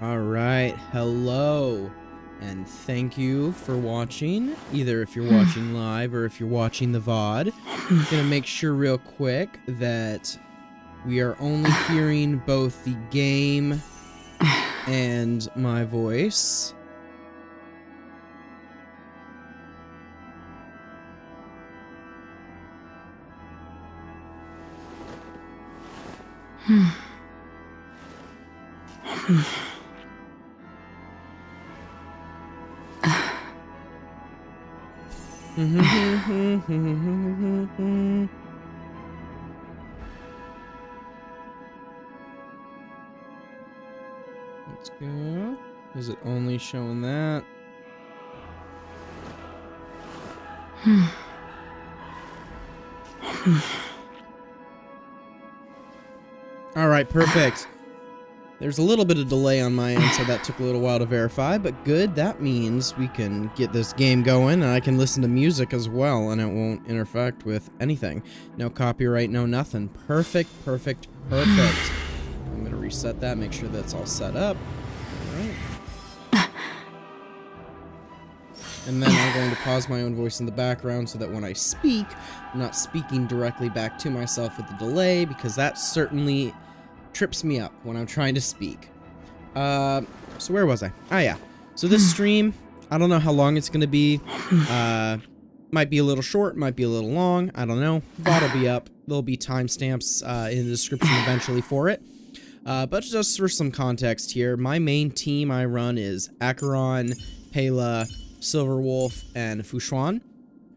All right, hello, and thank you for watching, either if you're watching live or if you're watching the VOD. I'm gonna make sure real quick that we are only hearing both the game and my voice. Let's go. Is it only showing that? All right, perfect. There's a little bit of delay on my end, so that took a little while to verify, but good. That means we can get this game going, and I can listen to music as well, and it won't interfere with anything. No copyright, no nothing. Perfect, perfect, perfect. I'm going to reset that, make sure that's all set up. All right. And then I'm going to pause my own voice in the background so that when I speak, I'm not speaking directly back to myself with the delay, because that certainly trips me up when I'm trying to speak. So where was I? Ah, yeah. So this stream, I don't know how long it's going to be. Might be a little short, might be a little long. I don't know. That'll be up. There'll be timestamps in the description eventually for it. But just for some context here, my main team I run is Acheron, Pela, Silverwolf, and Fushuan.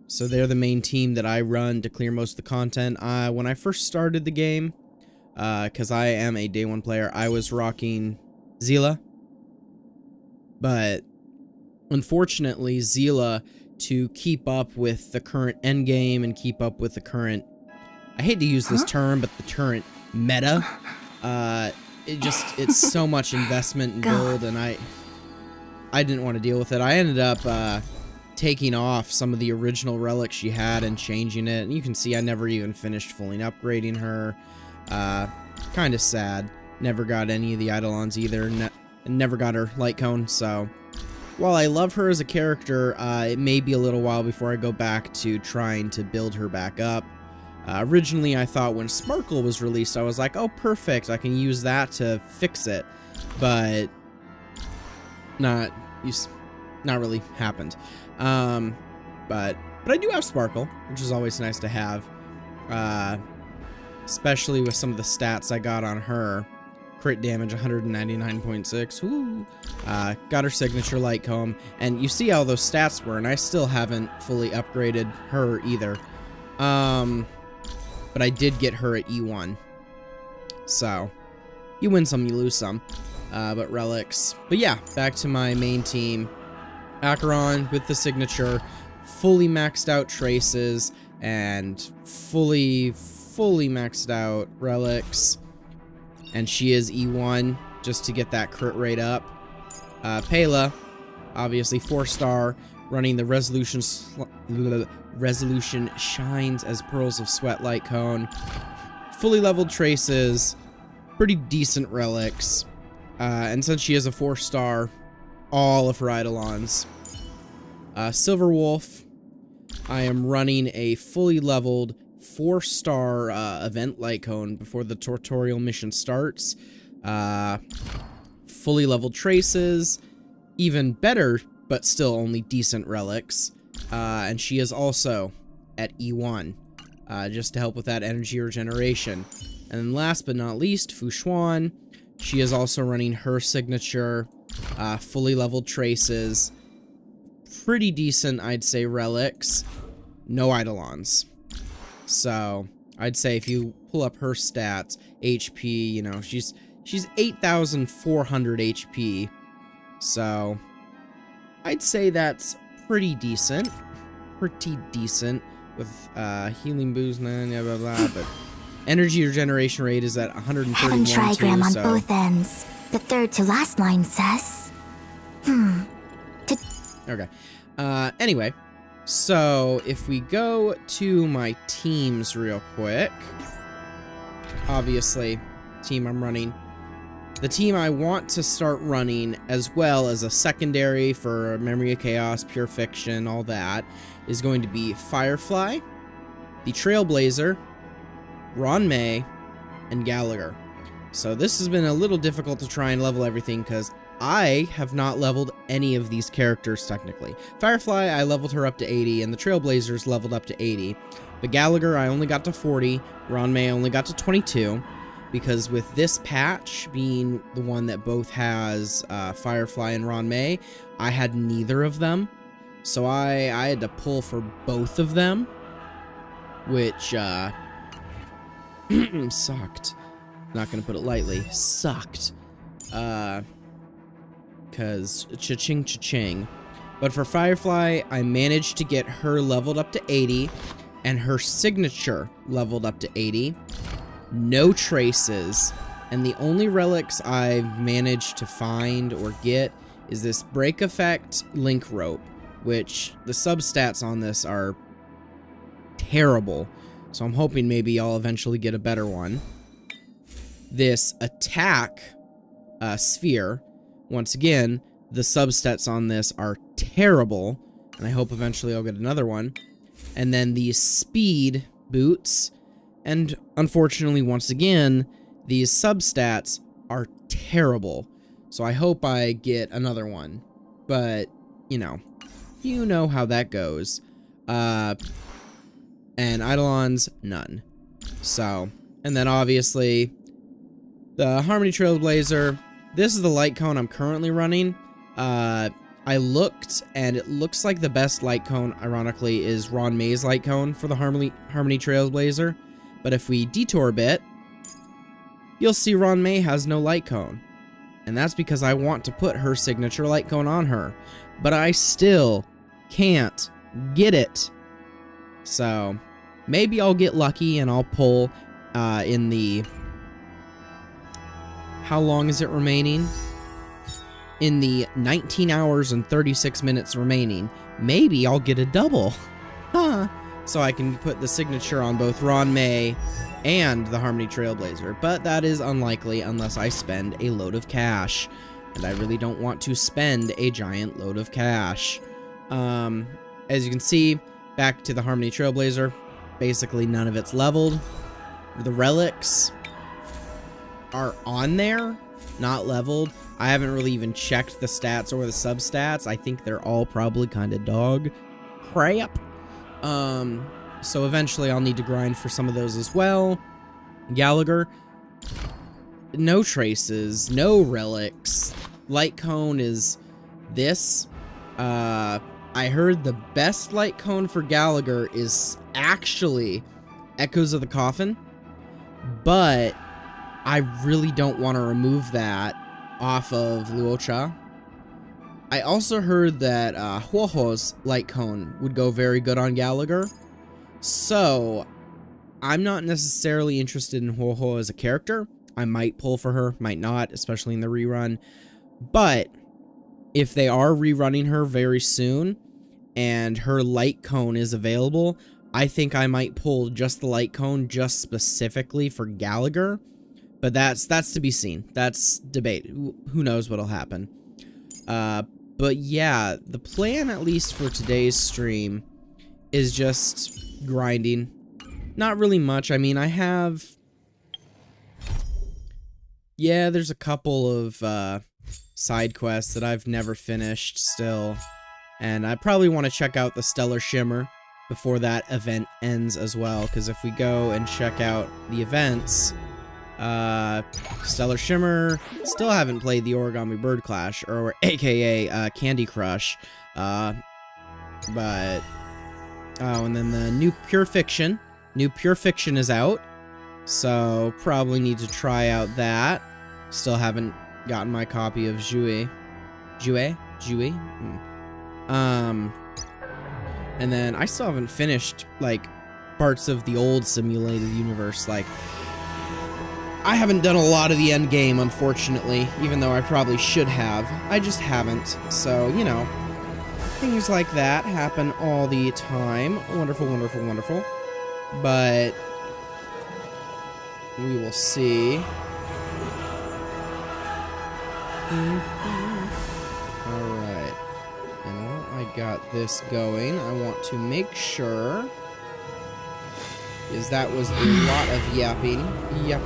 So they're the main team that I run to clear most of the content. When I first started the game, because I am a day one player, I was rocking Zila. But unfortunately, Zila, to keep up with the current endgame and keep up with the current, I hate to use this term, but the current meta, it's so much investment and build, and I didn't want to deal with it. I ended up taking off some of the original relics she had and changing it, and you can see I never even finished fully upgrading her. Kind of sad. Never got any of the Eidolons either, and never got her light cone, so while I love her as a character, it may be a little while before I go back to trying to build her back up. Originally, I thought when Sparkle was released, I was like, oh, perfect, I can use that to fix it, but not really happened. But I do have Sparkle, which is always nice to have. Especially with some of the stats I got on her. Crit damage 199.6. Woo. Got her signature light comb, and you see how those stats were, and I still haven't fully upgraded her either. But I did get her at E1. So, you win some, you lose some. But relics. But yeah, back to my main team. Acheron with the signature, fully maxed out traces, and fully maxed out relics, and she is E1 just to get that crit rate up. Pela, obviously 4-star, running the resolution shines as pearls of sweat light cone, fully leveled traces, pretty decent relics, and since she is a 4-star, all of her Eidolons. Silverwolf, I am running a fully leveled 4-star event light cone before the tutorial mission starts. Fully leveled traces, even better, but still only decent relics. And she is also at E1, just to help with that energy regeneration. And then last but not least, Fushuan. She is also running her signature, fully leveled traces, pretty decent, I'd say, relics, no Eidolons. So, I'd say if you pull up her stats, HP, you know, she's 8,400 HP. So, I'd say that's pretty decent. Pretty decent with healing boost, blah, blah, blah, but energy regeneration rate is at 131 Heaven trigram on so. both ends. The third to last line says, Okay. Anyway. So, if we go to my teams real quick, obviously, team I'm running, The team I want to start running, as well as a secondary for Memory of Chaos, Pure Fiction, all that, is going to be Firefly, the Trailblazer, Ruan Mei, and Gallagher. So this has been a little difficult to try and level everything because I have not leveled any of these characters technically. Firefly, I leveled her up to 80, and the Trailblazers leveled up to 80. But Gallagher, I only got to 40. Ruan Mei, I only got to 22. Because with this patch being the one that both has Firefly and Ruan Mei, I had neither of them. So I had to pull for both of them, which sucked. Not gonna put it lightly. Sucked. Cause cha-ching cha-ching. But for Firefly, I managed to get her leveled up to 80 and her signature leveled up to 80. No traces, and the only relics I've managed to find or get is this break effect link rope, which the substats on this are terrible, so I'm hoping maybe I'll eventually get a better one. This attack sphere, once again, the substats on this are terrible, and I hope eventually I'll get another one. And then these speed boots, and unfortunately, once again, these substats are terrible. So I hope I get another one. But, you know how that goes. And Eidolons, none. So, and then obviously, the Harmony Trailblazer. This is the light cone I'm currently running. I looked, and it looks like the best light cone, ironically, is Ruan Mei's light cone for the Harmony Trailblazer. But if we detour a bit, you'll see Ruan Mei has no light cone. And that's because I want to put her signature light cone on her. But I still can't get it. So, maybe I'll get lucky and I'll pull in the... How long is it remaining? In the 19 hours and 36 minutes remaining, maybe I'll get a double. Huh. So I can put the signature on both Ruan Mei and the Harmony Trailblazer. But that is unlikely unless I spend a load of cash. And I really don't want to spend a giant load of cash. As you can see, back to the Harmony Trailblazer, basically none of it's leveled. The relics are on there, not leveled. I haven't really even checked the stats or the substats. I think they're all probably kind of dog crap. So eventually I'll need to grind for some of those as well. Gallagher, no traces, no relics. Light cone is this. I heard the best light cone for Gallagher is actually Echoes of the Coffin, but I really don't want to remove that off of Luocha. I also heard that Huoho's light cone would go very good on Gallagher. So, I'm not necessarily interested in Huoho as a character. I might pull for her, might not, especially in the rerun. But, if they are rerunning her very soon, and her light cone is available, I think I might pull just the light cone just specifically for Gallagher. But that's to be seen. That's debate. Who knows what'll happen. But yeah, the plan, at least for today's stream, is just grinding. Not really much. I mean, I have... Yeah, there's a couple of side quests that I've never finished still. And I probably want to check out the Stellar Shimmer before that event ends as well. Because if we go and check out the events... Stellar Shimmer, still haven't played the Origami Bird Clash, or aka Candy Crush, but and then the new Pure Fiction is out, so probably need to try out that. Still haven't gotten my copy of Jouet. And then I still haven't finished like parts of the old simulated universe. Like, I haven't done a lot of the end game, unfortunately, even though I probably should have. I just haven't. So, you know, things like that happen all the time. Wonderful, wonderful, wonderful. But we will see. Alright. And while I got this going, I want to make sure, because that was a lot of yapping. Yap.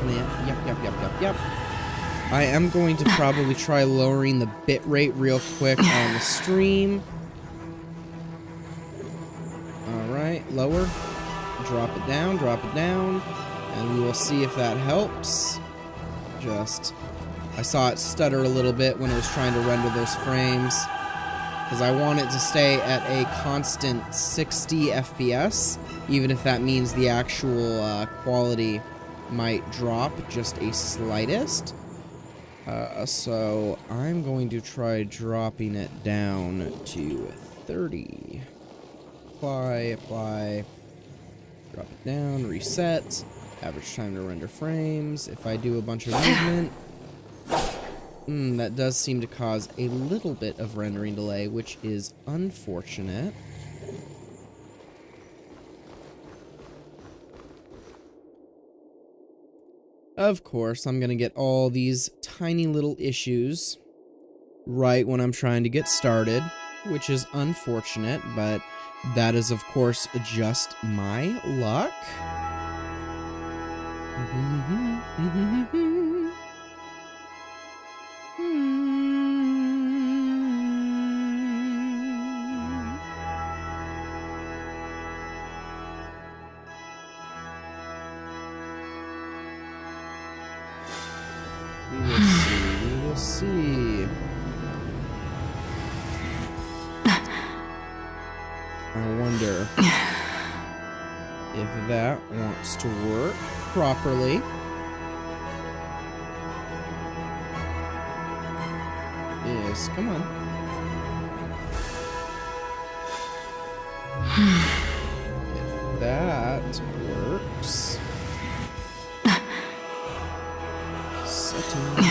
I am going to probably try lowering the bitrate real quick on the stream. Alright, lower. Drop it down, and we will see if that helps. I saw it stutter a little bit when it was trying to render those frames, because I want it to stay at a constant 60 FPS, even if that means the actual quality might drop just a slightest. So I'm going to try dropping it down to 30. Apply. Drop it down, reset. Average time to render frames. If I do a bunch of movement, that does seem to cause a little bit of rendering delay, which is unfortunate. Of course, I'm gonna get all these tiny little issues right when I'm trying to get started, which is unfortunate, but that is, of course, just my luck. We will see. I wonder if that wants to work properly. Yes, come on. If that works. Settings.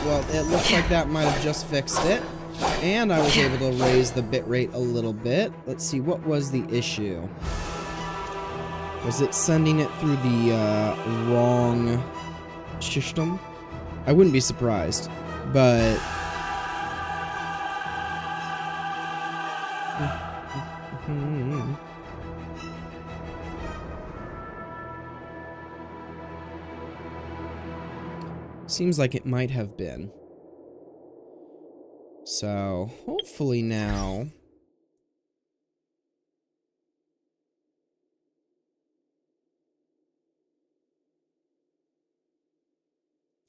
Well, it looks like that might have just fixed it. And I was able to raise the bitrate a little bit. Let's see, what was the issue? Was it sending it through the wrong system? I wouldn't be surprised, but... Seems like it might have been. So, hopefully now...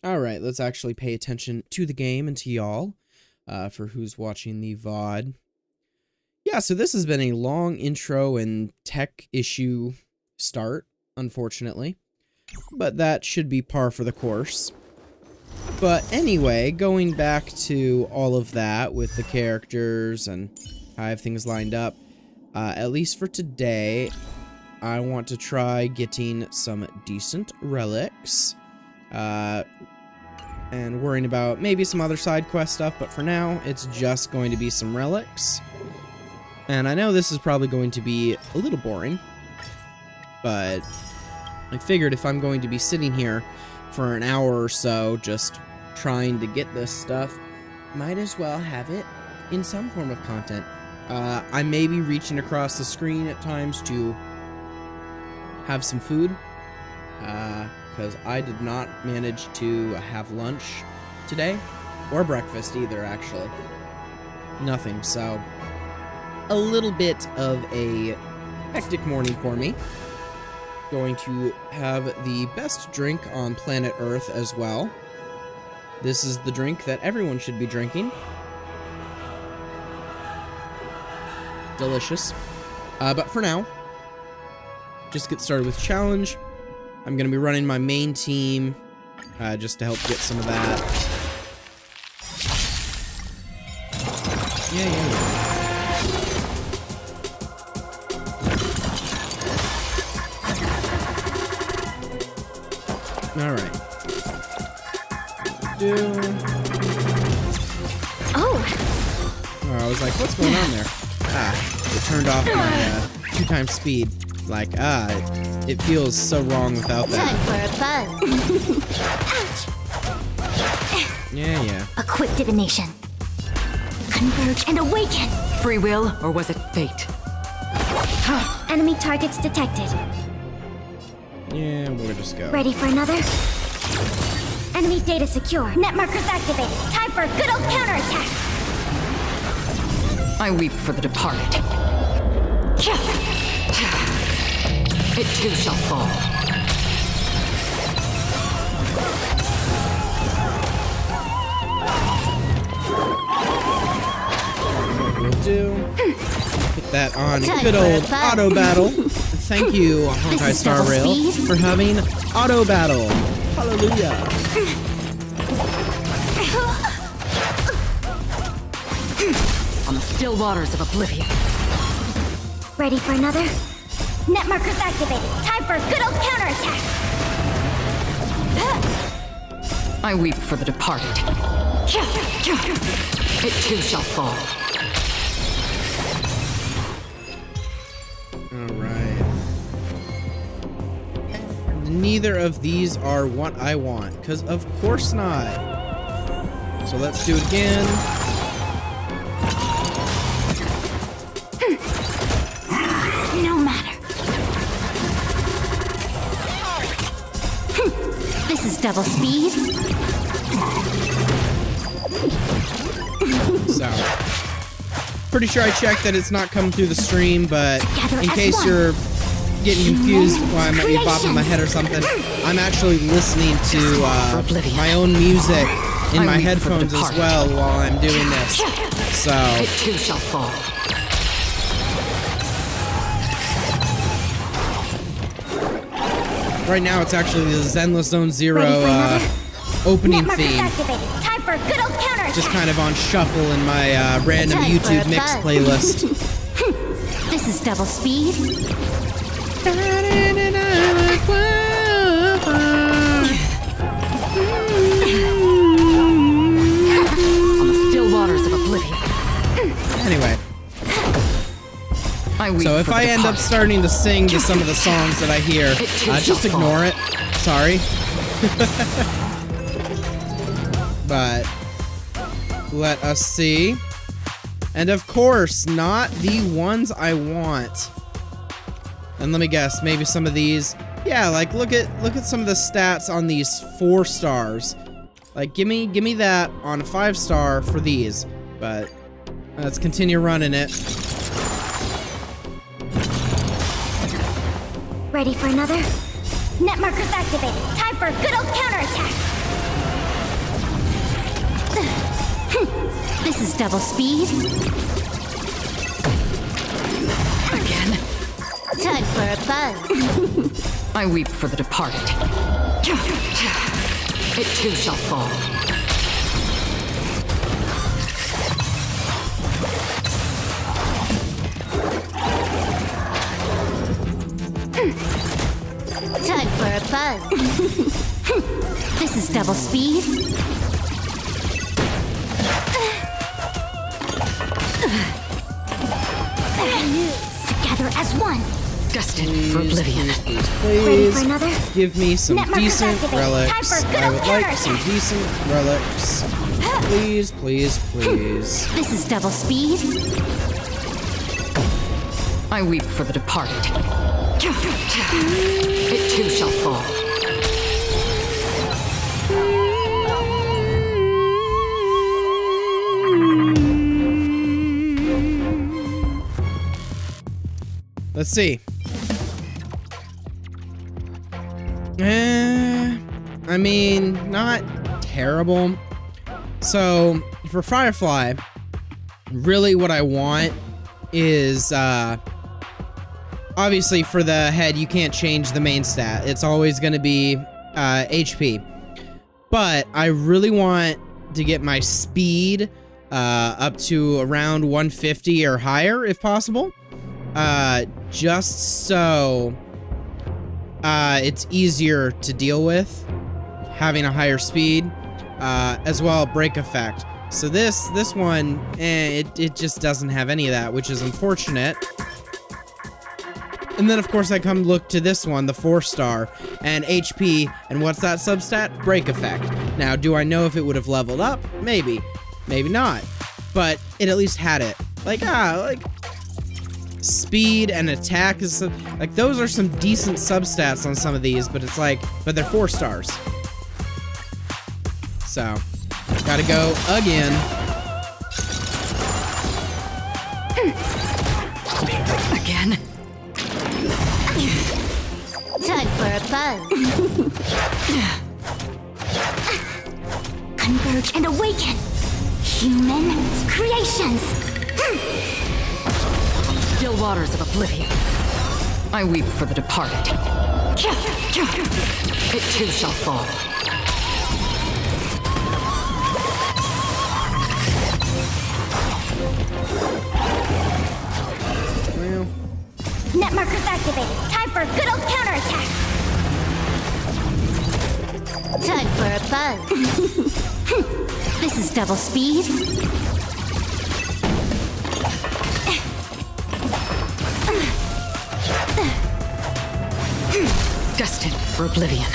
Alright, let's actually pay attention to the game and to y'all, for who's watching the VOD. Yeah, so this has been a long intro and tech issue start, unfortunately. But that should be par for the course. But anyway, going back to all of that with the characters and how I have things lined up, at least for today, I want to try getting some decent relics. And worrying about maybe some other side quest stuff, but for now, it's just going to be some relics. And I know this is probably going to be a little boring, but I figured if I'm going to be sitting here for an hour or so just trying to get this stuff, might as well have it in some form of content. I may be reaching across the screen at times to have some food, because I did not manage to have lunch today, or breakfast either, actually. Nothing, so a little bit of a hectic morning for me. Going to have the best drink on planet Earth as well. This is the drink that everyone should be drinking. Delicious. But for now, just get started with challenge. I'm going to be running my main team, just to help get some of that. Yeah. Alright. I was like, what's going on there? It turned off my 2x speed. Like, it feels so wrong without that. Time for a buzz. Yeah. A quick divination. Converge and awaken. Free will, or was it fate? Enemy targets detected. Yeah, we'll just go. Ready for another? Enemy data secure. Net markers activated. Time for a good old counterattack. I weep for the departed. It too shall fall. What we'll do, put that on Time good for a old buzz. auto battle. Thank you, Honkai is Star double Rail, speed. for having auto battle. Hallelujah. On the still waters of oblivion. Ready for another? Net markers activated. Time for a good old counterattack. I weep for the departed. It too shall fall. Alright. Neither of these are what I want, because of course not. So let's do it again. No matter. This is double speed. So, pretty sure I checked that it's not coming through the stream, but in case you're getting confused why I might be bopping my head or something, I'm actually listening to my own music in my headphones as well while I'm doing this. So, It too shall fall. right now it's actually the Zenless Zone Zero Ready for another? opening Net markers theme. activated. Time for a good old counterattack. Just kind of on shuffle in my random Time for YouTube a mix buzz. playlist. This is double speed. On the still waters of oblivion. Anyway, I weep so if for the I end up departed. starting to sing to some of the songs that I hear, just ignore it. Sorry. But let us see. And of course, not the ones I want. And let me guess, maybe some of these. Yeah, like look at some of the stats on these 4 stars. Like give me that on a 5-star for these. But let's continue running it. Ready for another? Net markers activated. Time for a good old counterattack. This is double speed. Again. Time for a buzz. I weep for the departed. It too shall fall. Time for a buzz. This is double speed. Together as one. Destined for oblivion. Ready for Please another? give me some Net markers decent activated. Time relics. for a good I would old like counterattack. some decent relics. Please, please, please. This is double speed. I weep for the departed. It too shall fall. Let's see. I mean, not terrible. So, for Firefly, really what I want is, obviously for the head, you can't change the main stat. It's always going to be HP. But I really want to get my speed up to around 150 or higher, if possible. Just so it's easier to deal with having a higher speed, as well break effect. So this one, it just doesn't have any of that, which is unfortunate. And then, of course, I come look to this one, the 4-star, and HP, and what's that substat? Break effect. Now, do I know if it would have leveled up? Maybe. Maybe not. But it at least had it. Like, speed and attack is, like, those are some decent substats on some of these, but it's like, but they're 4 stars. So, gotta go again. Again? Time for a buzz. Converge and awaken. Human creations. Still waters of oblivion. I weep for the departed. It too shall fall. Well, Net markers activated. Time for a good old counterattack. Time for a buzz. This is double speed. Destined for oblivion.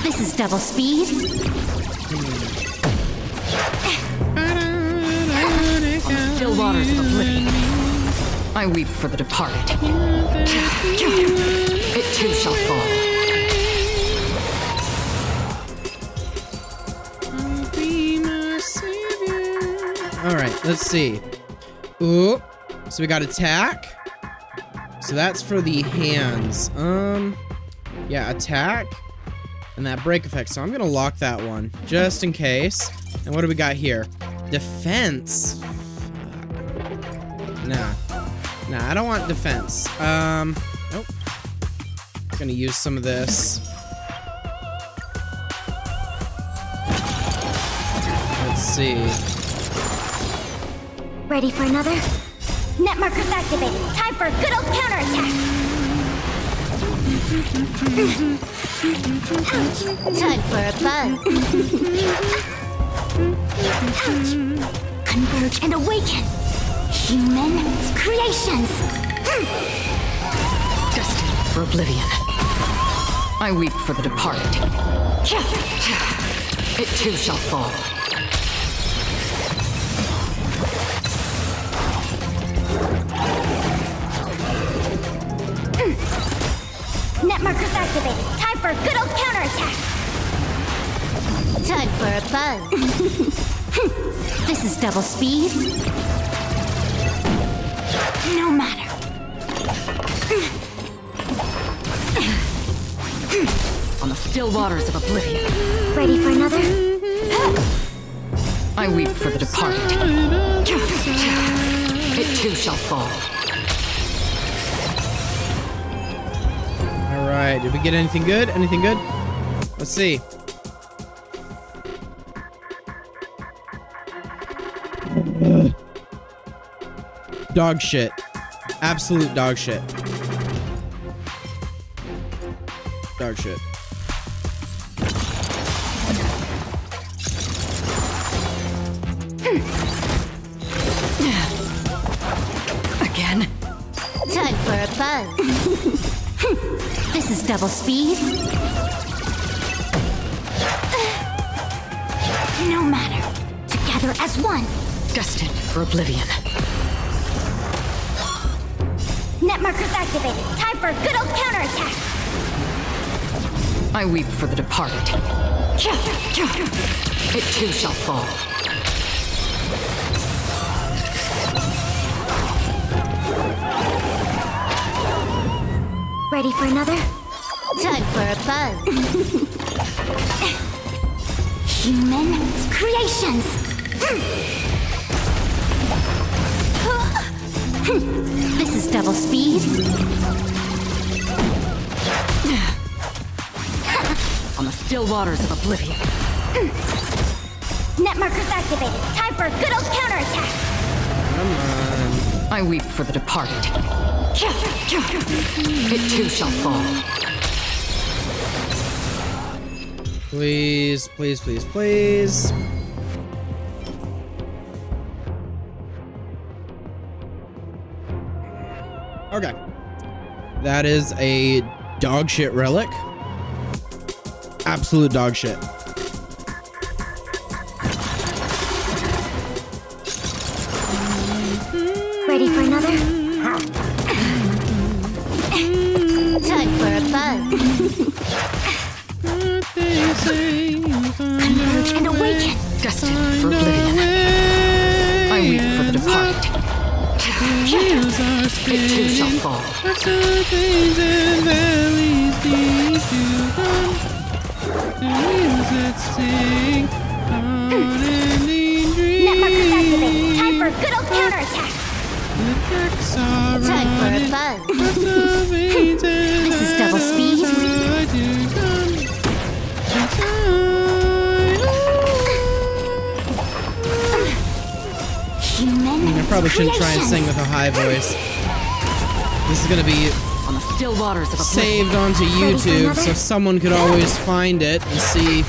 This is double speed. Still waters of oblivion. I weep for the departed. It too shall fall. alright, let's see. Ooh. So we got attack. So that's for the hands. Yeah, attack. And that break effect. So I'm gonna lock that one, just in case. And what do we got here? Defense. Nah. Nah, I don't want defense. Nope. Gonna use some of this. Let's see. Ready for another? Net markers activated. Time for a good old counterattack. Ouch. Time for a buzz. Ouch. Converge and awaken. Human creations. Destined for oblivion. I weep for the departed. It too shall fall. Net markers activated. Time for a good old counterattack. Time for a buzz. This is double speed. No matter. On the still waters of oblivion. Ready for another? I weep for the departed. It too shall fall. Alright, did we get anything good? Anything good? Let's see. Dog shit. Absolute dog shit. Dog shit. Again? Time for a buzz. This is double speed. No matter. Together as one. Destined for oblivion. Net markers activated. Time for a good old counterattack. I weep for the departed. It too shall fall. Ready for another? Time for a buzz. Human creations. This is double speed. On the still waters of oblivion. Net markers activated. Time for a good old counterattack. Come on. I weep for the departed. It too shall fall. Please, please, please, please. Okay. That is a dog shit relic. Absolute dog shit. Ready for another? Time for a buzz. Converge and awaken. Destined for oblivion. I weep for the departed. It too shall fall. Netmarkers activated. Time for a good old counterattack. Time for a buzz. This is double speed. I probably shouldn't try and sing with a high voice. This is gonna be On the still waters of saved onto YouTube, so someone could always find it and see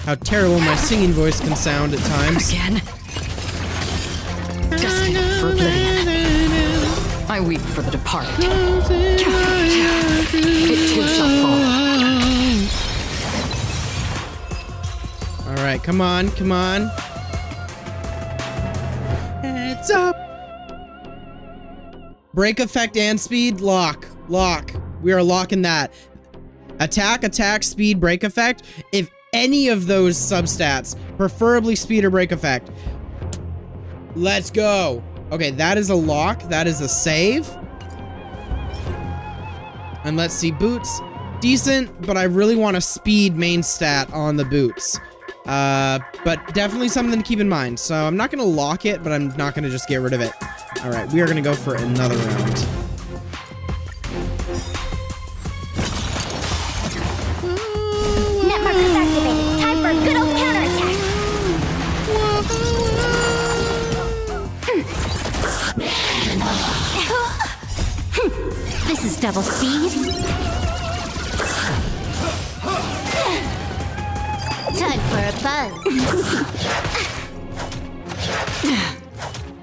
how terrible my singing voice can sound at times. Again. Destined for oblivion. I weep for the departed. It too shall fall. Alright, come on, come on. Heads up! Break effect and speed, lock. Lock. We are locking that. Attack, attack, speed, break effect. If any of those substats, preferably speed or break effect, let's go. Okay, that is a lock. That is a save. And let's see, boots. Decent, but I really want a speed main stat on the boots. But definitely something to keep in mind. So I'm not going to lock it, but I'm not going to just get rid of it. All right, we are going to go for another round. Netmarkers activated. Time for a good old counterattack. This is double speed. Time for a buzz.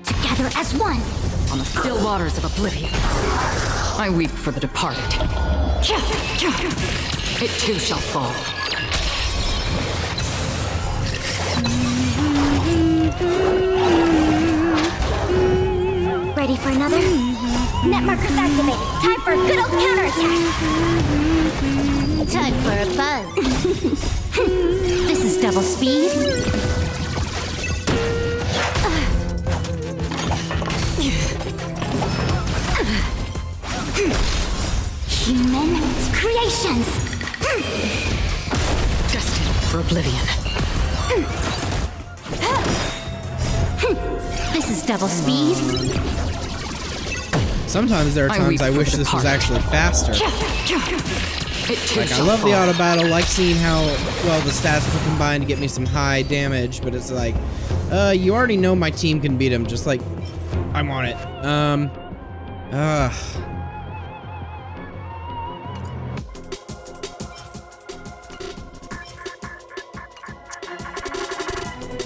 Together as one. On the still waters of oblivion. I weep for the departed. It too shall fall. Ready for another? Netmarkers activated. Time for a good old counterattack. Time for a buzz. This is double speed. Human creations. Destined for oblivion. This is double speed. Sometimes there are times I wish this was actually faster. Like, I love the auto battle, like seeing how well the stats will combine to get me some high damage, but it's like, you already know my team can beat him, just like, I want it.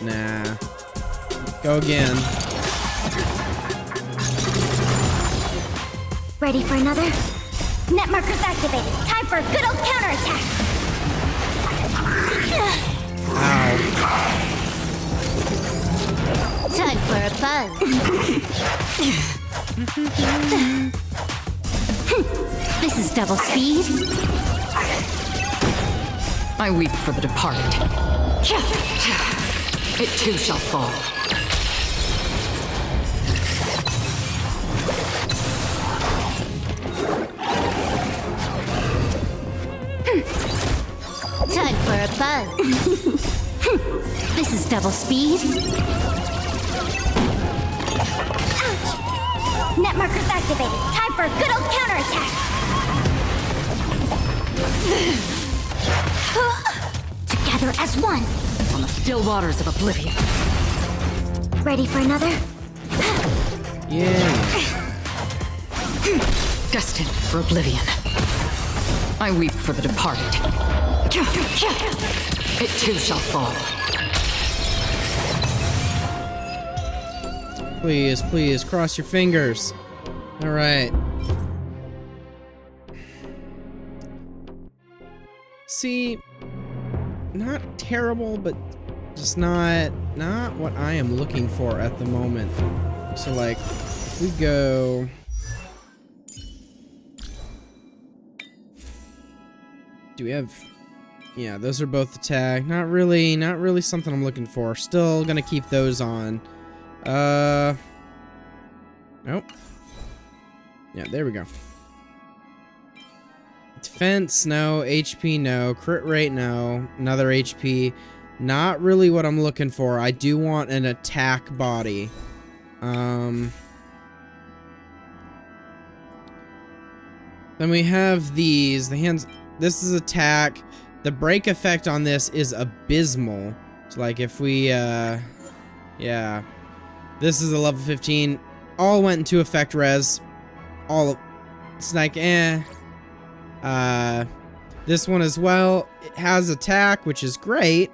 Nah. Go again. Ready for another? Netmarkers activated. Time for a good old counterattack. Ow. Time for a buzz. This is double speed. I weep for the departed. It too shall fall. Time for a buzz. This is double speed. Ouch! Netmarkers activated. Time for a good old counterattack. Together as one. On the still waters of oblivion. Ready for another? Yeah. Destined for oblivion. I weep for the departed. It too shall fall. Please, please, cross your fingers. All right. See, not terrible, but just not what I am looking for at the moment. So like, if we go. Do we have? Yeah, those are both attack. Not really something I'm looking for. Still gonna keep those on. Nope. Yeah, there we go. Defense, no. HP, no. Crit rate, no. Another HP. Not really what I'm looking for. I do want an attack body. Then we have these. The hands. This is attack. The break effect on this is abysmal. So like if we, yeah. This is a level 15. All went into effect res. All, it's like, eh. This one as well. It has attack, which is great.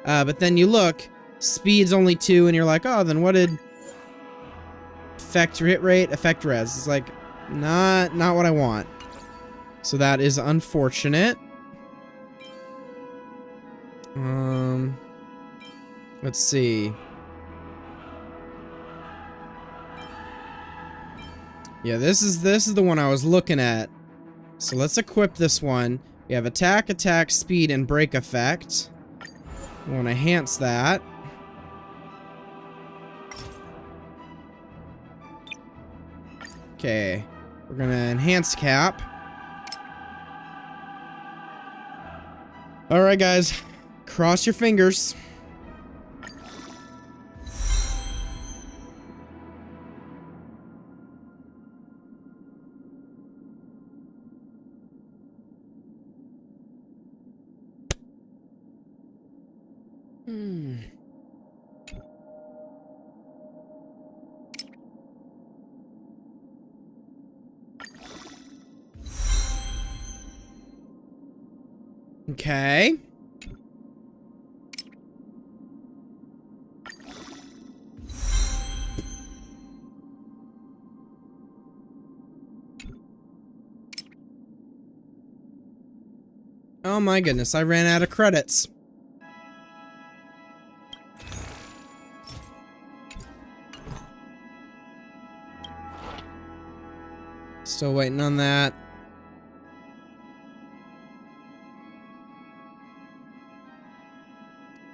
But then you look, speed's only 2, and you're like, oh, then what did effect hit rate, effect res? It's like, not what I want. So that is unfortunate. Let's see. Yeah, this is the one I was looking at. So let's equip this one. We have attack, speed, and break effect. We want to enhance that. Okay, we're gonna enhance cap. All right, guys, cross your fingers. Okay. Oh my goodness, I ran out of credits. Still waiting on that.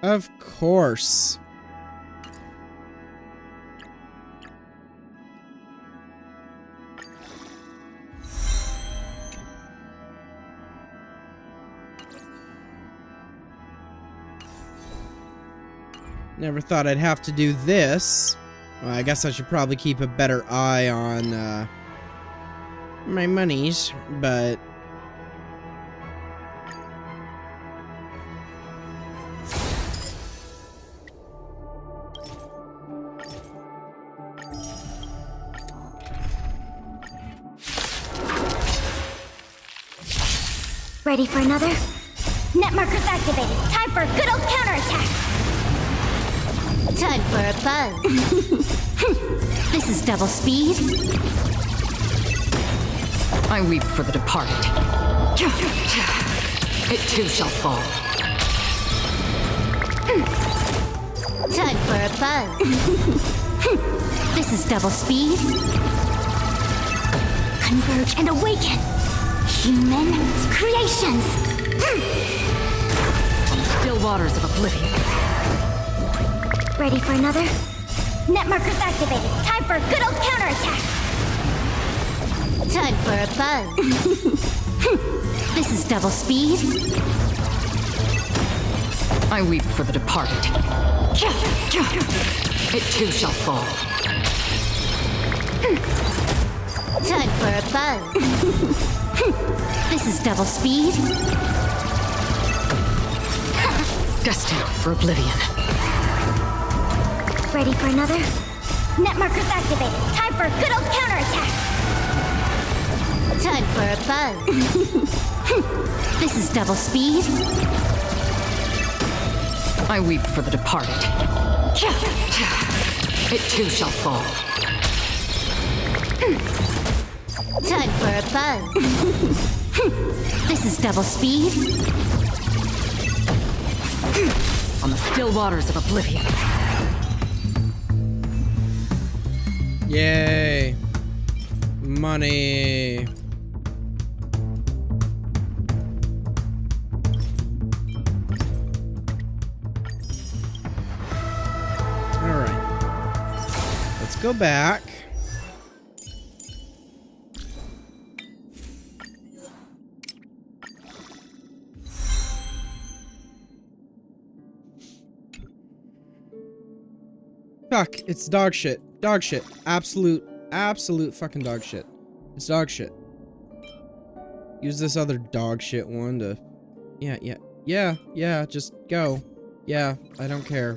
Of course. Never thought I'd have to do this. Well, I guess I should probably keep a better eye on my monies, but Ready for another? Net markers activated. Time for a good old counterattack. Time for a buzz. This is double speed. I weep for the departed. It too shall fall. Time for a buzz. This is double speed. Converge and awaken. Human creations. Still waters of oblivion. Ready for another? Net markers activated. Time for a good old counterattack. Time for a buzz. This is double speed. I weep for the departed. It too shall fall. Time for a buzz. This is double speed. Destined for oblivion. Ready for another? Net markers activated. Time for a good old counterattack. Time for a buzz. This is double speed. I weep for the departed. It too shall fall. Time for a buzz. This is double speed. On the still waters of oblivion. Yay. Money. Alright. Let's go back. Fuck, it's dog shit. Dog shit. Absolute fucking dog shit. It's dog shit. Use this other dog shit one to... Yeah, just go. Yeah, I don't care.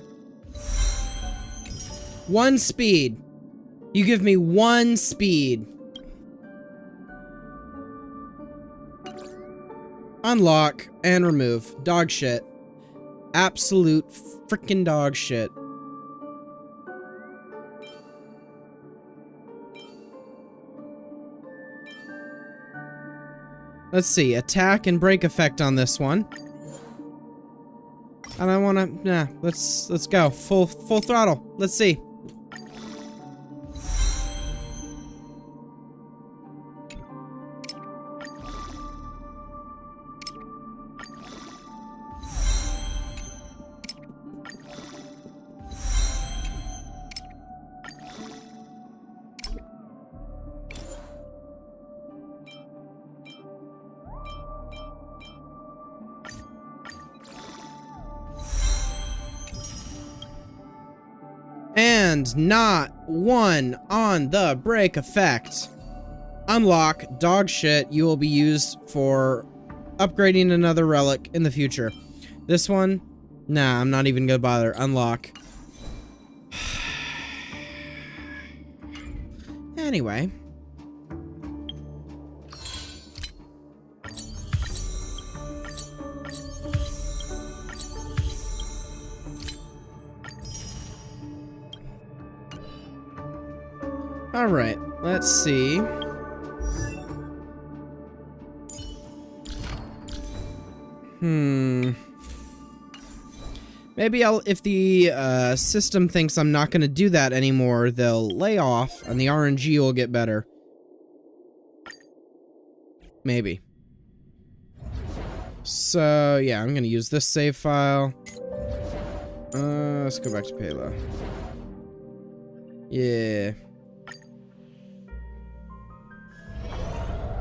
1 speed. You give me 1 speed. Unlock and remove. Dog shit. Absolute freaking dog shit. Let's see, attack and break effect on this one. And I wanna, let's go. Full throttle. Let's see. And not 1 on the break effect. Unlock dog shit. You will be used for upgrading another relic in the future. This one, nah, I'm not even gonna bother. Unlock. Anyway. Alright, let's see. Maybe if the system thinks I'm not gonna do that anymore, they'll lay off and the RNG will get better. Maybe. So, yeah, I'm gonna use this save file. Let's go back to Pela. Yeah.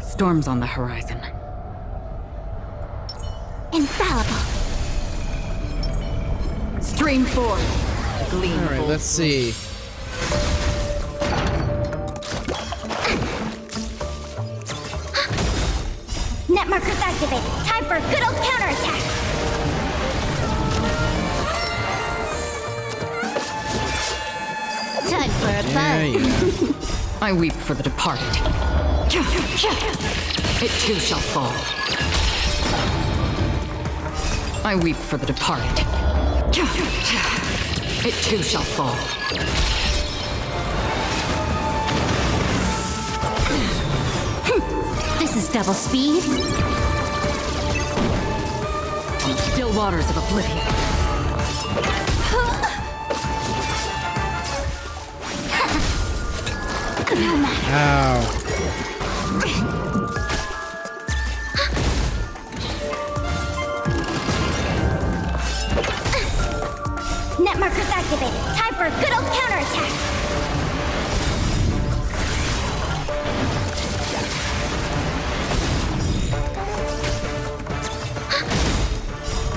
Storms on the horizon. Infallible. Stream forth. Gleam. Alright, let's see. Net markers activated. Time for a good old counterattack. Time for a buzz. Yeah. I weep for the departed. It too shall fall. I weep for the departed. It too shall fall. This is double speed. On the still waters of oblivion. No matter. Ow. Net markers activated. Time for a good old counterattack.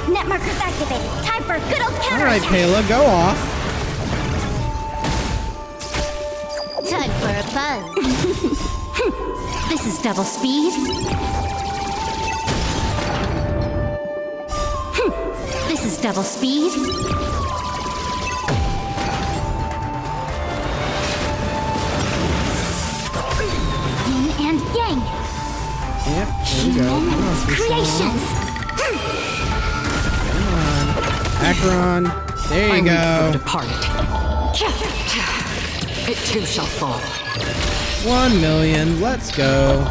Net markers activated. Time for a good old counterattack. Alright, Pela, go off. Time for a buzz. This is double speed. This is double speed. Yin and yang. Yep, there we go. Come on, Creations. Come on. Acheron. There you I weep for go. the departed. It too shall fall. 1 million. Let's go.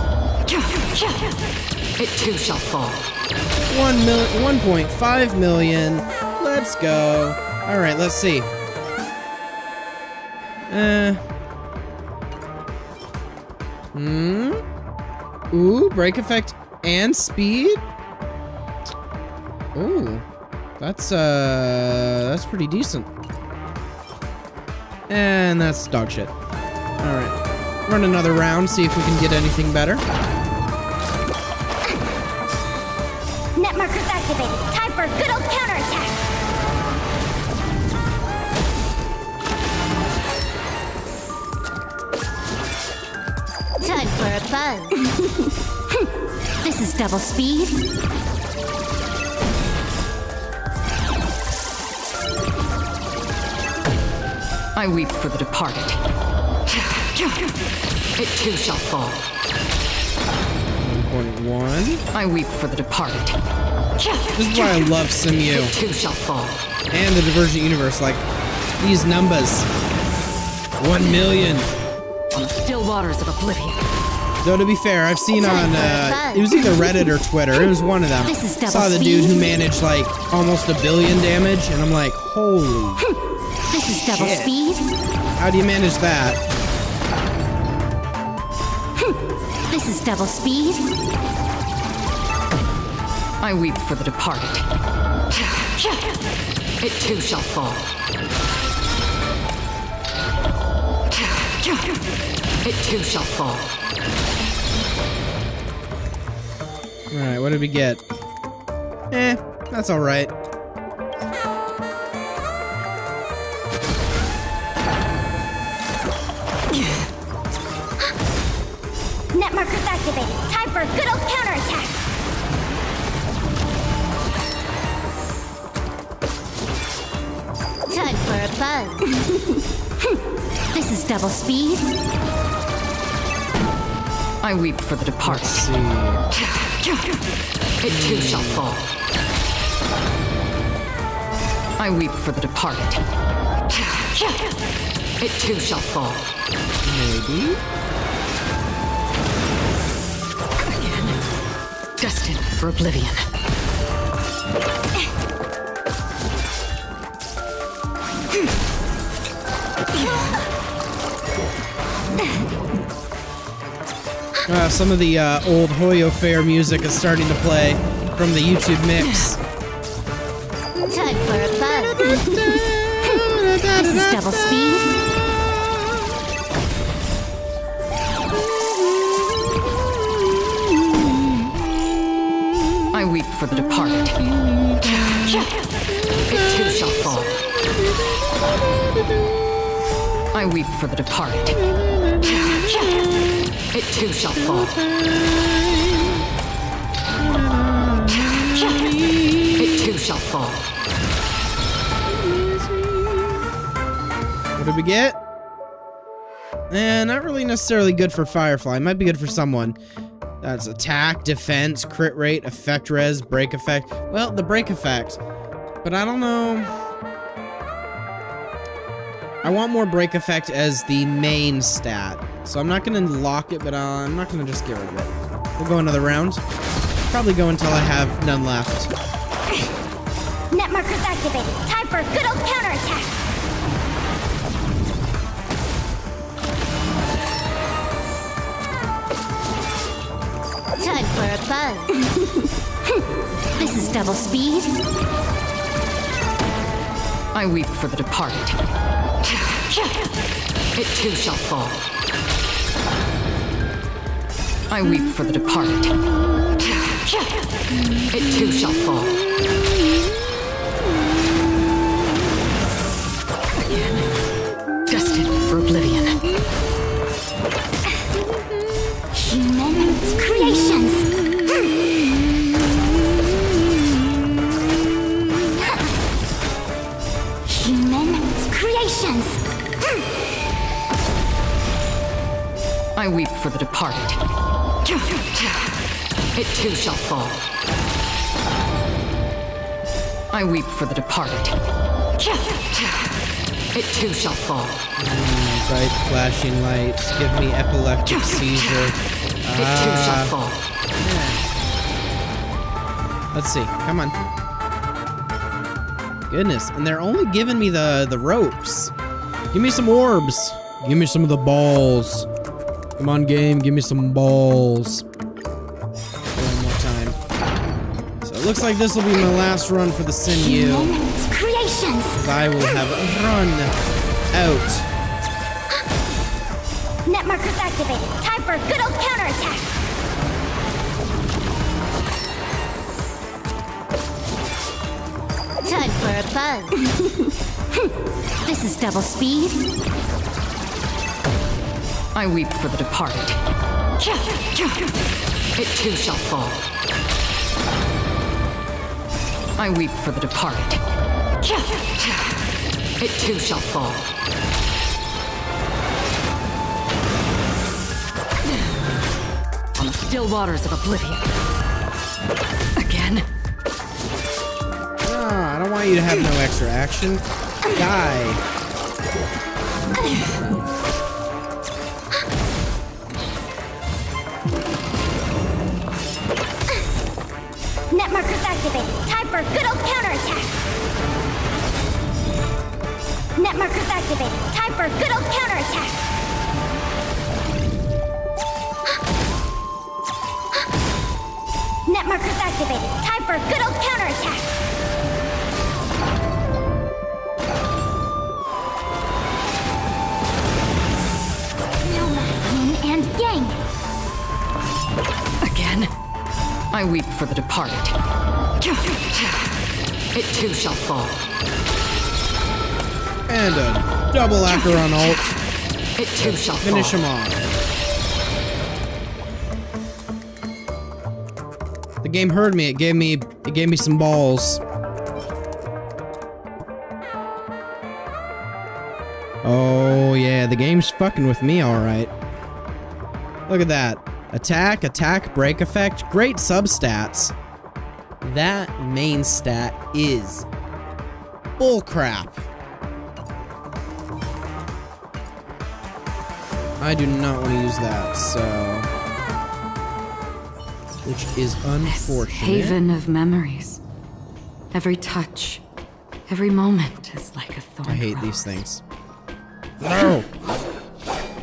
It too shall fall. 1.5 million. Let's go. All right, let's see. Ooh, break effect and speed. Ooh, that's pretty decent. And that's dog shit. All right, run another round, see if we can get anything better. Net markers activated. Time for a good old counterattack. Time for a buzz. This is double speed. I weep for the departed. It too shall fall. 1.1. I weep for the departed. This is why I love Simu It too shall fall. and the Divergent universe. Like, these numbers. 1 million. On the still waters of oblivion. Though, to be fair, I've seen on, it was either Reddit or Twitter, it was one of them. This is double Saw the speed. dude who managed, like, almost 1 billion damage, and I'm like, holy, This is double Shit. speed. how do you manage that? This is double speed. I weep for the departed. It too shall fall. It too shall fall. Alright, what did we get? That's alright. Net markers activated. Time for a good old counterattack. Time for a buzz. This is double speed. I weep for the departed. Let's see. It too shall fall. I weep for the departed. It too shall fall. Maybe? Destined for oblivion. Some of the old Hoyo Fair music is starting to play from the YouTube mix. Time for a buzz. This is double speed. I weep for the departed. It too shall fall. I weep for the departed. It too shall fall. It too shall fall. What did we get? Not really necessarily good for Firefly. Might be good for someone. That's attack, defense, crit rate, effect res, break effect. Well, the break effect. But I don't know. I want more break effect as the main stat. So I'm not going to lock it, but I'm not going to just get rid of it. We'll go another round. Probably go until I have none left. Net markers activated. Time for a good old counterattack. Time for a buzz. This is double speed. I weep for the departed. It too shall fall. I weep for the departed. It too shall fall. Destined for oblivion. Human creations. Human creations. I weep for the departed. It too shall fall. I weep for the departed. It too shall fall. Bright flashing lights give me epileptic seizure. It too shall fall. Let's see. Come on. Goodness, and they're only giving me the ropes. Give me some orbs. Give me some of the balls. Come on, game. Give me some balls. One more time. So it looks like this will be my last run for the Sinew. Creations. Because I will have run out. Net markers activated. Time for a good old counterattack. Time for a buzz. This is double speed. I weep for the departed. It too shall fall. I weep for the departed. It too shall fall. On the still waters of oblivion. Again. I don't want you to have no extra action. Die. Net markers activated. Time for a good old counterattack. Net markers activated. Time for a good old counterattack. Net markers activated. Time for a good old counterattack. Yin and yang. Again. I weep for the departed. It too shall fall. And a double Acheron ult. It too shall Finish fall. him off. The game heard me. It gave me some balls. Oh yeah, the game's fucking with me, all right. Look at that. Attack, break effect, great substats. That main stat is bullcrap. I do not want to use that, so... Which is unfortunate. This haven of memories. Every touch, every moment is like a thorn. I hate these things. No!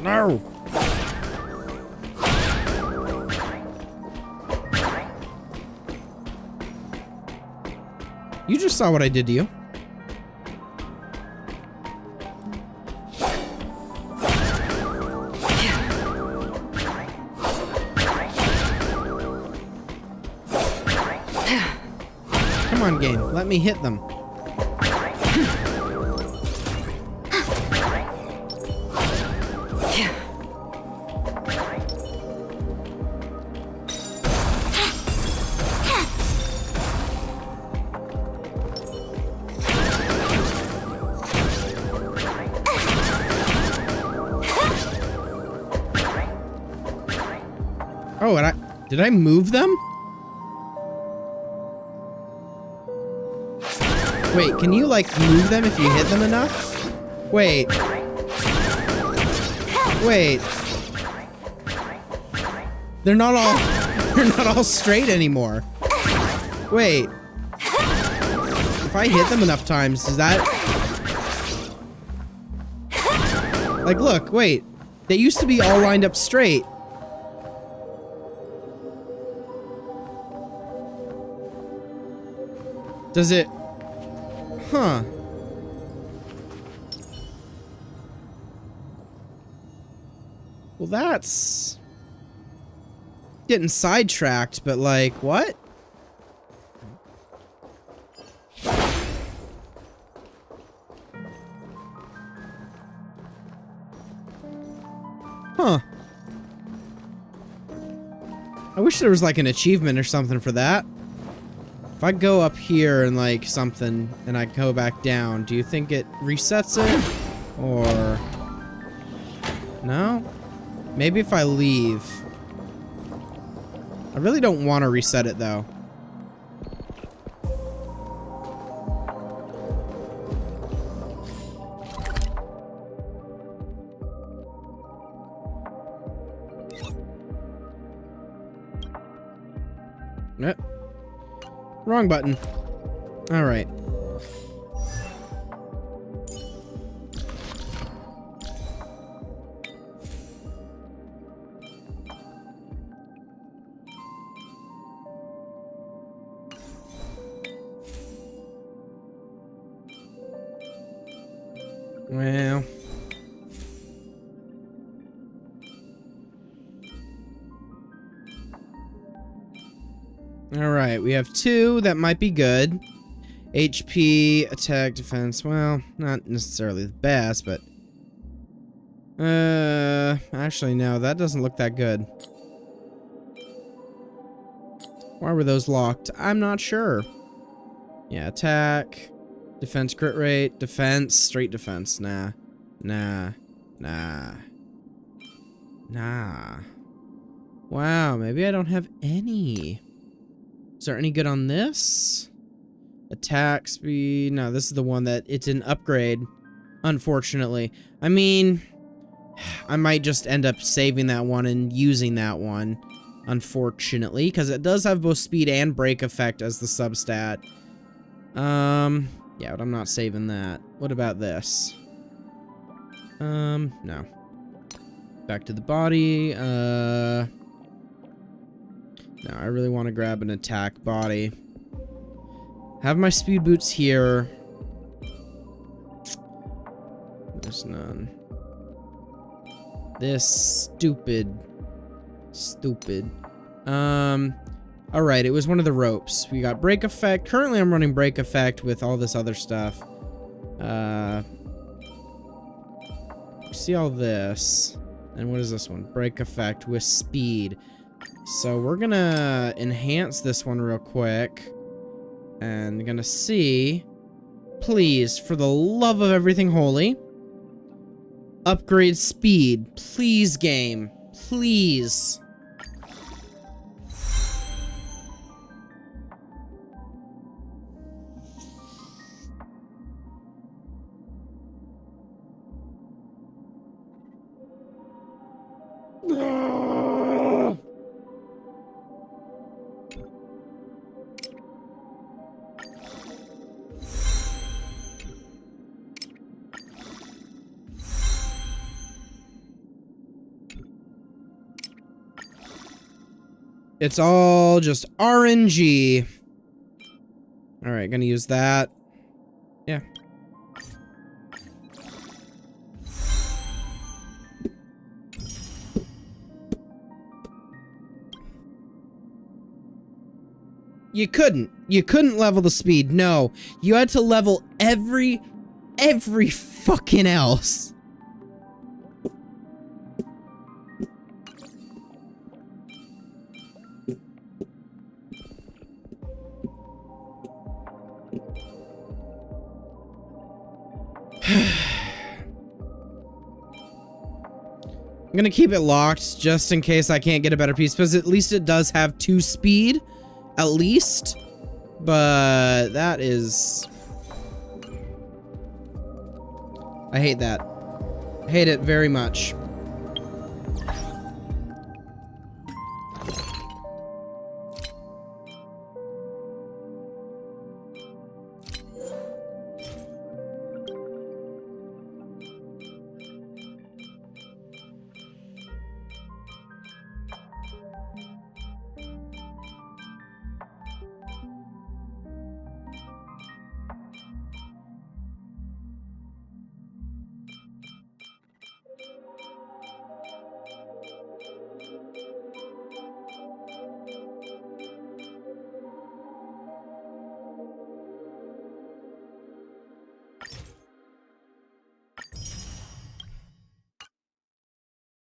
No! You just saw what I did to you. Come on, game. Let me hit them. Oh, and did I move them? Wait, can you like move them if you hit them enough? Wait. Wait. They're not all straight anymore. Wait. If I hit them enough times, does that... Like, look, wait. They used to be all lined up straight. Does it... Huh. Well, that's... Getting sidetracked, but like, what? Huh. I wish there was like an achievement or something for that. If I go up here and like something and I go back down, do you think it resets it? Or... No? Maybe if I leave. I really don't want to reset it though. Wrong button. All right. Well. Alright, we have 2 that might be good. HP, attack, defense. Well, not necessarily the best, but... actually, no, that doesn't look that good. Why were those locked? I'm not sure. Yeah, attack, defense, crit rate, defense, straight defense. Nah. Nah. Nah. Nah. Wow, maybe I don't have any. Is there any good on this? Attack speed. No, this is the one that it didn't upgrade, unfortunately. I mean, I might just end up saving that one and using that one, unfortunately, because it does have both speed and break effect as the substat. Yeah, but I'm not saving that. What about this? No. Back to the body. No, I really want to grab an attack body. Have my speed boots here. There's none. This stupid. Alright, it was one of the ropes. We got break effect. Currently I'm running break effect with all this other stuff. See all this. And what is this one? Break effect with speed. So we're gonna enhance this one real quick. And gonna see. Please, for the love of everything holy. Upgrade speed. Please, game. Please. It's all just RNG. Alright, gonna use that. Yeah. You couldn't. You couldn't level the speed. No. You had to level every fucking else. I'm gonna keep it locked just in case I can't get a better piece, because at least it does have 2 speed, at least, but that is... I hate that. I hate it very much.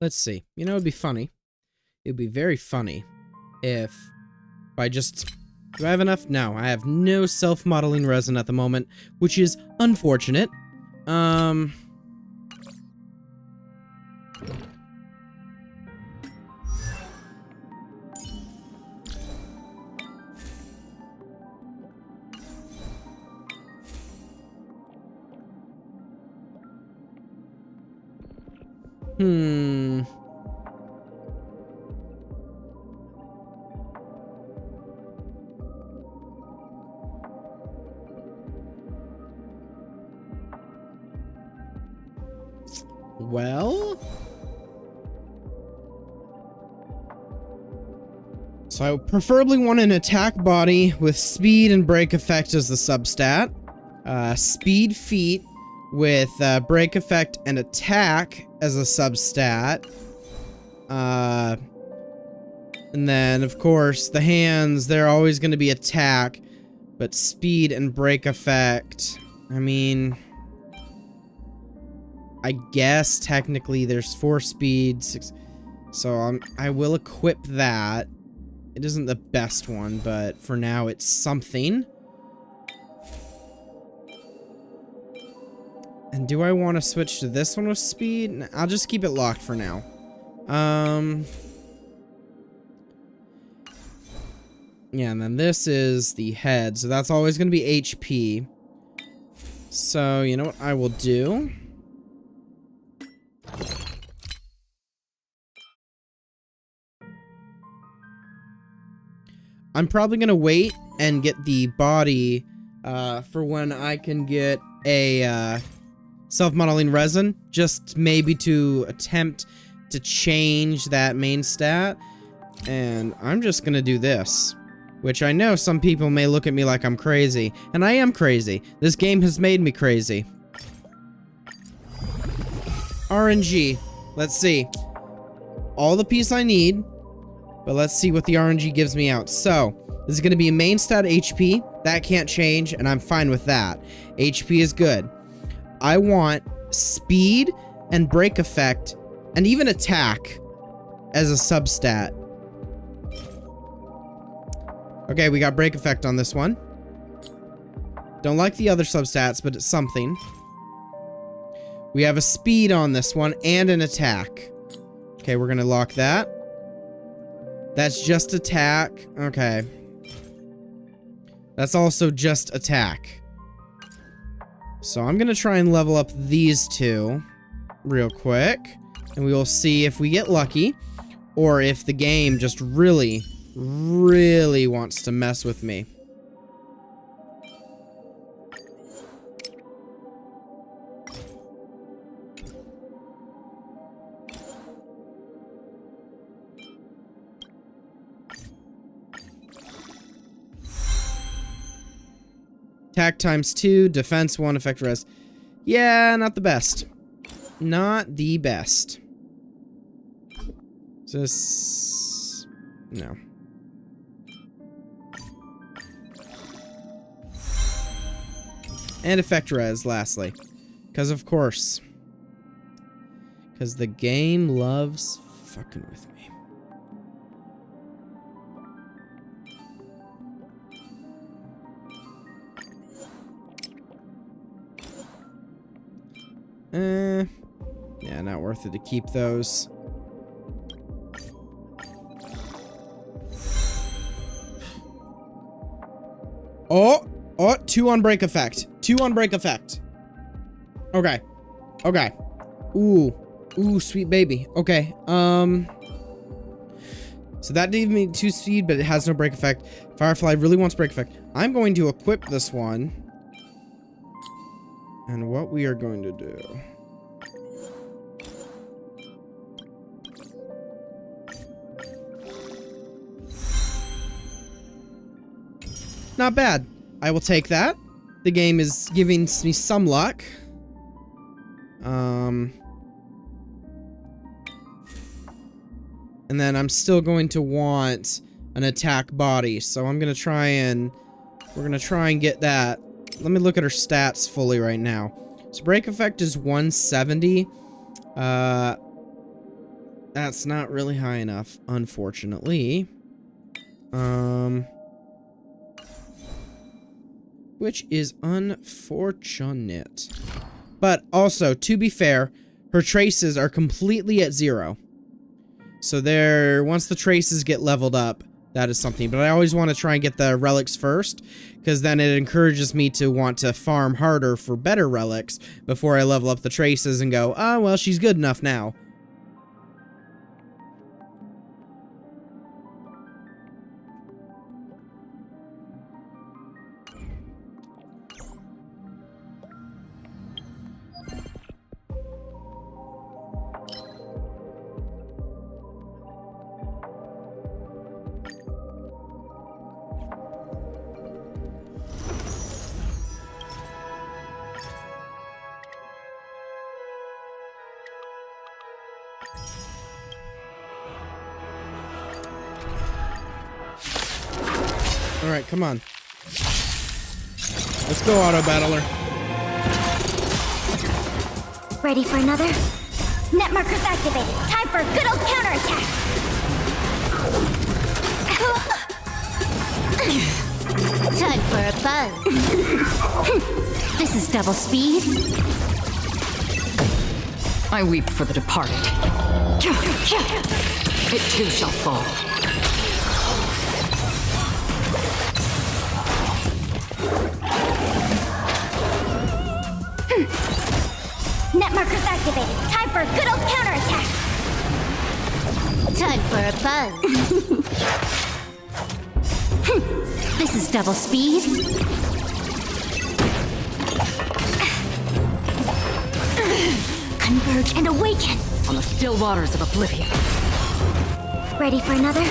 Let's see. You know, it'd be funny. It'd be very funny if I just... Do I have enough? No, I have no self-modeling resin at the moment, which is unfortunate. Well... So I preferably want an attack body with speed and break effect as the substat. Speed feet with break effect and attack as a substat. And then, of course, the hands, they're always going to be attack, but speed and break effect. I mean, I guess technically there's 4 speed, 6. So I will equip that. It isn't the best one, but for now it's something. And do I want to switch to this one with speed? I'll just keep it locked for now. Yeah, and then this is the head, so that's always going to be HP. So, you know what I will do? I'm probably going to wait and get the body for when I can get a self-modeling resin, just maybe to attempt to change that main stat. And I'm just going to do this. Which I know some people may look at me like I'm crazy. And I am crazy. This game has made me crazy. RNG. Let's see. All the piece I need. But let's see what the RNG gives me out. So, this is going to be a main stat HP. That can't change, and I'm fine with that. HP is good. I want speed and break effect, and even attack as a substat. Okay, we got break effect on this one. Don't like the other substats, but it's something. We have a speed on this one and an attack. Okay, we're gonna lock that. That's just attack. Okay. That's also just attack. So I'm gonna try and level up these two real quick. And we will see if we get lucky or if the game just really wants to mess with me. Attack times 2, defense 1, effect res. Yeah, not the best. Not the best. Just... no. And effect res, lastly. Because of course. Because the game loves fucking with me. Yeah, not worth it to keep those. Oh, 2 on break effect. 2 on break effect. Okay. Okay. Ooh, sweet baby. Okay. So that gave me 2 speed, but it has no break effect. Firefly really wants break effect. I'm going to equip this one. And what we are going to do. Not bad. I will take that. The game is giving me some luck. And then I'm still going to want an attack body. So I'm going to try and... we're going to try and get that. Let me look at her stats fully right now. So break effect is 170. That's not really high enough, unfortunately. Which is unfortunate. But also, to be fair, her traces are completely at 0. So once the traces get leveled up, that is something. But I always want to try and get the relics first, because then it encourages me to want to farm harder for better relics before I level up the traces and go, oh, well, she's good enough now. Alright, come on. Let's go, Auto Battler. Ready for another? Net markers activated. Time for a good old counterattack. Time for a buzz. This is double speed. I weep for the departed. It too shall fall. Net markers activated. Time for a good old counterattack. Time for a buzz. This is double speed. Converge and awaken. On the still waters of oblivion. Ready for another?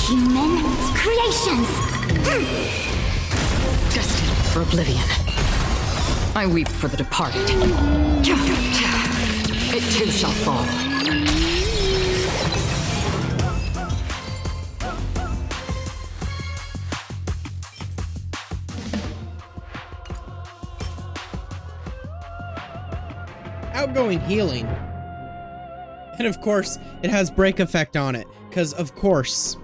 Human creations. Destined for oblivion. I weep for the departed. It too shall fall. Outgoing healing. And of course, it has break effect on it. Because of course.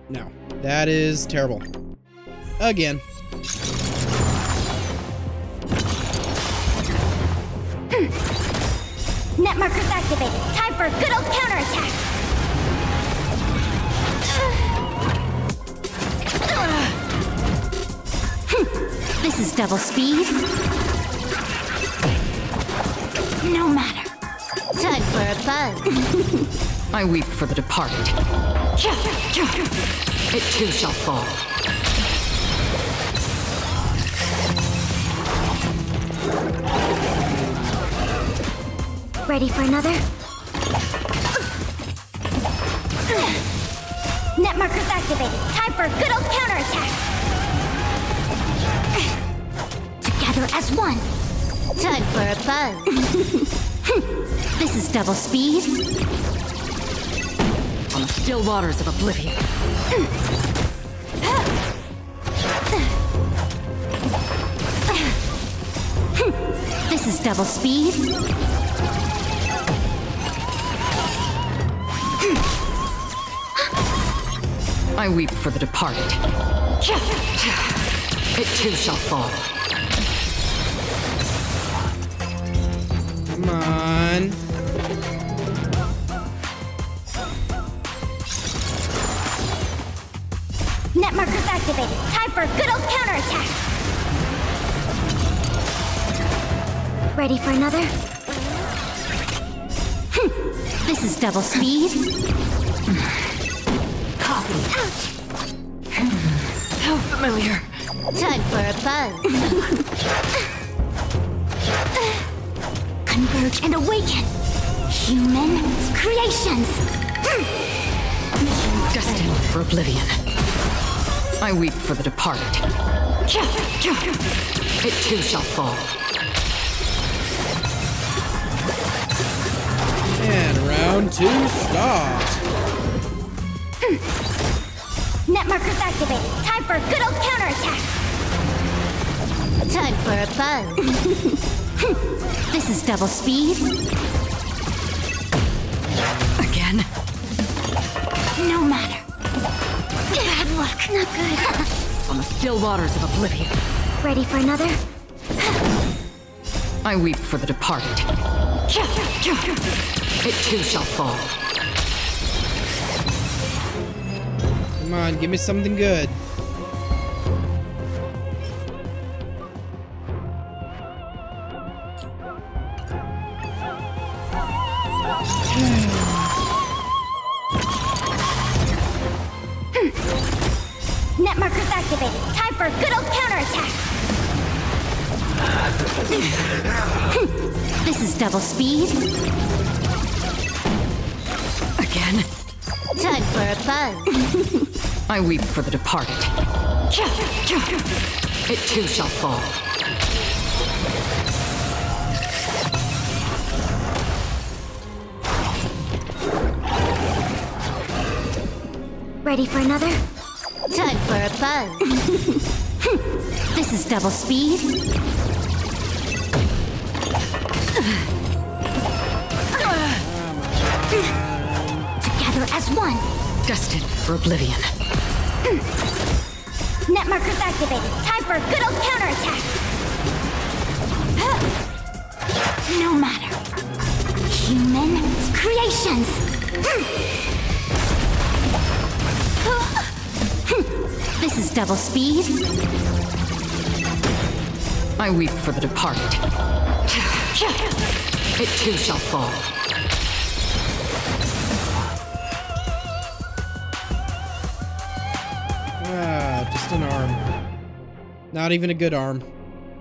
No, that is terrible. Again. Net markers activated. Time for a good old counterattack. This is double speed. No matter. Time for a buzz. I weep for the departed. It too shall fall. Ready for another? Net markers activated. Time for a good old counterattack. Together as one. Time for a buzz. This is double speed. On the still waters of oblivion. This is double speed. I weep for the departed. It too shall fall. Come on. Net markers activated. Time for a good old counterattack. Ready for another? This is double speed. Copy. Ouch! How familiar. Time for a buzz. Converge and awaken. Human creations. Destined for oblivion. I weep for the departed. It too shall fall. And round 2 start. Net markers activated. Time for a good old counterattack. Time for a buzz. This is double speed. Again? No matter. Bad luck. Not good. On the still waters of oblivion. Ready for another? I weep for the departed. It too shall fall. Come on, give me something good. Net markers activated. Time for a good old counterattack. This is double speed. Again? Time for a buzz. I weep for the departed. It too shall fall. Ready for another? Time for a buzz. This is double speed. Together as one. Destined for oblivion. Net markers activated. Time for a good old counterattack. No matter. Human creations. This is double speed. I weep for the departed. It too shall fall. Just an arm. Not even a good arm.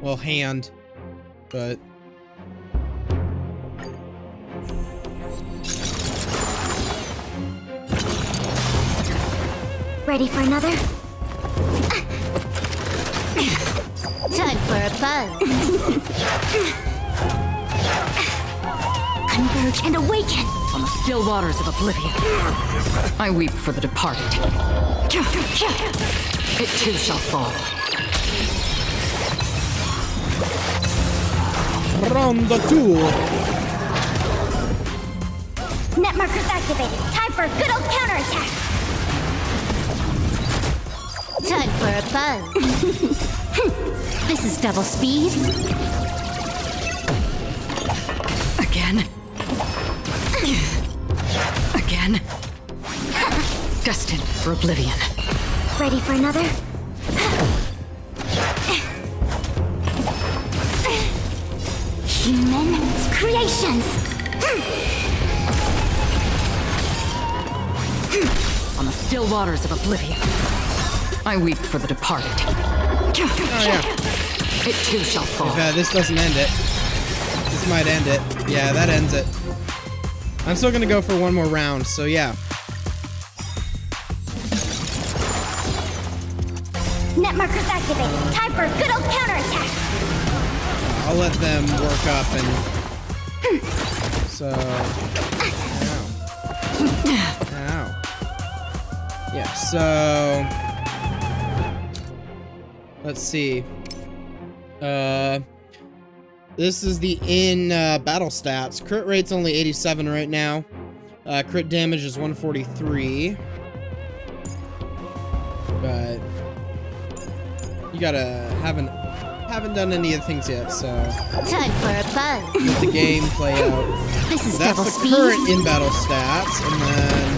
Well, hand. But... Ready for another? Time for a buzz. Converge and awaken. On the still waters of oblivion. I weep for the departed. It too shall fall. Round the two. Net markers activated. Time for a good old counterattack. Time for a buzz. This is double speed. Again. Again. Destined for oblivion. Ready for another? Human creations. On the still waters of oblivion. I weep for the departed. It too shall fall. If this doesn't end it, this might end it. Yeah, that ends it. I'm still gonna go for one more round, so yeah. Net markers activated. Time for a good old counterattack. I'll let them work up and... So... Ow. Yeah, so... Let's see. This is the battle stats. Crit rate's only 87 right now. Crit damage is 143. But... You gotta... Haven't done any of the things yet, so... Time for a buzz. Let the game play out. This is That's double the speed. current in-battle stats, and then...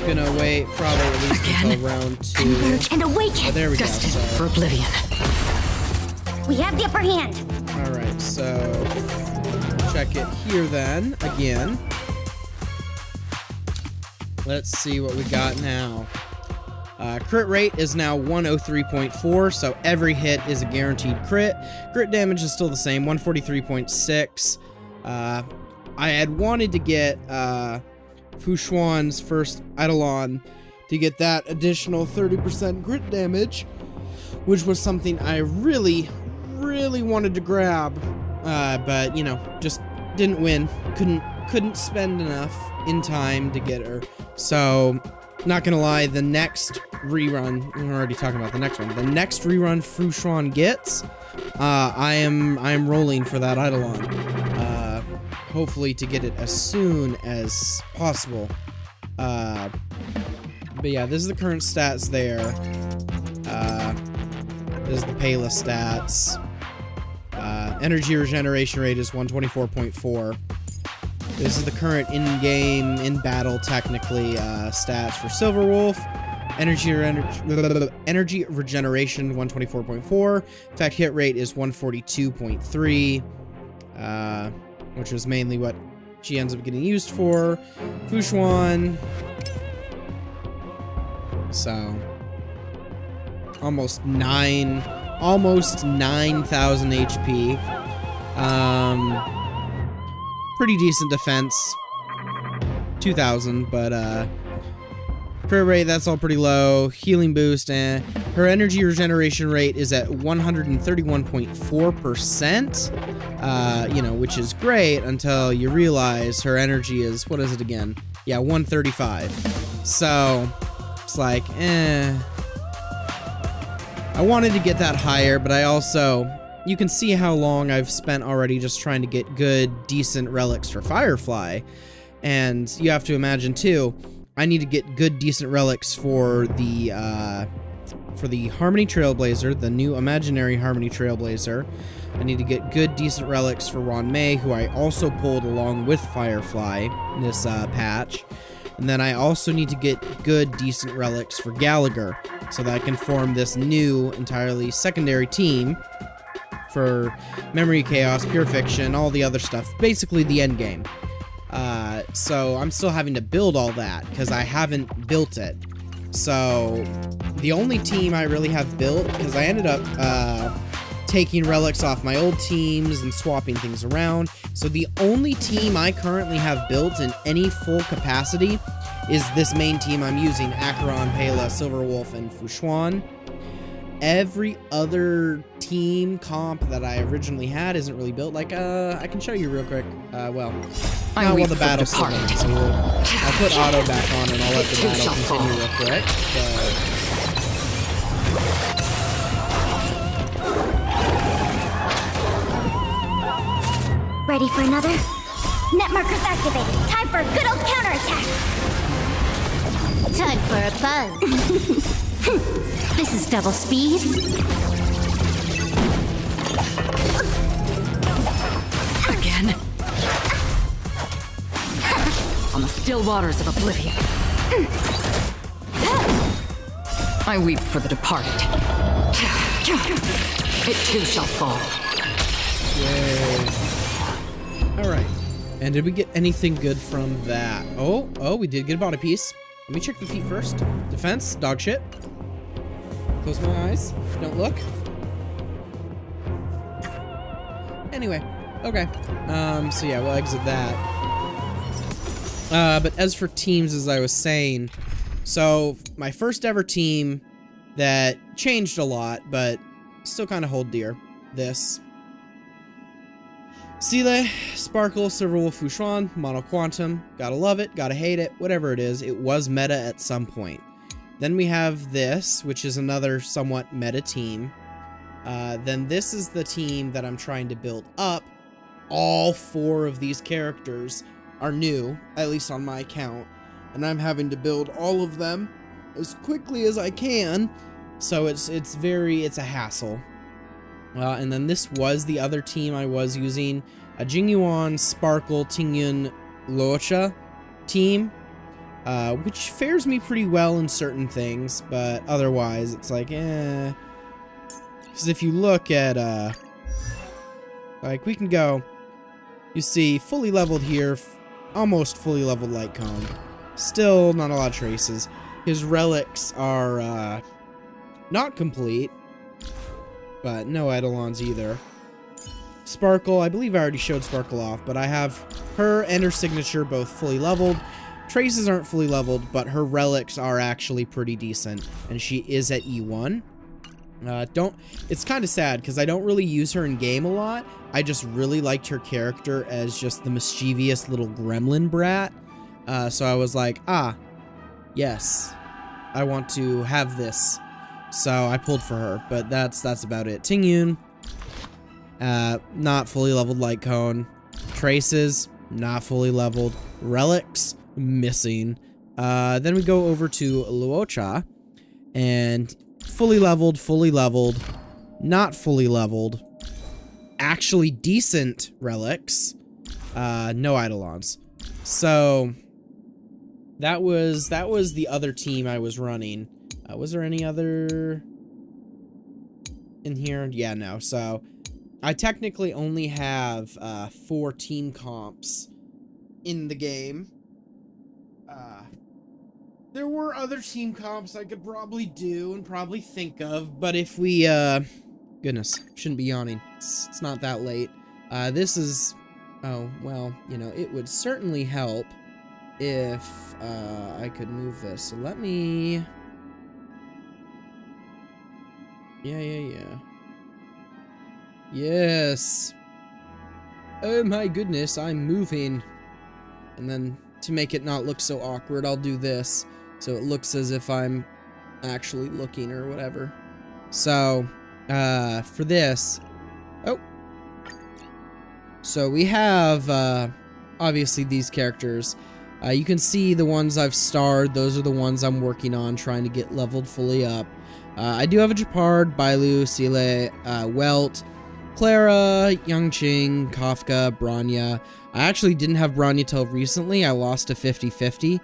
Gonna wait probably at least until round 2. Converge and awaken. Oh, there we go. Destined So, for oblivion. We have the upper hand. alright, so... Check it here then, again. Let's see what we got now. Crit rate is now 103.4, so every hit is a guaranteed crit. Crit damage is still the same, 143.6. I had wanted to get Fushuan's first Eidolon to get that additional 30% crit damage, which was something I really wanted to grab, but you know, just didn't win. Couldn't spend enough in time to get her. So, not gonna lie, the next rerun, we're already talking about the next one. The next rerun Fushuan gets, I am rolling for that Eidolon. Hopefully to get it as soon as possible. But yeah, this is the current stats there. This is the Pela stats. Energy regeneration rate is 124.4. This is the current in-game, in-battle, technically, stats for Silverwolf. Energy regeneration, 124.4. In fact, hit rate is 142.3. Which was mainly what she ends up getting used for. Fushuan. So, almost 9,000 HP. Pretty decent defense. 2,000, but crit rate, that's all pretty low. Healing boost, and her energy regeneration rate is at 131.4%. You know, which is great until you realize her energy is, what is it again? Yeah, 135. So, It's like, I wanted to get that higher, but I also... You can see how long I've spent already just trying to get good, decent relics for Firefly. And you have to imagine, too, I need to get good, decent relics for the Harmony Trailblazer, the new imaginary Harmony Trailblazer. I need to get good, decent relics for Ruan Mei, who I also pulled along with Firefly in this patch. And then I also need to get good, decent relics for Gallagher, so that I can form this new, entirely secondary team for Memory Chaos, Pure Fiction, all the other stuff. Basically the end game. So I'm still having to build all that, because I haven't built it. So the only team I really have built, because I ended up taking relics off my old teams and swapping things around. So the only team I currently have built in any full capacity is this main team I'm using, Acheron, Pela, Silverwolf, and Fushuan. Every other team comp that I originally had isn't really built. Like, I can show you real quick. Well, not while the battle's still on, so I'll put auto back on and I'll let the battle continue real quick. Ready for another? Net markers activated. Time for a good old counterattack. Time for a buzz. This is double speed. Again. On the still waters of oblivion. I weep for the departed. It too shall fall. Yay. Alright. And did we get anything good from that? Oh, we did get a body piece. Let me check the feet first. Defense, dog shit. Close my eyes. Don't look. Anyway, okay. So yeah, we'll exit that. But as for teams, as I was saying, so my first ever team that changed a lot, but still kind of hold dear. This. Sile, Sparkle, Silverwolf, Fushuan, Mono Quantum. Gotta love it, gotta hate it, whatever it is. It was meta at some point. Then we have this, which is another somewhat meta team. Then this is the team that I'm trying to build up. All 4 of these characters are new, at least on my account. And I'm having to build all of them as quickly as I can. So it's a hassle. And then this was the other team I was using. A Jingyuan, Sparkle, Tingyun, Luocha team. Which fares me pretty well in certain things, but otherwise it's like, Because if you look at, like, we can go, you see, fully leveled here, almost fully leveled Light Cone. Still not a lot of traces. His relics are, not complete, but no Eidolons either. Sparkle, I believe I already showed Sparkle off, but I have her and her signature both fully leveled. Traces aren't fully leveled, but her relics are actually pretty decent, and she is at E1. It's kind of sad, because I don't really use her in game a lot. I just really liked her character as just the mischievous little gremlin brat. So I was like, yes, I want to have this. So I pulled for her, but that's about it. Tingyun, not fully leveled Light Cone. Traces, not fully leveled. Relics, missing. Then we go over to Luocha, and fully leveled, not fully leveled, actually decent relics, no Eidolons. So that was the other team I was running. Was there any other in here? Yeah, no. So I technically only have 4 team comps in the game. There were other team comps I could probably do and probably think of, but if we, goodness, shouldn't be yawning. It's not that late. This is, oh, well, you know, it would certainly help if, I could move this. So let me, yeah. Yes. Oh my goodness, I'm moving. And then to make it not look so awkward, I'll do this. so it looks as if I'm actually looking or whatever. So, for this, so we have, obviously these characters. You can see the ones I've starred. Those are the ones I'm working on, trying to get leveled fully up. I do have a Japard, Bailu, Sile, Welt, Clara, Yangqing, Kafka, Branya. I actually didn't have Branya till recently. I lost to 50-50.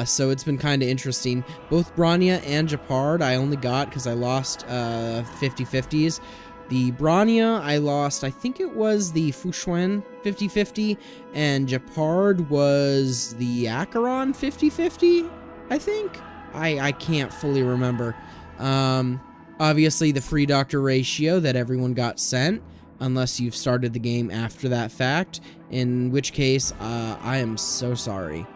So it's been kind of interesting. Both Branya and Japard I only got because I lost 50-50s. The Branya I lost, I think it was the Fushuen 50-50, and Japard was the Acheron 50-50, I think? I can't fully remember. Obviously the free doctor ratio that everyone got sent, unless you've started the game after that fact, in which case, I am so sorry.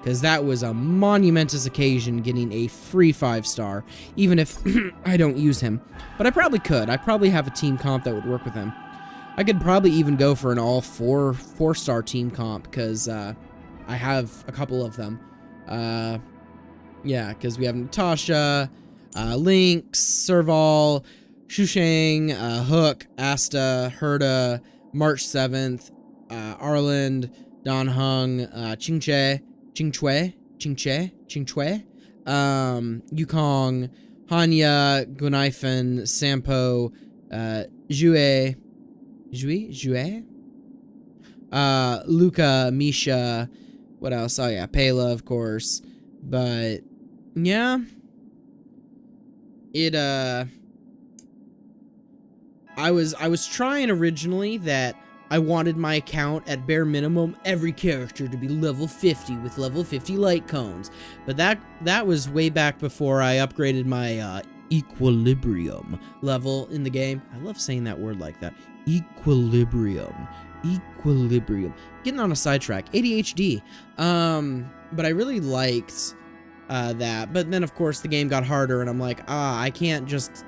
Because that was a monumentous occasion getting a free 5-star, even if I don't use him. But I probably could. I probably have a team comp that would work with him. I could probably even go for an all 4-star team comp, because I have a couple of them. Yeah, because we have Natasha, Lynx, Serval, Shushang, Hook, Asta, Herda, March 7th, Arland, Don Hung, Qingche, Yukong, Hanya, Gunaifen, Sampo, Jue, Luca, Misha, what else? Oh yeah, Pela, of course. But yeah, it I was trying originally that I wanted my account at bare minimum every character to be level 50 with level 50 light cones. But that was way back before I upgraded my equilibrium level in the game. I love saying that word like that. Equilibrium. Getting on a sidetrack. ADHD. But I really liked that. But then of course the game got harder and I'm like, I can't just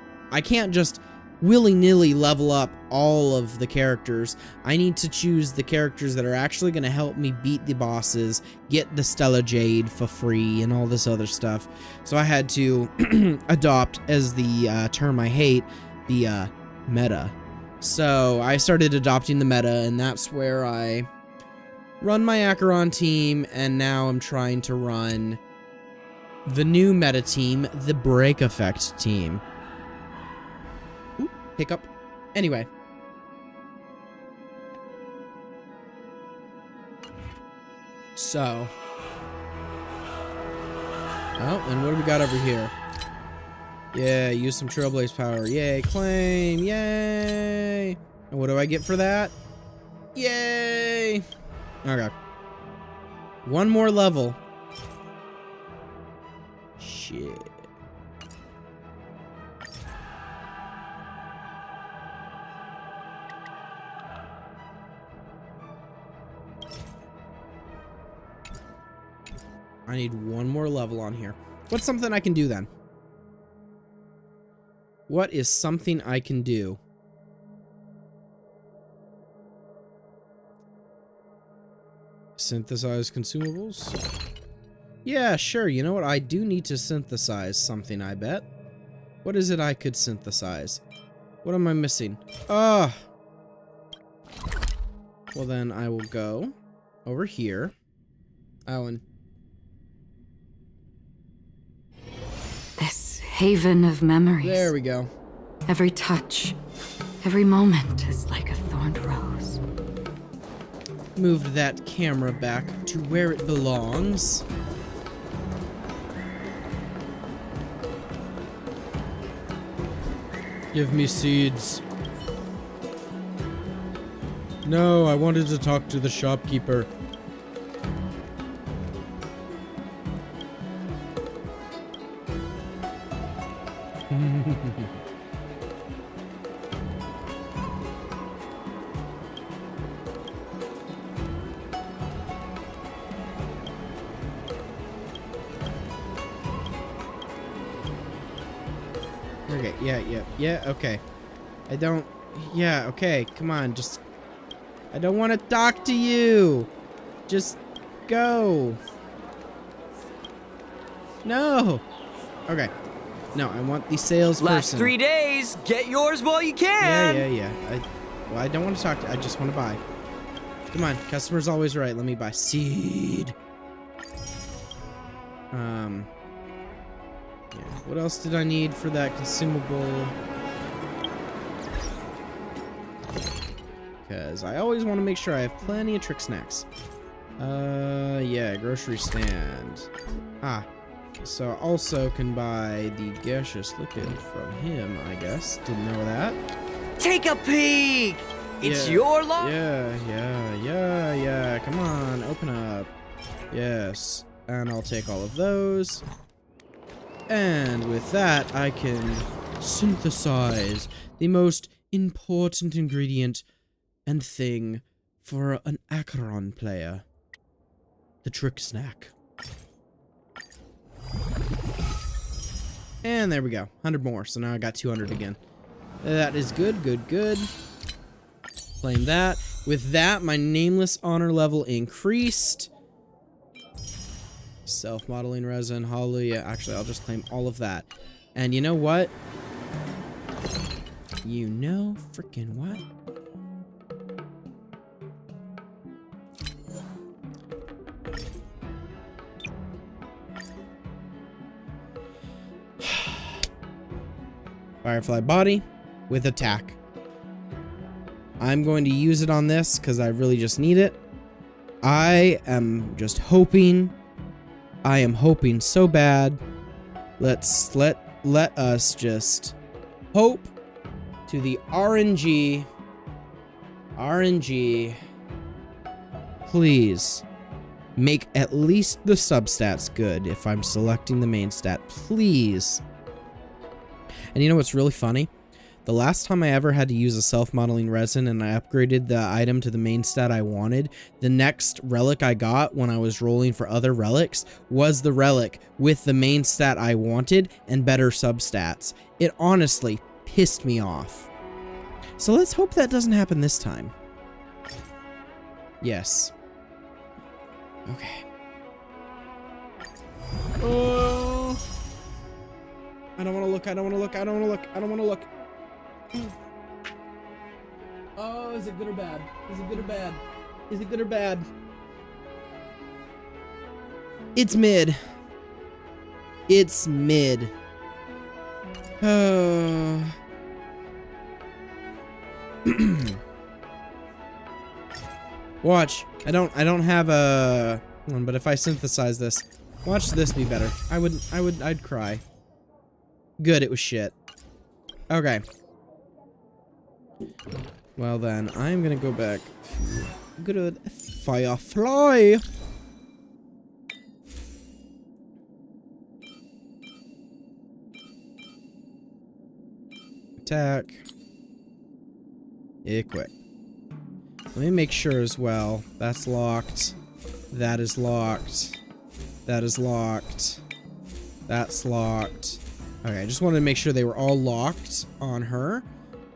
willy-nilly level up all of the characters. I need to choose the characters that are actually going to help me beat the bosses, get the Stella Jade for free, and all this other stuff. So I had to adopt, as the term I hate, the meta. So I started adopting the meta, and that's where I run my Acheron team, and now I'm trying to run the new meta team, the Break Effect team. Hiccup. Anyway. So. Oh, and what do we got over here? Yeah, use some Trailblaze power. Yay, claim. Yay. And what do I get for that? Yay. Okay. One more level. Shit. I need one more level on here. What's something I can do then? What is something I can do? Synthesize consumables? Yeah, sure. You know what? I do need to synthesize something, I bet. What is it I could synthesize? What am I missing? Ah! Well, then I will go over here. Oh, and This haven of memories. there we go. Every touch, every moment is like a thorned rose. Moved that camera back to where it belongs. Give me seeds. No, I wanted to talk to the shopkeeper. Okay, yeah, okay. Yeah, okay, come on, I don't want to talk to you. Just go. No. Okay. No, I want the salesperson. Last 3 days. Get yours while you can. Yeah. I don't want to talk to. I just want to buy. Come on, customer's always right. Let me buy seed. Yeah. What else did I need for that consumable? Because I always want to make sure I have plenty of trick snacks. Yeah, grocery stand. Ah, so I also can buy the gaseous liquid from him, I guess. Didn't know that. Take a peek. It's Yeah, your lot. Yeah. Come on, open up. Yes, and I'll take all of those. And with that, I can synthesize the most important ingredient and thing for an Acheron player. The trick snack. And there we go. 100 more. So now I got 200 again. That is good. Claim that. With that, my nameless honor level increased. Self-modeling resin. Hallelujah. Actually, I'll just claim all of that. And you know what? You know freaking what? Firefly body with attack. I'm going to use it on this because I really just need it. I am just hoping. I am hoping so bad. Let us just hope to the RNG. Please make at least the substats good if I'm selecting the main stat. Please. And you know what's really funny? The last time I ever had to use a self-modeling resin and I upgraded the item to the main stat I wanted, the next relic I got when I was rolling for other relics was the relic with the main stat I wanted and better substats. It honestly pissed me off. So let's hope that doesn't happen this time. Yes. Okay. Oh. I don't want to look. Oh, is it good or bad? Is it good or bad? It's mid. Oh. Watch. I don't have a one, but if I synthesize this, watch this be better. I'd cry. Good, it was shit. Okay. Well then, I'm gonna go back to good Firefly. Attack. Equip. Let me make sure as well. That's locked. That is locked. That is locked. That's locked. Okay, I just wanted to make sure they were all locked on her,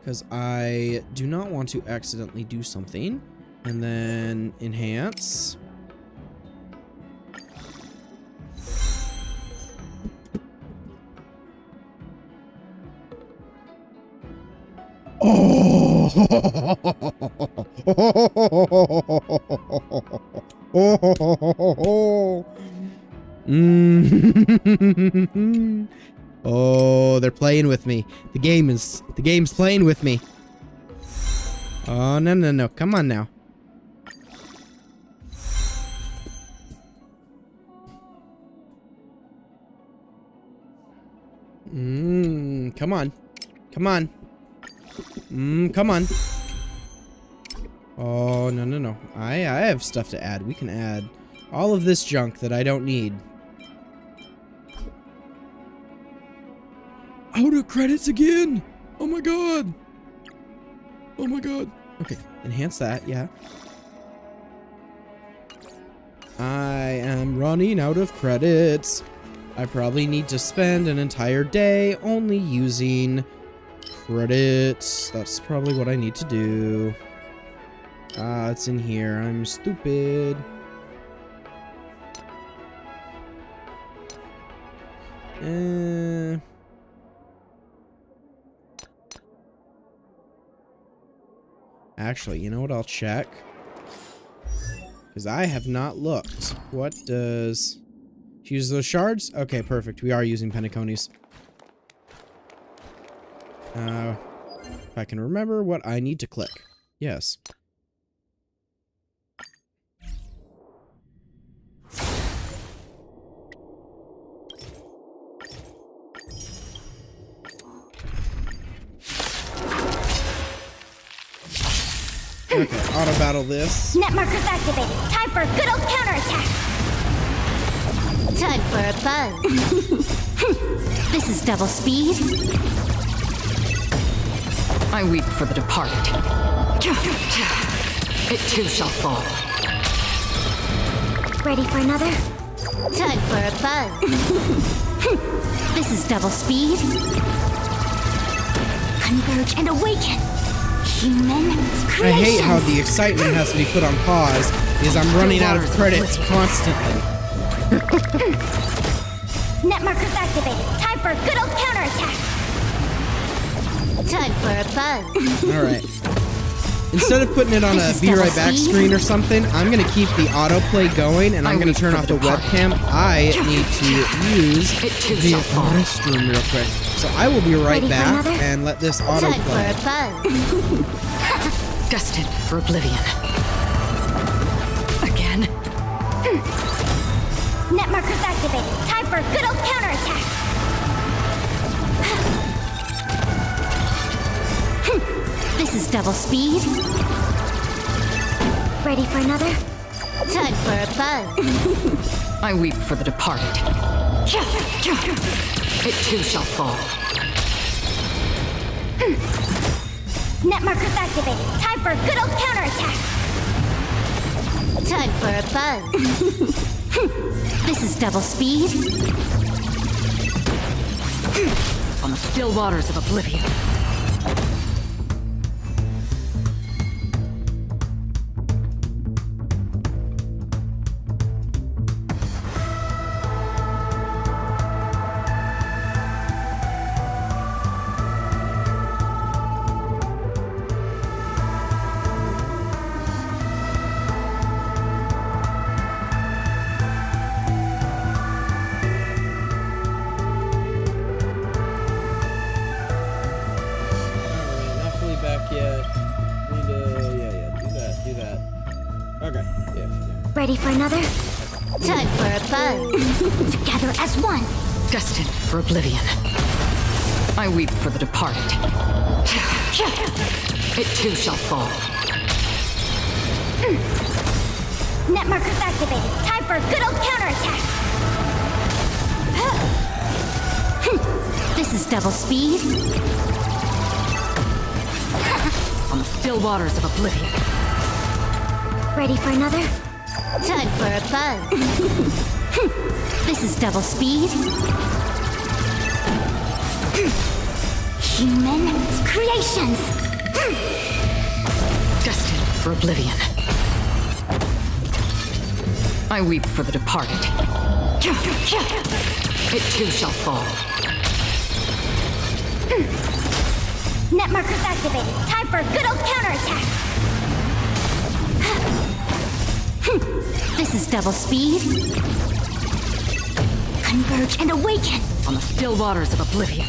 because I do not want to accidentally do something. And then enhance. Oh! Oh, they're playing with me. The game's playing with me. Oh, no. Come on now. Come on. Come on. Come on. Oh, no. I have stuff to add. We can add all of this junk that I don't need. Out of credits again! Oh my god! Oh my god. Okay, enhance that, yeah. I am running out of credits. I probably need to spend an entire day only using credits. That's probably what I need to do. Ah, it's in here. I'm stupid. Actually, you know what? I'll check. Because I have not looked. What does... She use those shards? Okay, perfect. We are using Pentecones. If I can remember what I need to click. Yes. Okay, auto battle this. Net markers activated. Time for a good old counterattack. Time for a buzz. This is double speed. I weep for the departed. It too shall fall. Ready for another? Time for a buzz. This is double speed. Converge and awaken. Human creations. I hate how the excitement has to be put on pause because I'm running out of credits constantly. Net markers activated. Time for a good old counterattack. Time for a buzz. Alright. Instead of putting it on a be right back screen or something, I'm going to keep the autoplay going and I'm going to turn off the webcam. I need to use the restroom real quick. So I will be right back and let this autoplay. Destined for oblivion. Again. Net markers activated. Time for a good old counterattack. This is double speed. Ready for another? Time for a buzz. I weep for the departed. It too shall fall. Net markers activated. Time for a good old counterattack. Time for a buzz. This is double speed. On the still waters of oblivion. Ready for another? Time for a buzz. Together as one. Destined for oblivion. I weep for the departed. It too shall fall. Net markers activated. Time for a good old counterattack. This is double speed. On the still waters of oblivion. Ready for another? Time for a buzz. This is double speed. Human creations. Destined for oblivion. I weep for the departed. It too shall fall. Net markers activated. Time for a good old counterattack. This is double speed. Converge and awaken. On the still waters of oblivion.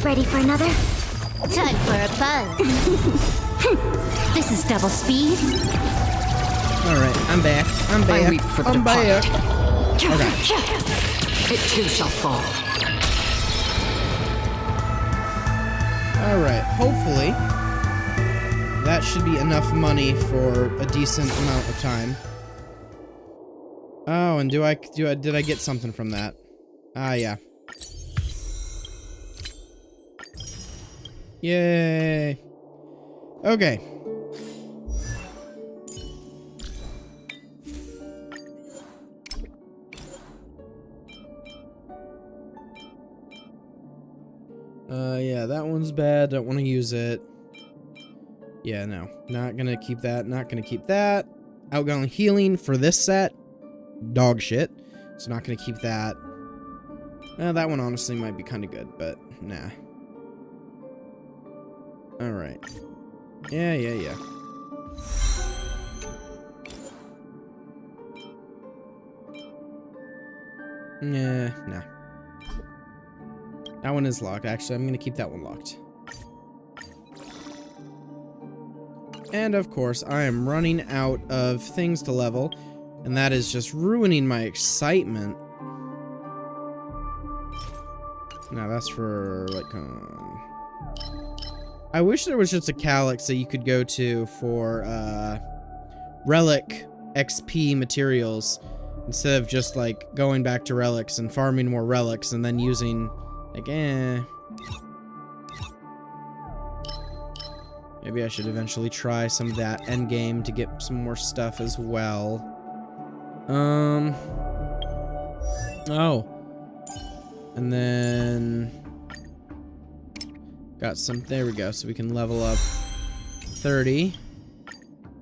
Ready for another? Time for a buzz. This is double speed. Alright, I'm back. I'm back. I weep for the I'm departed. back. Okay. It too shall fall. Alright, hopefully that should be enough money for a decent amount of time. Oh, and did I get something from that? Ah, yeah. Yay. Okay. Yeah, that one's bad. Don't want to use it. Yeah, no. Not gonna keep that. Not gonna keep that. Outgoing healing for this set. Dog shit. So not gonna keep that. Well, that one honestly might be kind of good, but nah. Alright. Yeah. Nah. That one is locked. Actually, I'm gonna keep that one locked. And of course, I am running out of things to level, and that is just ruining my excitement. Now that's for, like, I wish there was just a calyx that you could go to for, relic XP materials, instead of just, like, going back to relics and farming more relics and then using, like, Maybe I should eventually try some of that endgame to get some more stuff as well. Oh. And then got some, there we go, so we can level up 30.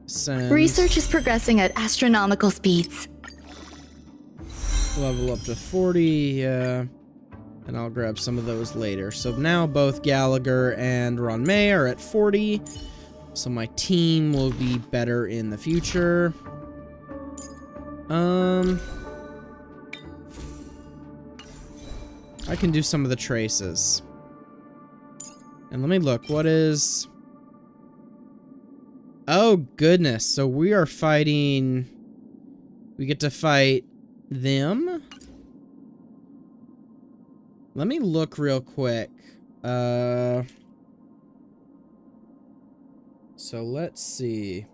Send. Research is progressing at astronomical speeds. Level up to 40, yeah. And I'll grab some of those later. So now both Gallagher and Ruan Mei are at 40. So my team will be better in the future. I can do some of the traces. And let me look, what is... Oh, goodness. So we are fighting... We get to fight them? Let me look real quick. So let's see.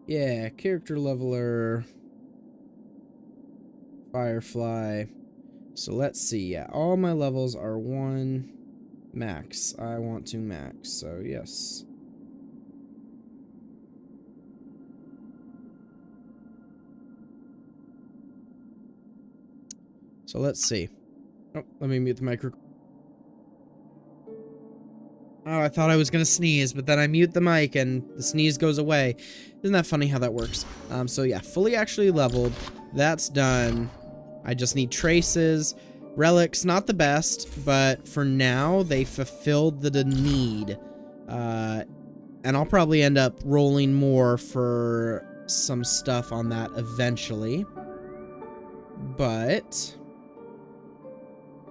Yeah, character leveler... Firefly. So let's see. Yeah, all my levels are 1 max. I want to max, so yes. So let's see. Oh, let me mute the micro. Oh, I thought I was gonna sneeze, but then I mute the mic and the sneeze goes away. Isn't that funny how that works? So yeah, fully actually leveled. That's done. I just need traces. Relics, not the best, but for now, they fulfilled the need. And I'll probably end up rolling more for some stuff on that eventually. But...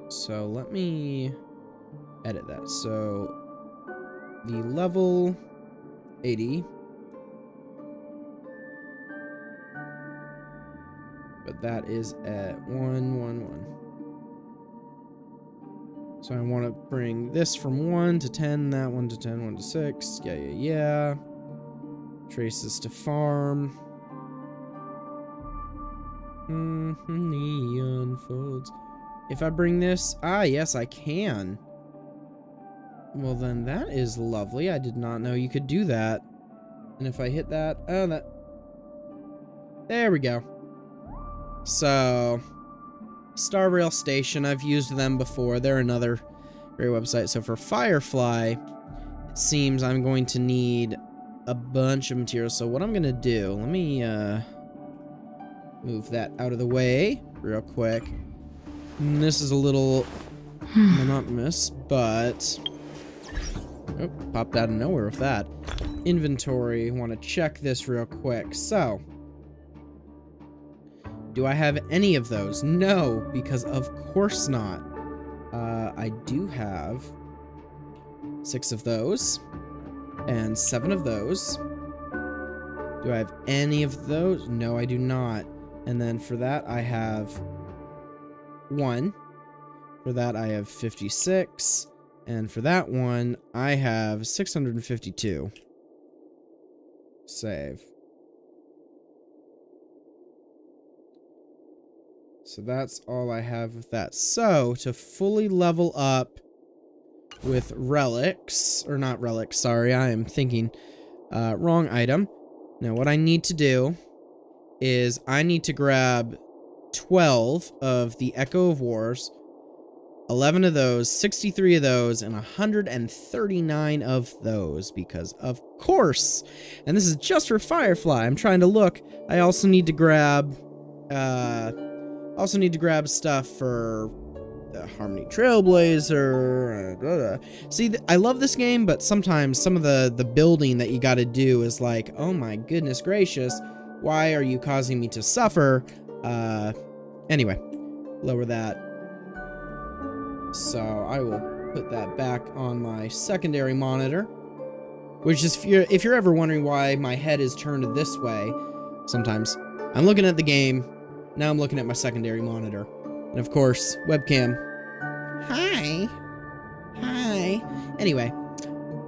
So let me edit that. So the level 80. But that is at 111. So I want to bring this from 1 to 10, that 1 to 10, 1 to 6. Yeah. Traces to farm. Neon folds. If I bring this... Ah, yes, I can. Well, then that is lovely. I did not know you could do that. And if I hit that... Oh, that... There we go. So... Star Rail Station, I've used them before. They're another great website. So for Firefly, it seems I'm going to need a bunch of materials. So what I'm going to do... Let me, move that out of the way real quick. And this is a little monotonous, but... Oh, popped out of nowhere with that. Inventory, want to check this real quick. So, do I have any of those? No, because of course not. I do have 6 of those, and 7 of those. Do I have any of those? No, I do not. And then for that, I have 1. For that, I have 56. And for that one, I have 652. Save. So that's all I have with that. So, to fully level up with relics, or not relics, sorry, I am thinking wrong item. Now, what I need to do is I need to grab 12 of the Echo of Wars, 11 of those, 63 of those, and 139 of those, because of course, and this is just for Firefly, I'm trying to look, I also need to grab Also need to grab stuff for the Harmony Trailblazer. See, I love this game, but sometimes some of the building that you gotta do is like, oh my goodness gracious, why are you causing me to suffer? Anyway, lower that. So I will put that back on my secondary monitor, which is, if you're ever wondering why my head is turned this way, sometimes I'm looking at the game, now I'm looking at my secondary monitor. And of course, webcam. Hi. Anyway,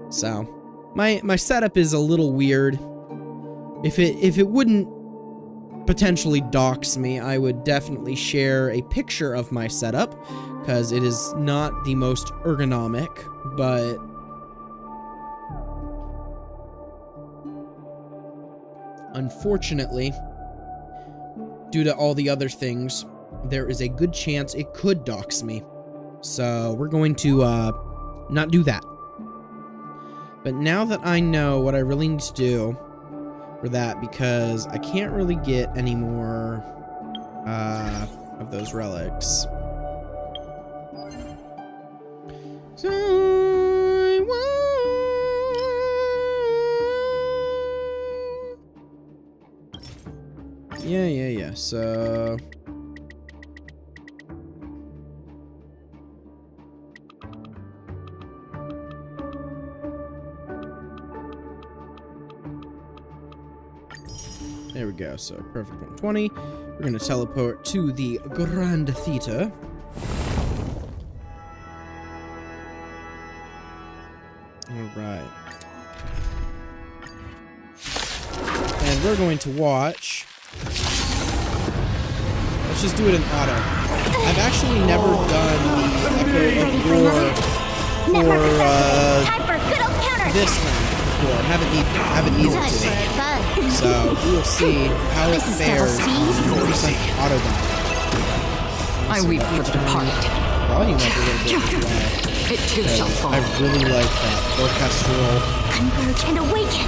so my setup is a little weird. If it wouldn't potentially dox me, I would definitely share a picture of my setup, because it is not the most ergonomic, but unfortunately, due to all the other things, there is a good chance it could dox me. So we're going to not do that. But now that I know what I really need to do for that, because I can't really get any more of those relics. So yeah. So there we go. So perfect 120. We're gonna teleport to the Grand Theater. Alright. And we're going to watch. Let's just do it in auto. I've actually never done the Echo of War for this one before. I haven't needed to. So we will see how it fares on 100% auto dial. I weep for the departed. Volume up a little bit as well. It too shall fall. I really like that orchestral. Converge and awaken.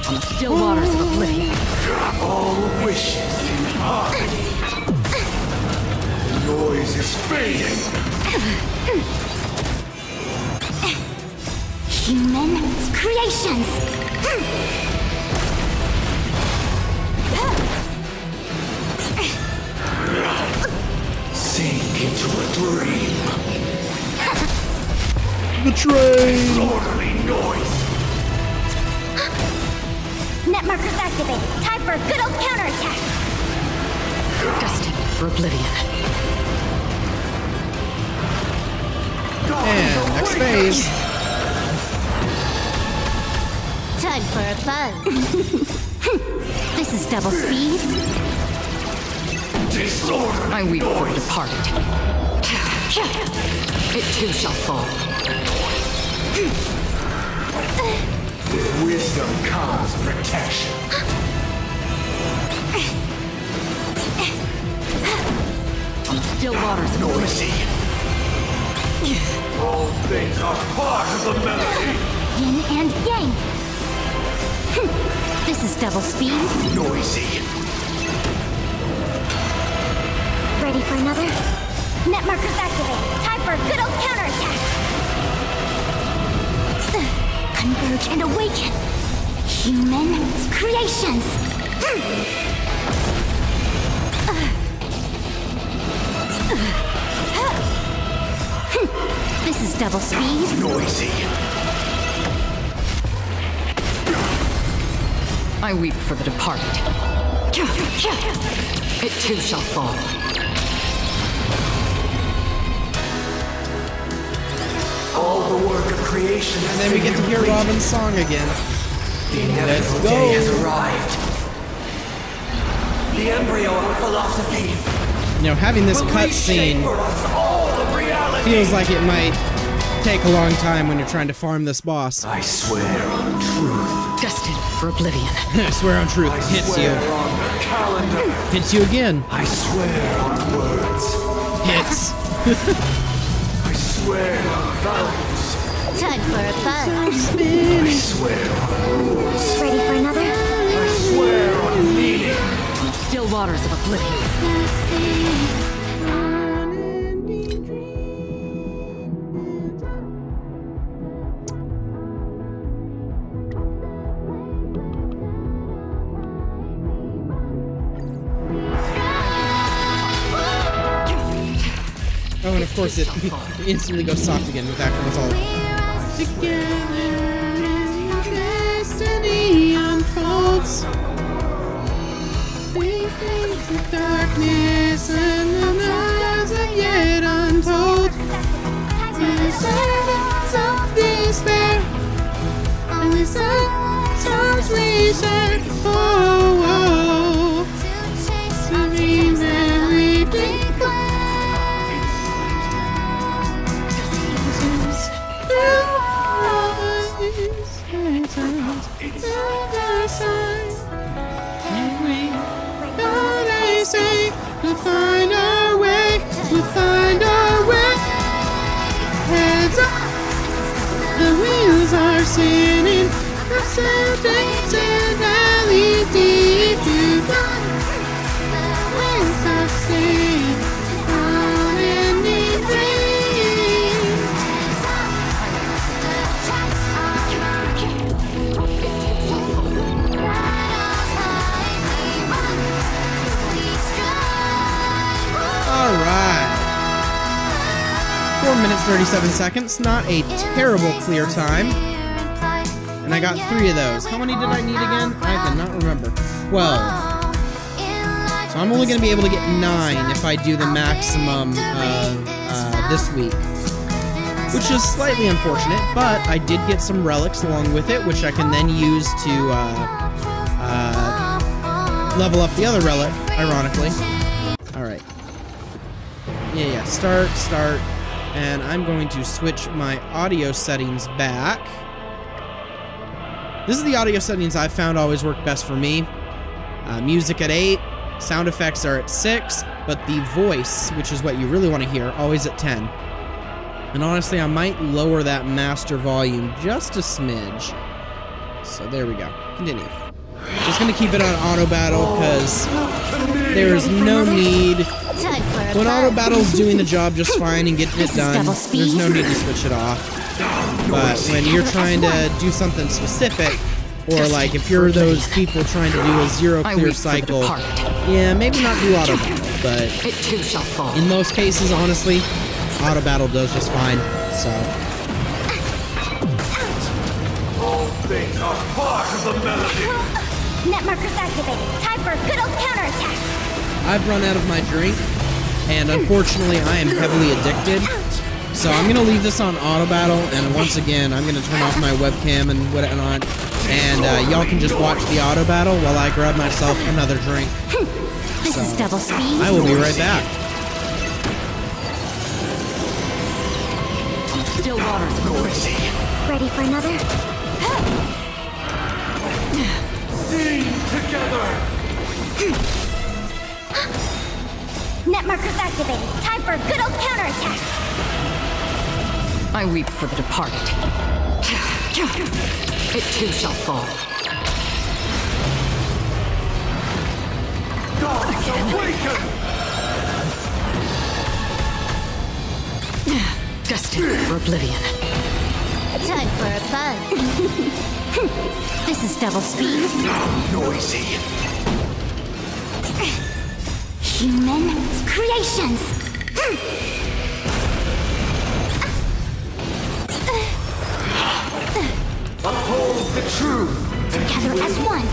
On the still waters of oblivion. All wishes in harmony. The noise is fading. Human creations. Sink into a dream. The train! Disorderly noise. Net markers activated. Time for a good old counterattack. Destined for oblivion. And next phase. Time for a buzz. This is double speed. Disorderly I weep for the noise. departed. It too shall fall. With wisdom comes protection. On the still waters of oblivion. Noisy. All things are part of the melody. Yin and yang. This is double speed. Noisy. Ready for another? Net markers activated. Time for a good old counterattack. Converge and awaken. Human creations. This is double speed. Noisy. I weep for the departed. It too shall fall. All the work of creation. And then we get to hear Robin's song again. The inevitable Let's day has go. arrived. The embryo of philosophy. You know, having this will reshape cutscene for us all of reality. feels like it might take a long time when you're trying to farm this boss. I swear on truth. Destined for oblivion. I swear on truth, I hits swear you. on the calendar. Hits you again. I swear on words. Hits. I swear on values. Time for a buzz. I swear on rules. Ready for another? I swear on waters of oblivion. Oh, and of course it instantly goes soft again with that one. It's all together as destiny unfolds. We face the darkness and the lies are yet untold. The silence of despair and the sometimes we share. Oh, oh, the dreams that we declare. We'll find our way, we'll find our way. Heads up, the wheels are spinning. The mountains and valleys deep to run. The winds are singing, unending rain. Alright. 4 minutes 37 seconds. Not a terrible clear time. And I got 3 of those. How many did I need again? I cannot remember. 12. So I'm only going to be able to get 9 if I do the maximum this week. Which is slightly unfortunate, but I did get some relics along with it, which I can then use to level up the other relic, ironically. Alright. Yeah, start, and I'm going to switch my audio settings back. This is the audio settings I've found always work best for me. Music at 8, sound effects are at 6, but the voice, which is what you really want to hear, always at 10. And honestly, I might lower that master volume just a smidge. So there we go. Continue. Just gonna keep it on auto battle because there is no need. When auto battle's doing the job just fine and getting it done, there's no need to switch it off. But when you're trying to do something specific, or like if you're those people trying to do a 0 clear cycle, yeah, maybe not do auto battle, but in most cases, honestly, auto battle does just fine. So. All things are part of the melody. Net markers activated. Time for a good old counterattack. I've run out of my drink, and unfortunately I am heavily addicted. So I'm gonna leave this on auto battle, and once again I'm gonna turn off my webcam and whatnot, and y'all can just watch the auto battle while I grab myself another drink. This is double speed. I will be right back. Still waters of oblivion. Ready for another? Sing together. Net markers activated. Time for a good old counterattack. I weep for the departed. It too shall fall. Gods awaken! Destined for oblivion. Time for a buzz. This is double speed. Noisy. Human creations. Uphold the truth. Together as one.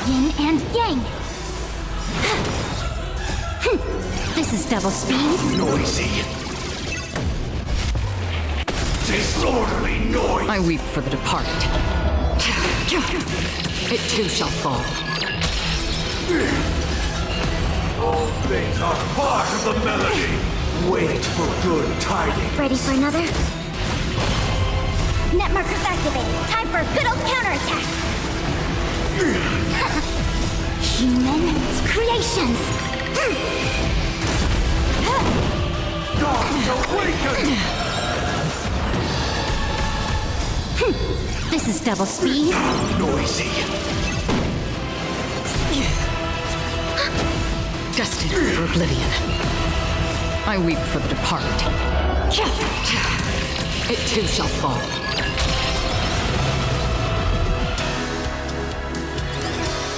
Yin and yang. This is double speed. Noisy. Disorderly noise. I weep for the departed. It too shall fall. All things are part of the melody. Wait for good tidings. Ready for another? Net markers activated. Time for a good old counterattack. Human creations. Gods awaken! This is double speed. Noisy. Destined for oblivion. I weep for the departed. It too shall fall.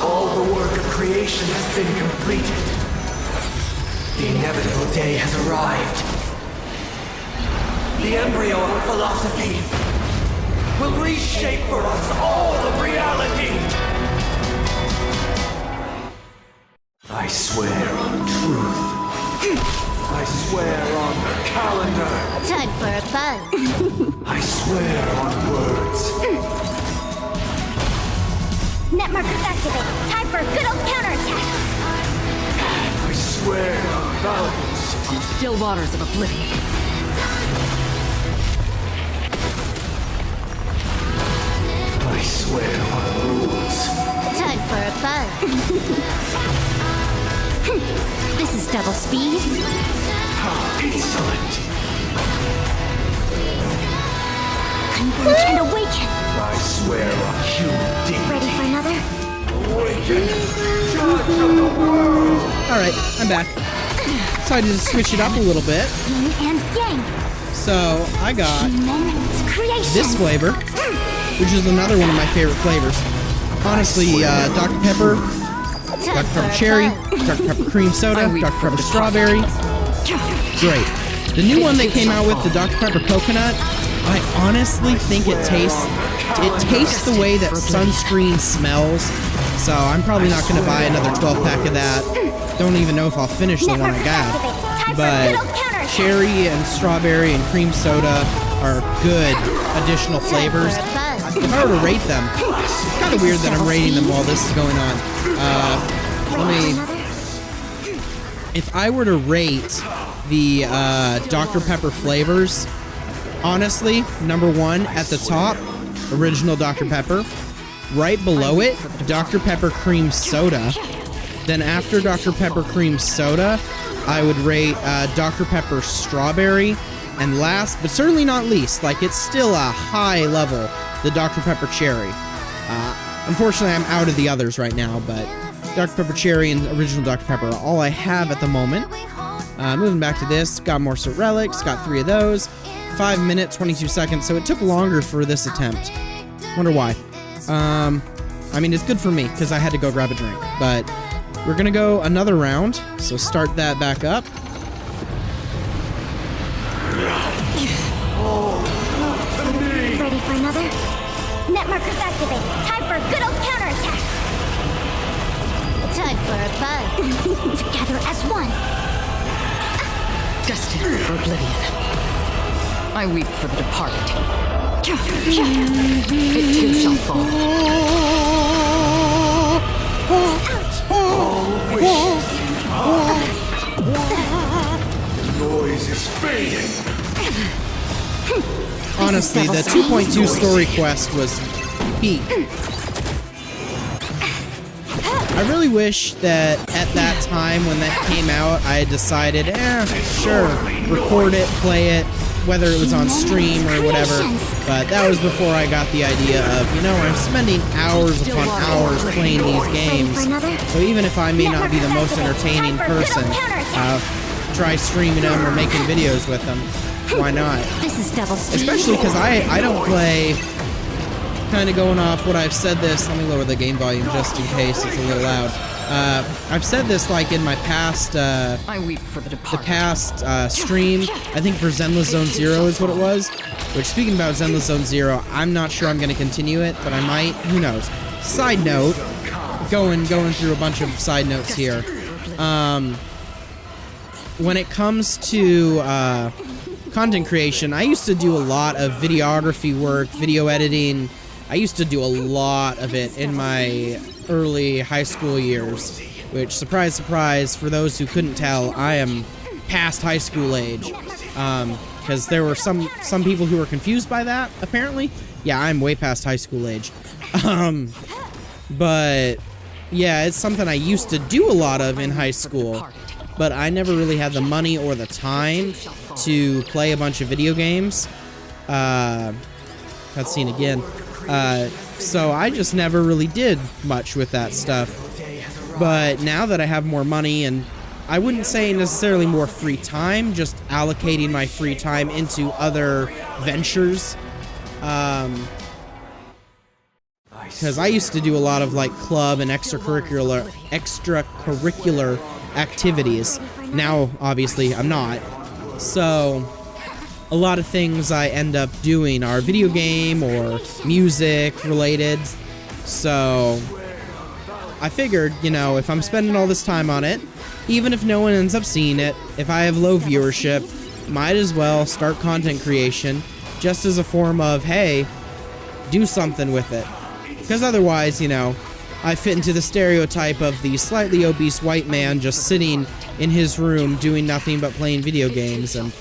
All the work of creation has been completed. The inevitable day has arrived. The embryo of philosophy will reshape for us all of reality. I swear on truth. I swear on the calendar. Time for a buzz. I swear on words. Net markers activate. Time for a good old counterattack. I swear on balance. On still waters of oblivion. I swear on rules. Time for a buzz. This is double speed. How insolent! Converge and awaken. I swear on human dignity. Ready for another? Awaken, judge of the world! Alright, I'm back. Decided to switch it up a little bit. Yin and yang. So, I got Human creation. this flavor, which is another one of my favorite flavors. Honestly, Dr. Pepper, Dr. Pepper Cherry, Dr. Pepper Cream Soda, Dr. Pepper Strawberry. Great. The new one they came out with, the Dr. Pepper Coconut, I honestly think it tastes the way that sunscreen smells. So I'm probably not going to buy another 12-pack of that. Don't even know if I'll finish the one I got. But cherry and strawberry and cream soda are good additional flavors. If I were to rate them, it's kind of weird that I'm rating them while this is going on. If I were to rate the Dr. Pepper flavors, honestly, number one at the top, original Dr. Pepper. Right below it, Dr. Pepper Cream Soda. Then after Dr. Pepper Cream Soda, I would rate Dr. Pepper Strawberry. And last, but certainly not least, like it's still a high level, the Dr. Pepper Cherry. Unfortunately, I'm out of the others right now, but Dr. Pepper Cherry and original Dr. Pepper are all I have at the moment. Moving back to this, got more relics, got 3 of those. 5 minutes, 22 seconds, so it took longer for this attempt. Wonder why. I mean, it's good for me, because I had to go grab a drink, but we're gonna go another round, so start that back up. Ready for another? Net markers activate. Time for a good old counterattack. Time for a buzz. Together as one. Destined for oblivion. I weep for the departed. It too shall fall. The noise is fading. Honestly, the 2.2 story quest was peak. I really wish that at that time when that came out, I had decided, sure, record it, play it, whether it was on stream or whatever, but that was before I got the idea of, I'm spending hours upon hours playing these games, so even if I may not be the most entertaining person, try streaming them or making videos with them. Why not? This is double speed. Especially because I don't play, kind of going off what I've said this, let me lower the game volume just in case it's a little loud. I've said this like in my past, I weep for the past stream, I think for Zenless Zone Zero is what it was, which speaking about Zenless Zone Zero, I'm not sure I'm going to continue it, but I might, who knows. Side note, going through a bunch of side notes here. When it comes to, content creation, I used to do a lot of videography work, video editing. I used to do a lot of it in my early high school years, which, surprise, surprise, for those who couldn't tell, I am past high school age, because there were some people who were confused by that, apparently. Yeah, I'm way past high school age. But, yeah, it's something I used to do a lot of in high school, but I never really had the money or the time to play a bunch of video games, because cutscene again. So I just never really did much with that stuff. But now that I have more money, and I wouldn't say necessarily more free time, just allocating my free time into other ventures. Because I used to do a lot of like club and extracurricular activities. Now, obviously, I'm not. So a lot of things I end up doing are video game or music related. So I figured, you know, if I'm spending all this time on it, even if no one ends up seeing it, if I have low viewership, might as well start content creation just as a form of, hey, do something with it. Because otherwise, you know, I fit into the stereotype of the slightly obese white man just sitting in his room doing nothing but playing video games. And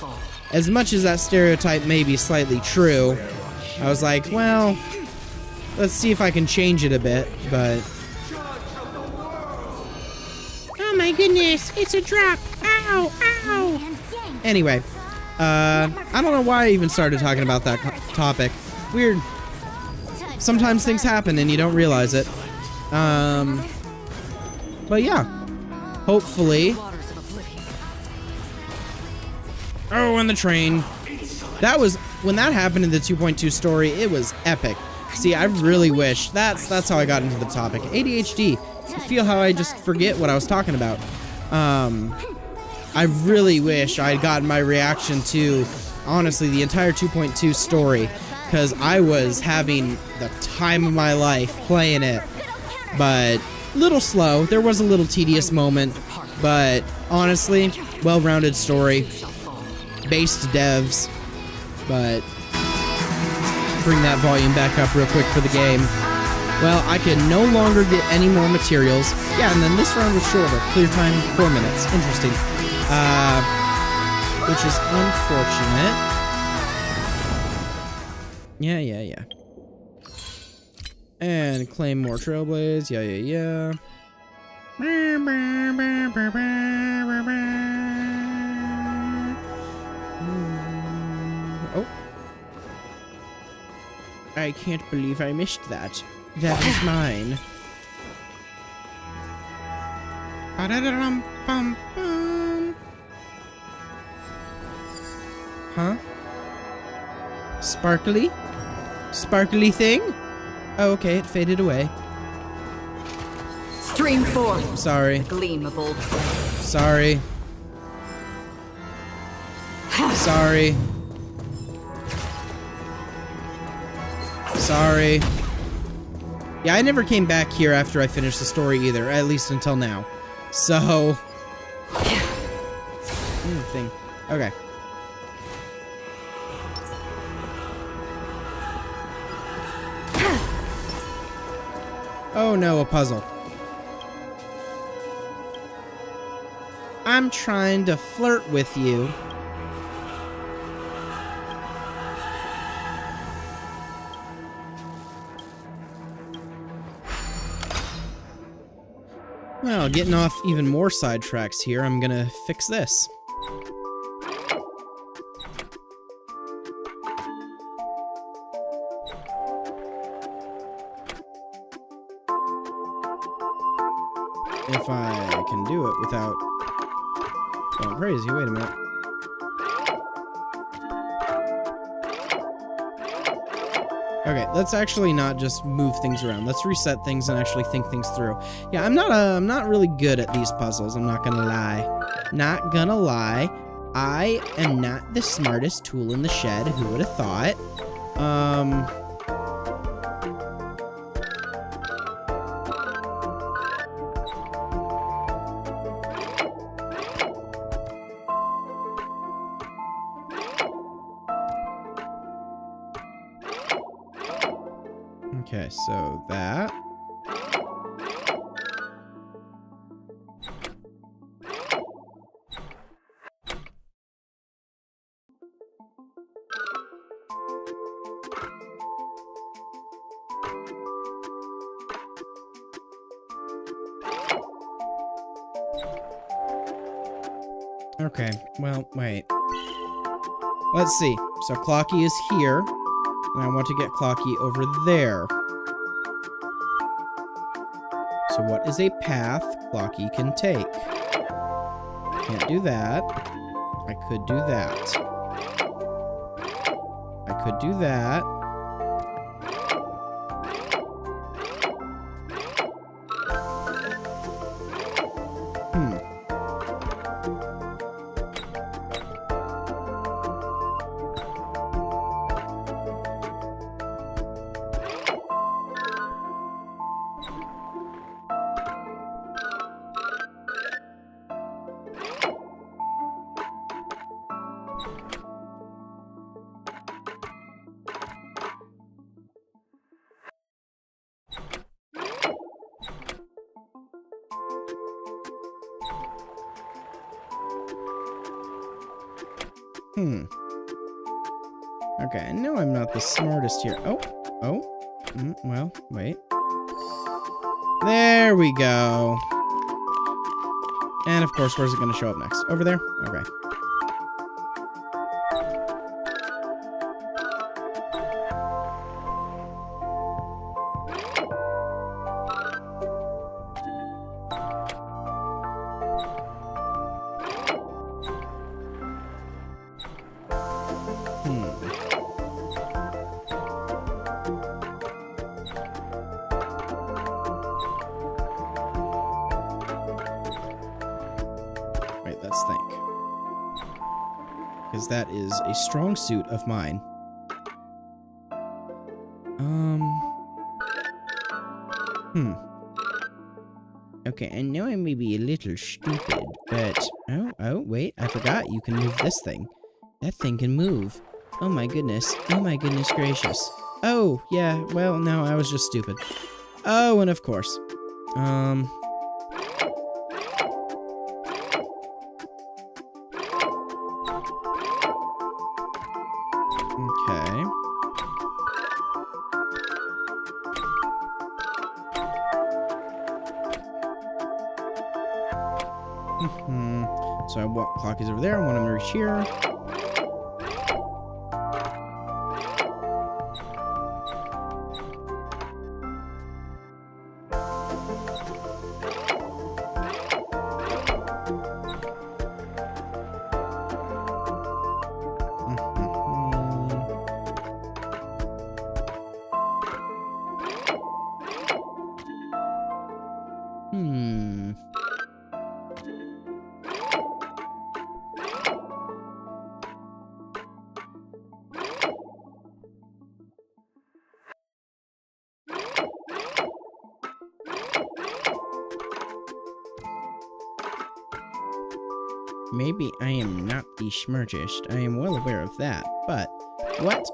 as much as that stereotype may be slightly true, I was like, well, let's see if I can change it a bit, but... Oh my goodness, it's a drop! Ow, ow! Anyway, I don't know why I even started talking about that topic. Weird. Sometimes things happen and you don't realize it. But yeah, hopefully. Oh, and the train. That was, when that happened in the 2.2 story, it was epic. See, I really wish, that's how I got into the topic. ADHD. I feel how I just forget what I was talking about. I really wish I had gotten my reaction to, honestly, the entire 2.2 story, because I was having the time of my life playing it. But little slow. There was a little tedious moment, but honestly, well-rounded story. Based devs, but bring that volume back up real quick for the game. Well, I can no longer get any more materials. Yeah, and then this round was shorter. Clear time 4 minutes. Interesting. Which is unfortunate. Yeah. And claim more Trailblaze. Yeah. Oh. I can't believe I missed that. That is mine. Huh? Sparkly? Sparkly thing? Oh, okay, it faded away. Stream 4. Sorry. Gleam of old. Sorry. Sorry. Sorry. Yeah, I never came back here after I finished the story either, at least until now. So... thing. Okay. Oh no, a puzzle. I'm trying to flirt with you. Well, getting off even more sidetracks here, I'm gonna fix this. If I can do it without going crazy. Wait a minute. Okay, let's actually not just move things around. Let's reset things and actually think things through. Yeah, I'm not really good at these puzzles. I'm not gonna lie. Not gonna lie. I am not the smartest tool in the shed. Who would have thought? Okay, so that. Okay, well, wait. Let's see. So Clocky is here. And I want to get Clocky over there. So what is a path Clocky can take? Can't do that. I could do that. I could do that. Okay, I know I'm not the smartest here. Well, wait. There we go. And of course, where's it going to show up next? Over there? Okay. Let's think. Because that is a strong suit of mine. Okay, I know I may be a little stupid, but... Oh, wait, I forgot you can move this thing. That thing can move. Oh my goodness. Oh my goodness gracious. Oh, yeah, well, no, I was just stupid. Oh, and of course. Okay. So I want clock is over there. I want him to reach here. Maybe I am not the smartest. I am well aware of that. But what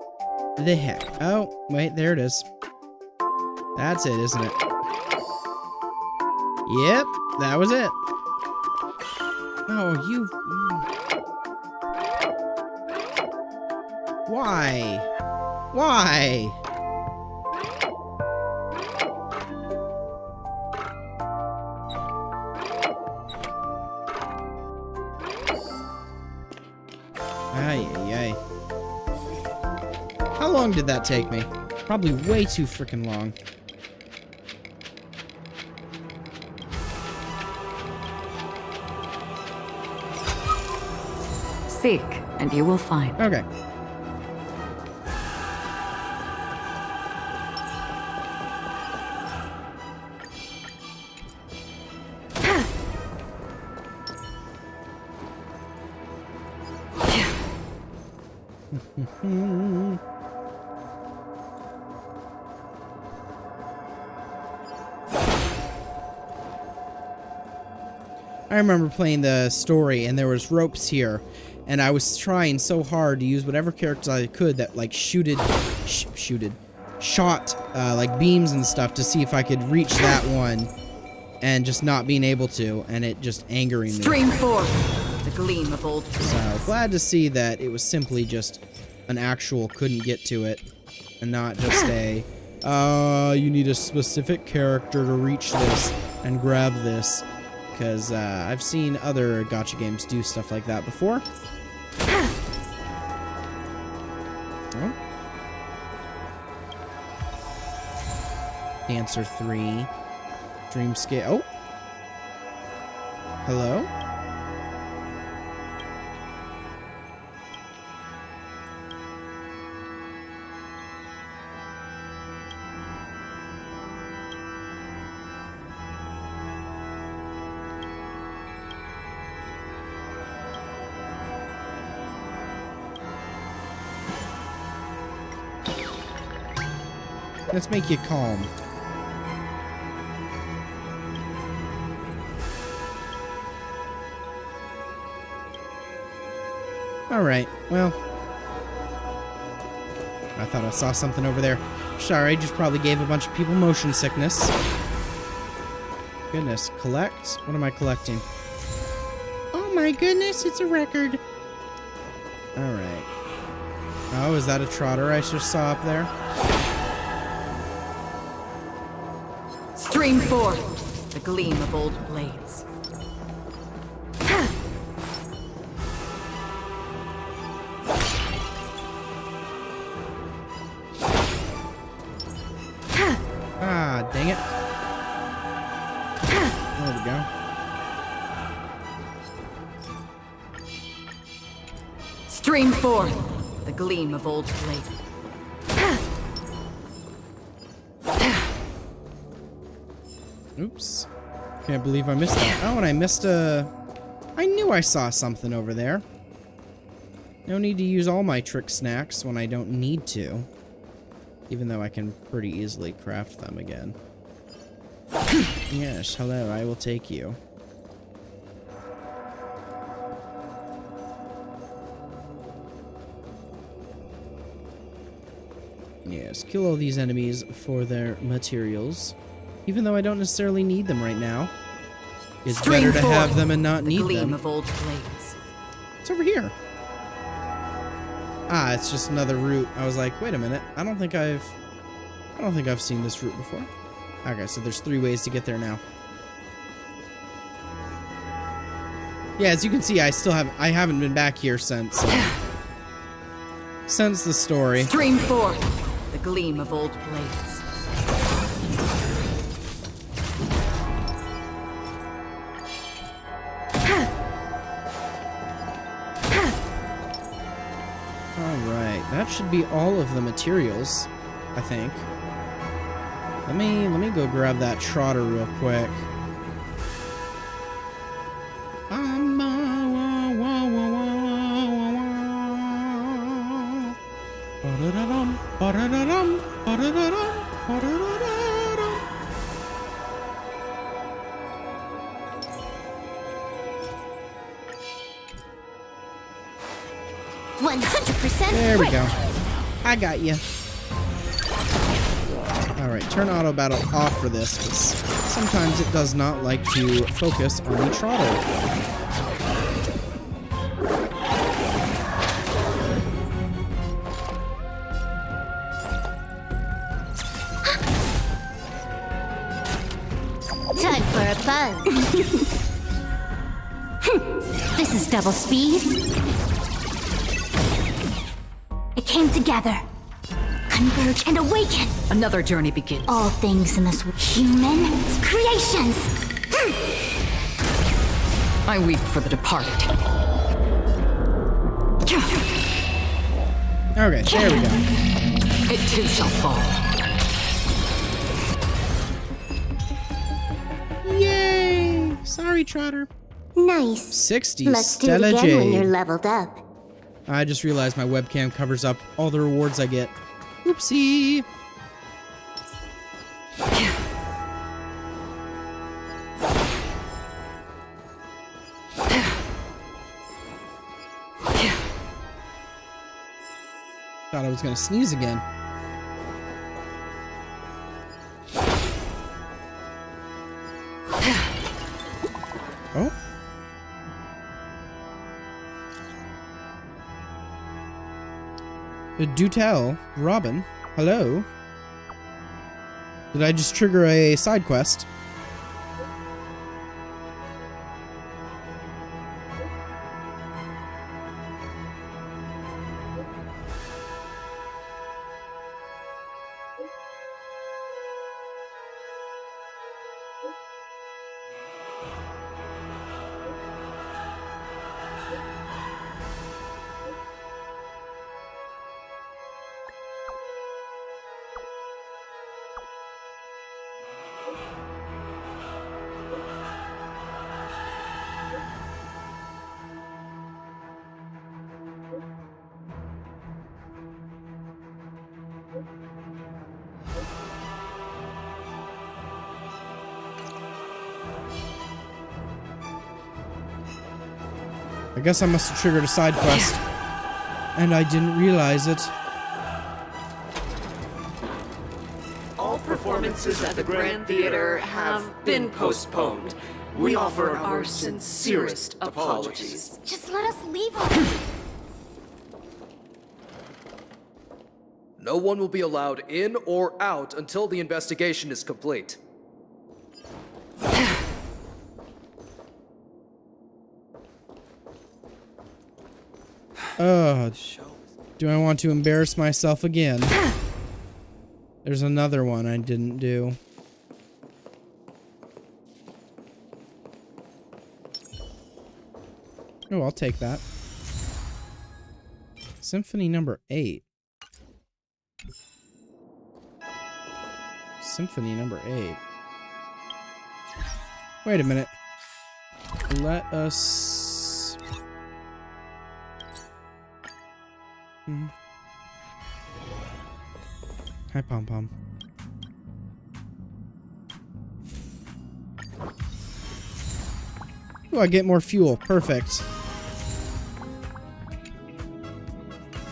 the heck? Oh, wait, there it is. That's it, isn't it? Yep, that was it. Oh, you... Why? Why? Ay. How long did that take me? Probably way too freaking long. Seek, and you will find. Okay. I remember playing the story and there was ropes here and I was trying so hard to use whatever characters I could that like shot like beams and stuff to see if I could reach that one and just not being able to, and it just angering me. Stream forth the gleam of old truth. So glad to see that it was simply just an actual couldn't get to it and not just a you need a specific character to reach this and grab this. Because I've seen other gacha games do stuff like that before. Oh. Dancer 3. Dreamscape. Oh! Hello? Let's make you calm. Alright, well. I thought I saw something over there. Sorry, just probably gave a bunch of people motion sickness. Goodness, collect? What am I collecting? Oh my goodness, it's a record. Alright. Oh, is that a trotter I just saw up there? Stream forth the gleam of old blades. Ah, dang it. There we go. Stream forth the gleam of old blades. Oops. Can't believe I missed that. Oh, and I missed a... I knew I saw something over there. No need to use all my trick snacks when I don't need to. Even though I can pretty easily craft them again. Yes, hello, I will take you. Yes, kill all these enemies for their materials. Even though I don't necessarily need them right now. It's better to have them and not need them. Of old blades. It's over here. Ah, it's just another route. I was like, wait a minute. I don't think I've seen this route before. Okay, so there's 3 ways to get there now. Yeah, as you can see, I haven't been back here since the story. Stream forth the gleam of old blades. That should be all of the materials, I think. Let me go grab that trotter real quick. There we go. I got you. Alright, turn auto battle off for this, because sometimes it does not like to focus on the trotter. Time for a buzz. This is double speed. It came together. Converge and awaken. Another journey begins. All things in this human creations. I weep for the departed. Okay, there we go. It too shall fall. Yay! Sorry, trotter. Nice. 60 Let's do it Stella again when you're Jade. leveled up. I just realized my webcam covers up all the rewards I get. Oopsie! Thought I was gonna sneeze again. Oh? Do tell, Robin. Hello? Did I just trigger a side quest? I guess I must have triggered a side quest. And I didn't realize it. All performances at the Grand Theater have been postponed. We offer our sincerest apologies. Just let us leave already. No one will be allowed in or out until the investigation is complete. Do I want to embarrass myself again? There's another one I didn't do. Oh, I'll take that. Symphony number 8. Symphony number 8. Wait a minute. Let us... Hi, Pom Pom. Oh, I get more fuel. Perfect.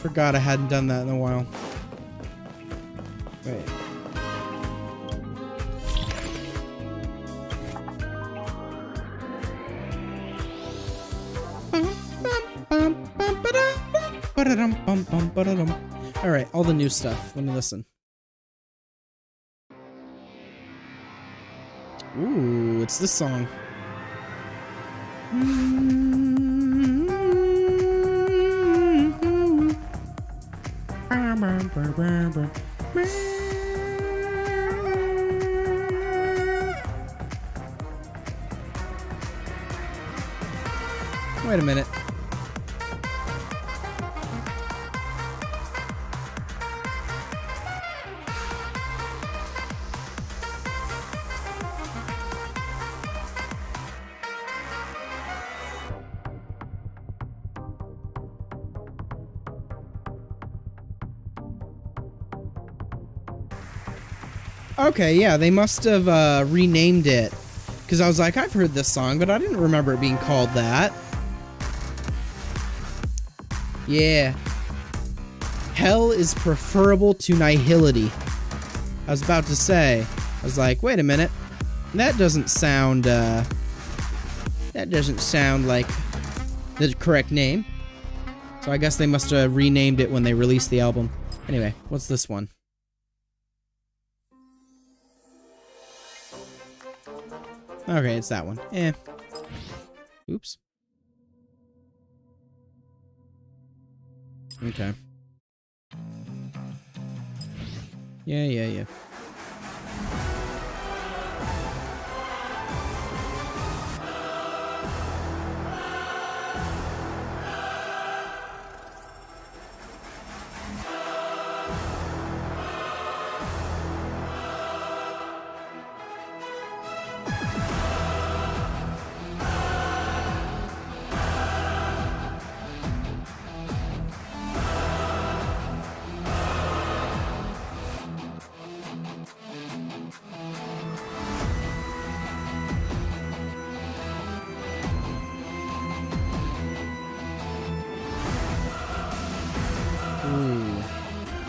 Forgot I hadn't done that in a while. Wait. Alright, all the new stuff. Let me listen. Ooh, it's this song. Wait a minute. Okay, yeah, they must have renamed it. Because I was like, I've heard this song, but I didn't remember it being called that. Yeah. Hell is preferable to nihility. I was about to say. I was like, wait a minute. That doesn't sound like the correct name. So I guess they must have renamed it when they released the album. Anyway, what's this one? Okay, it's that one. Eh. Oops. Okay. Yeah.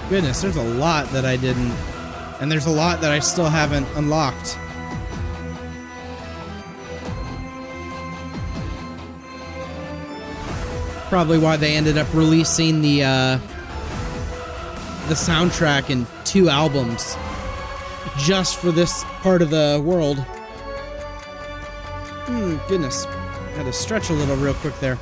Goodness, there's a lot that I didn't, and there's a lot that I still haven't unlocked. Probably why they ended up releasing the soundtrack in 2 albums just for this part of the world. Goodness, had to stretch a little real quick there.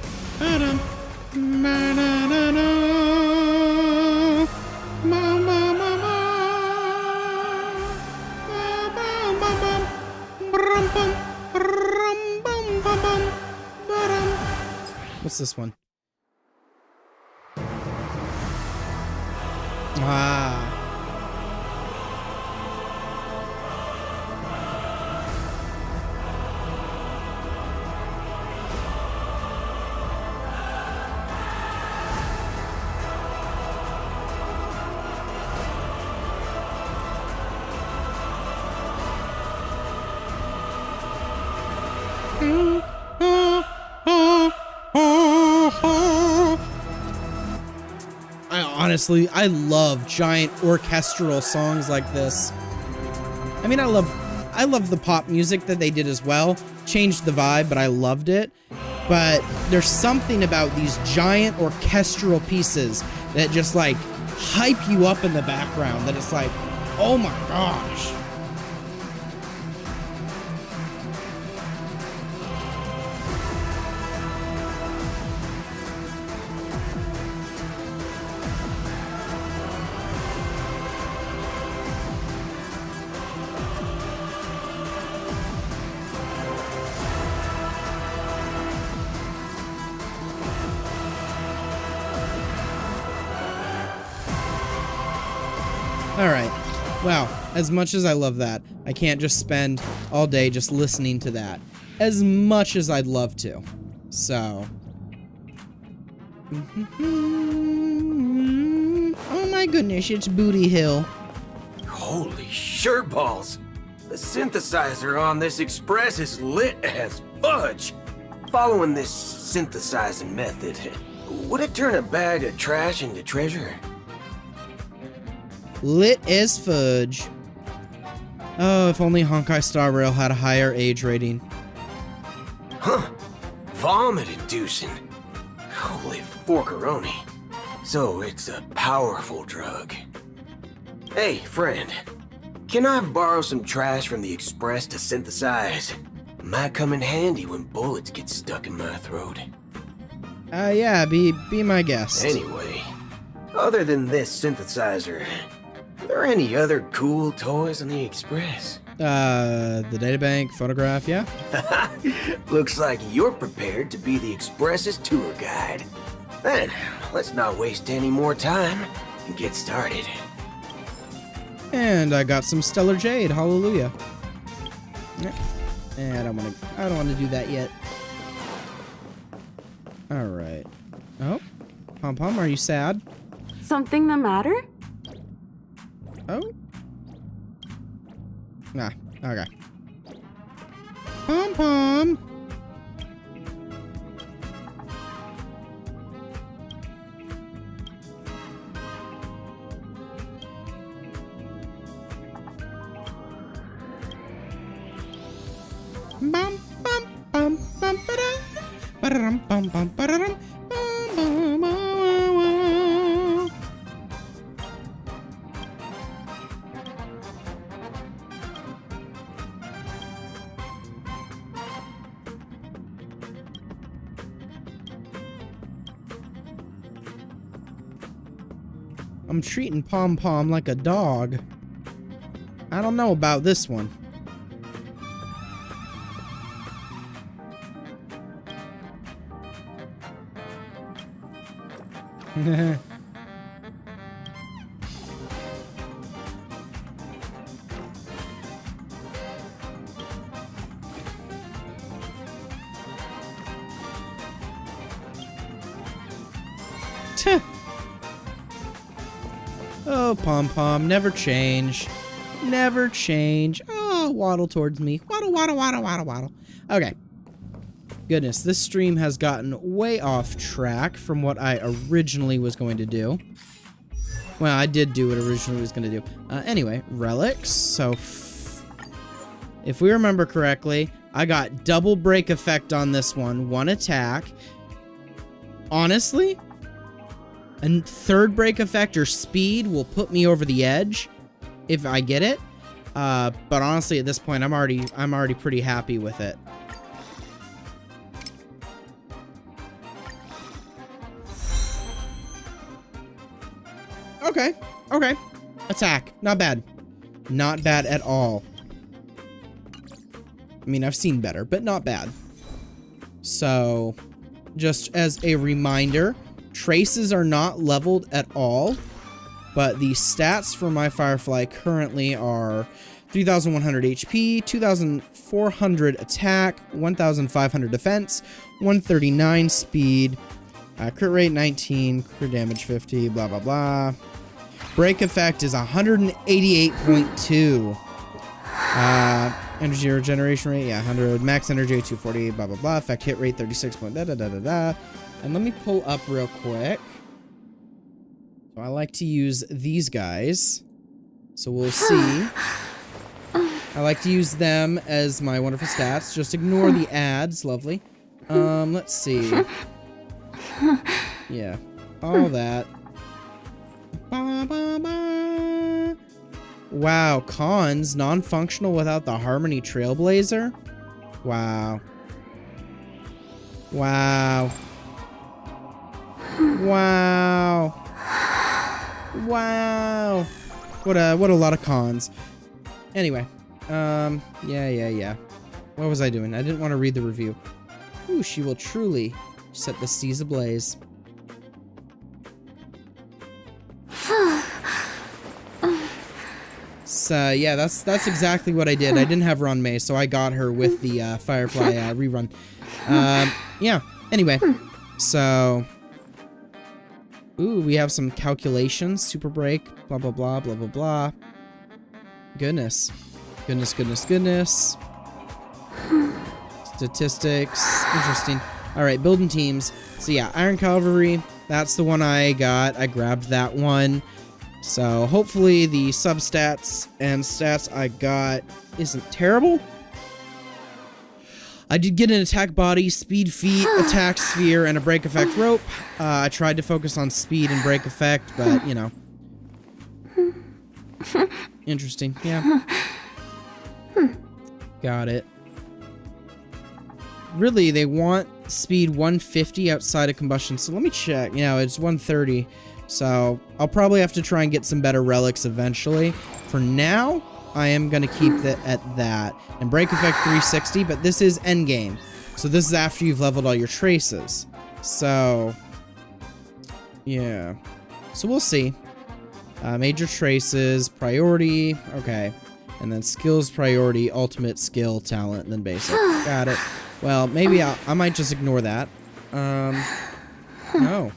What's this one? honestly, I love giant orchestral songs like this. I mean, I love the pop music that they did as well. Changed the vibe, but I loved it. But there's something about these giant orchestral pieces that just like hype you up in the background that it's like, oh my gosh. Alright, wow, as much as I love that, I can't just spend all day just listening to that. As much as I'd love to. So. Oh my goodness, it's Boothill. Holy shirt balls! The synthesizer on this express is lit as fudge! Following this synthesizing method, would it turn a bag of trash into treasure? Lit as fudge. Oh, if only Honkai Star Rail had a higher age rating. Huh. Vomit-inducing. Holy forkeroni. So it's a powerful drug. Hey, friend. Can I borrow some trash from the express to synthesize? Might come in handy when bullets get stuck in my throat. Yeah, be my guest. Anyway, other than this synthesizer, are there any other cool toys on the express? The databank, photograph, yeah? Looks like you're prepared to be the express's tour guide. Then, let's not waste any more time and get started. And I got some Stellar Jade, hallelujah. I don't wanna do that yet. Alright. Oh? Pom Pom, are you sad? Something the matter? Oh? Nah, okay. Pom Pom! Bum bum bum bum ba-dum bum bum ba-dum bum bum. I'm treating Pom Pom like a dog. I don't know about this one. Oh, Pom Pom, never change. Never change. Oh, waddle towards me. Waddle, waddle, waddle, waddle, waddle. Okay. Goodness, this stream has gotten way off track from what I originally was going to do. Well, I did do what I originally was going to do. Anyway, relics. So, if we remember correctly, I got double break effect on this one. One attack. Honestly, a third break effect or speed will put me over the edge if I get it. But honestly, at this point, I'm already pretty happy with it. Okay, okay. Attack. Not bad. Not bad at all. I mean, I've seen better, but not bad. So, just as a reminder, traces are not leveled at all, but the stats for my Firefly currently are 3,100 HP, 2,400 attack, 1,500 defense, 139 speed, crit rate 19, crit damage 50, blah, blah, blah. Break effect is 188.2. Energy regeneration rate, yeah, 100. Max energy 240, blah, blah, blah. Effect hit rate 36. Da, da, da, da, da. And let me pull up real quick. So I like to use these guys. So we'll see. I like to use them as my wonderful stats. Just ignore the ads. Lovely. Let's see. Yeah. All that. Wow. Cons. Non-functional without the Harmony Trailblazer? Wow. Wow. Wow. Wow. What a lot of cons. Anyway. Yeah. What was I doing? I didn't want to read the review. Ooh, she will truly set the seas ablaze. So, yeah, that's exactly what I did. I didn't have Ruan Mei, so I got her with the Firefly rerun. Yeah, anyway. So, ooh, we have some calculations. Super break, blah, blah, blah, blah, blah, blah. Goodness. Goodness. Statistics. Interesting. Alright, building teams. So yeah, Iron Cavalry. That's the one I got. I grabbed that one. So hopefully the substats and stats I got isn't terrible. I did get an attack body, speed feat, attack sphere, and a break effect rope. I tried to focus on speed and break effect, but, you know. Interesting, yeah. Got it. Really, they want speed 150 outside of combustion, so let me check. You know, it's 130, so I'll probably have to try and get some better relics eventually. For now, I am going to keep it at that. And break effect 360, but this is endgame. So this is after you've leveled all your traces. So, yeah. So we'll see. Major traces, priority, okay. And then skills, priority, ultimate, skill, talent, and then basic. Got it. Well, maybe I might just ignore that. No.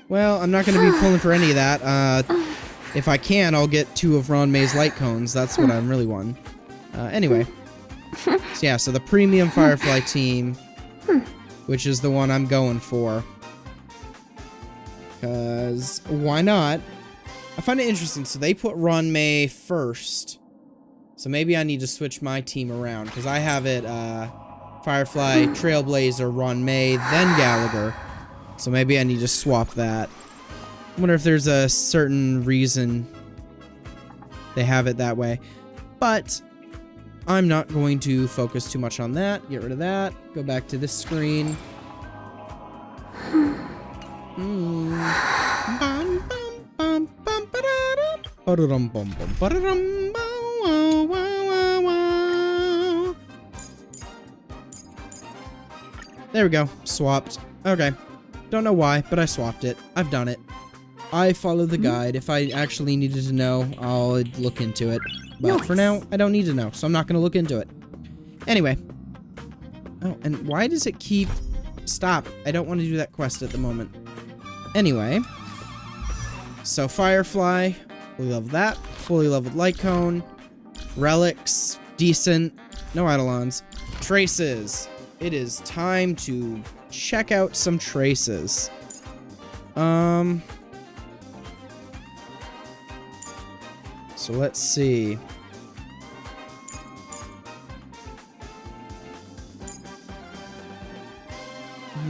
Well, I'm not going to be pulling for any of that. If I can, I'll get 2 of Ruan Mei's light cones. That's what I'm really wanting. Anyway. So yeah, so the premium Firefly team, which is the one I'm going for. Because, why not? I find it interesting. So they put Ruan Mei first. So maybe I need to switch my team around. Because I have it, Firefly, Trailblazer, Ruan Mei, then Gallagher. So maybe I need to swap that. I wonder if there's a certain reason they have it that way. But I'm not going to focus too much on that. Get rid of that. Go back to this screen. There we go. Swapped. Okay. Don't know why, but I swapped it. I've done it. I follow the guide. If I actually needed to know, I'll look into it. But for now, I don't need to know, so I'm not going to look into it. Anyway. Oh, and why does it keep... Stop. I don't want to do that quest at the moment. Anyway. So, Firefly. Fully leveled that. Fully leveled Light Cone. Relics. Decent. No Eidolons. Traces. It is time to check out some traces. So let's see.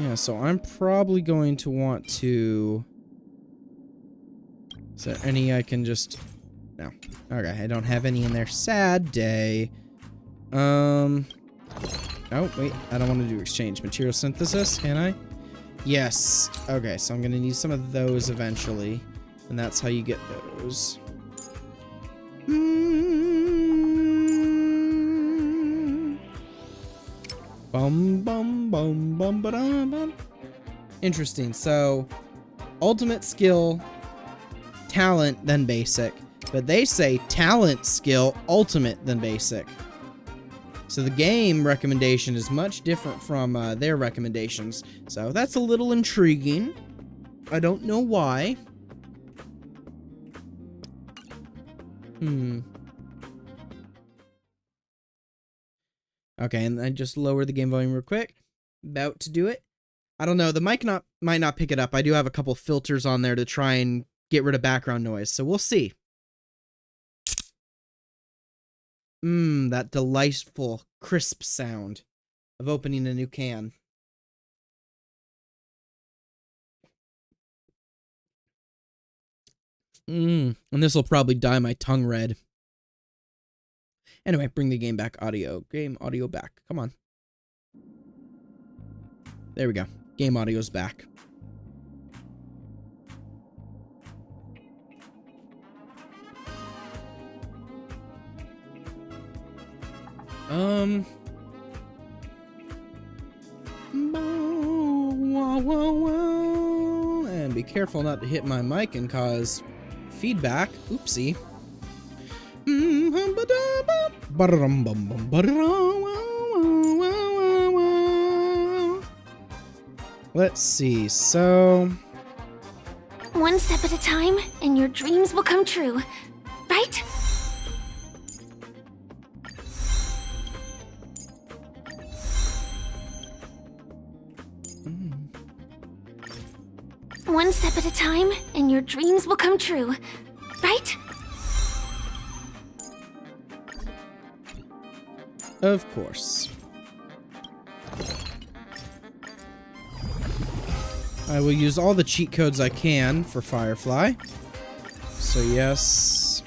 Yeah, so I'm probably going to want to... Is there any I can just... No. Okay, I don't have any in there. Sad day. Oh, wait. I don't want to do exchange. Material synthesis, can I? Yes. Okay, so I'm going to need some of those eventually. And that's how you get those. Bum bum bum bum ba dum bum. Interesting. So, ultimate skill, talent, then basic. But they say talent, skill, ultimate, then basic. So the game recommendation is much different from their recommendations. So that's a little intriguing. I don't know why. Okay, and I just lower the game volume real quick. About to do it. I don't know, the mic might not pick it up. I do have a couple filters on there to try and get rid of background noise, so we'll see. That delightful, crisp sound of opening a new can. And this will probably dye my tongue red. Anyway, bring the game back audio. Game audio back. Come on. There we go. Game audio's back. And be careful not to hit my mic and cause feedback. Oopsie. Let's see, so... One step at a time, and your dreams will come true. Right? One step at a time, and your dreams will come true. Right? Of course. I will use all the cheat codes I can for Firefly. So yes.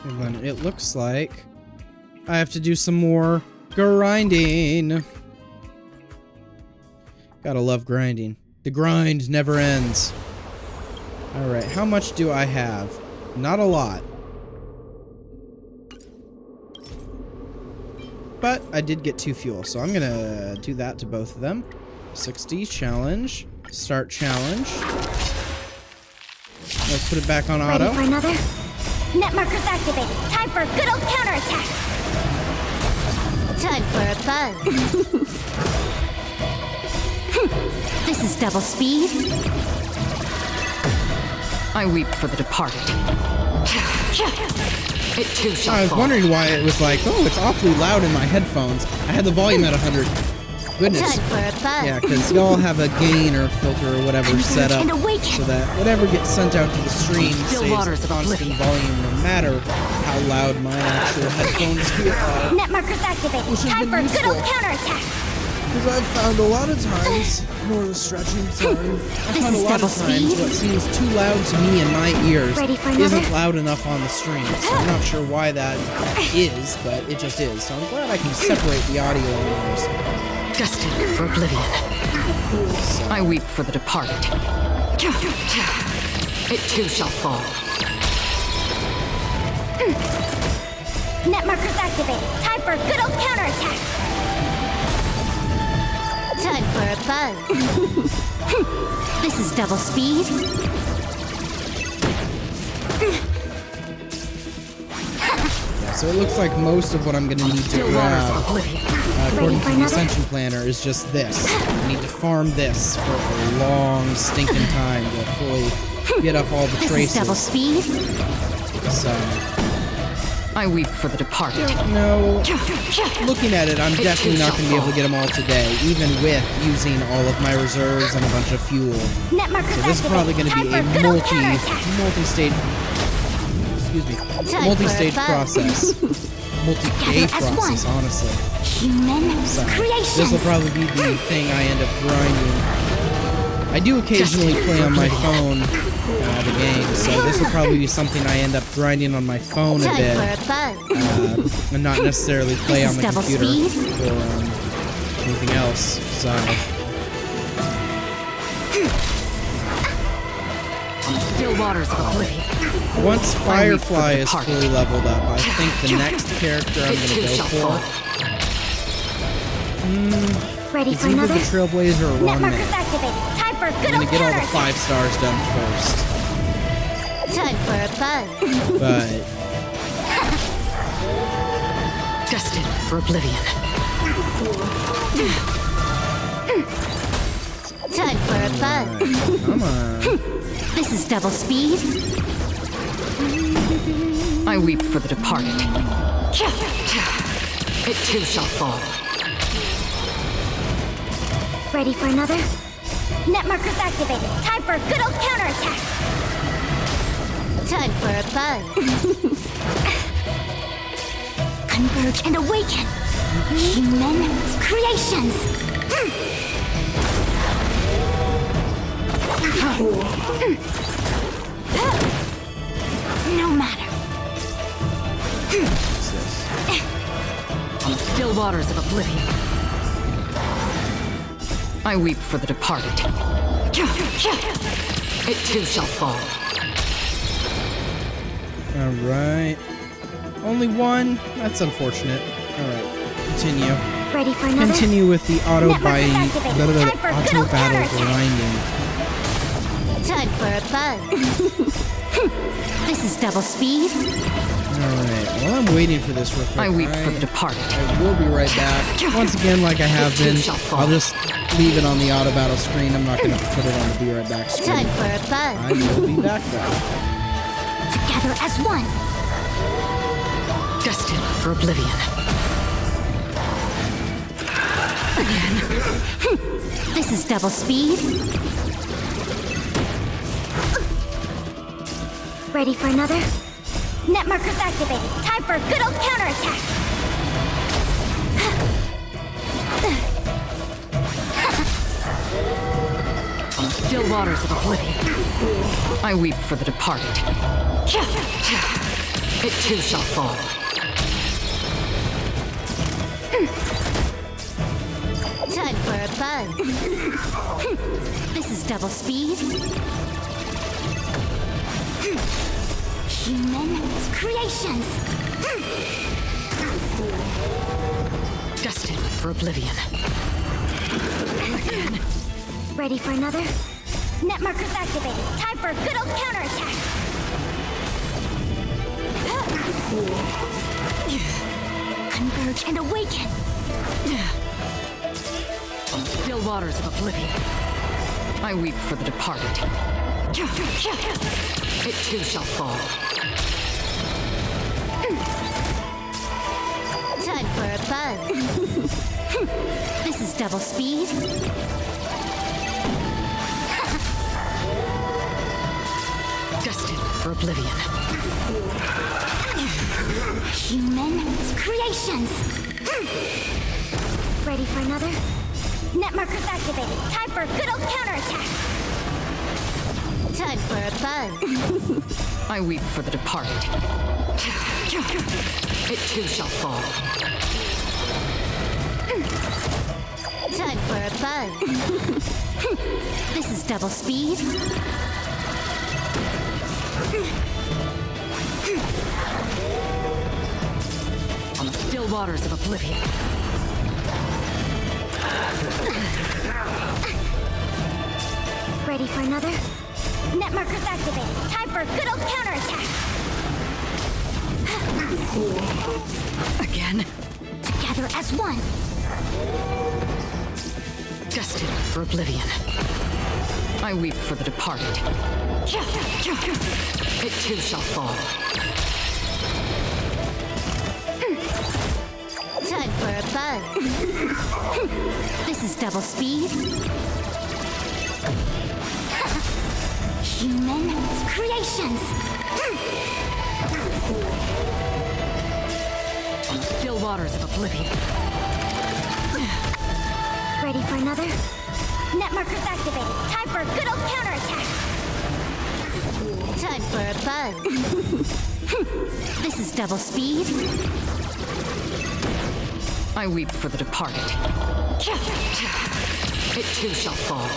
And then it looks like I have to do some more grinding. Gotta love grinding. The grind never ends. Alright, how much do I have? Not a lot. But I did get 2 fuel, so I'm gonna do that to both of them. 60, challenge. Start challenge. Let's put it back on auto. Ready for another? Net markers activated. Time for a good old counterattack. Time for a buzz. This is double speed. I weep for the departed. It too shall I was fall. wondering why it was like, oh, it's awfully loud in my headphones. I had the volume at 100. Goodness. Time for a buzz. Yeah, because y'all have a gain or filter or whatever set up and awaken. so that whatever gets sent out to the stream Still stays waters at of constant oblivion. volume no matter how loud my actual headphones here are. Net markers activated. Which has Time been for a good old useful. counterattack. Because I've found a lot of times, more the stretching, sorry. I found a is lot double of times speed. what seems too loud to me in my ears Ready for another? isn't loud enough on the stream. So I'm not sure why that is, but it just is. So I'm glad I can separate the audio alarms. Destined for oblivion. I weep for the departed. It too shall fall. Net markers activated. Time for a good old counterattack. Time for a buzz. This is double speed. Yeah, so it looks like most of what I'm going to need to Still waters grab, of oblivion. according for to the another? Ascension Planner, is just this. I need to farm this for a long stinking time to fully get up all the This is double traces. speed. So, I weep for the departed. no, looking at it, I'm It definitely too not shall going to be able to fall. get them all today, even with using all of my reserves and a bunch of fuel. Net markers So this is activated. probably going to Time be for a good old counterattack. multi-stage, excuse me, Time multi-stage for a buzz. process. Multi-day Gather as process, one. honestly. Human So, creation. this will probably be the thing I end up grinding. I do occasionally play on my phone the game, so this will probably be something I end up grinding on my phone a Time bit, for a buzz. and not necessarily play This on is the double computer speed. or anything else. So On the still waters of oblivion. Once Firefly is fully leveled up, I think the next character I'm gonna go for Ready is for either another? the Trailblazer or Ruan Mei. Netmarkers activated. Time for a I'm good gonna old get all the counterattack. 5 stars done first, Time for a buzz. but Destined for oblivion. Time for a buzz. alright, come on. This is double speed. I weep for the departed. It too shall fall. Ready for another? Netmarkers activated. Time for a good old counterattack. Time for a buzz. Converge and awaken. Human creations. No matter. On the still waters of oblivion. I weep for the departed. It too shall fall. Alright. Only one? That's unfortunate. Alright, continue. Ready for another? Continue with the auto Netmarkers activated. Time for a good auto old battle counterattack. grinding. Time for a buzz. This is double speed. Alright, while I'm waiting for this real quick, I weep for the departed. I will be right back. Once again, like I have been, I'll just leave it on the auto battle screen. I'm not going to put it on the Be Right Back screen. Time for a buzz. I will be back though. Together as one. Destined for oblivion. This is double speed. Ready for another? Netmarkers activated. Time for a good old counterattack. On the still waters of oblivion. I weep for the departed. It too shall fall. Time for a buzz. This is double speed. Human creations. Destined for oblivion. Ready for another? Netmarkers activated. Time for a good old counterattack. Converge and awaken. On the still waters of oblivion. I weep for the departed. It too shall fall. Time for a buzz. This is double speed. Destined for oblivion. Human creations. Ready for another? Netmarkers activated. Time for a good old counterattack. Time for a buzz. I weep for the departed. It too shall fall. Time for a buzz. This is double speed. On the still waters of oblivion. Ready for another? Netmarkers activated. Time for a good old counterattack. Again. Together as one. Destined for oblivion. I weep for the departed. It too shall fall. Time for a buzz. This is double speed. Human creations. On the still waters of oblivion. Ready for another? Netmarkers activated. Time for a good old counterattack. Time for a buzz. This is double speed. I weep for the departed. It too shall fall.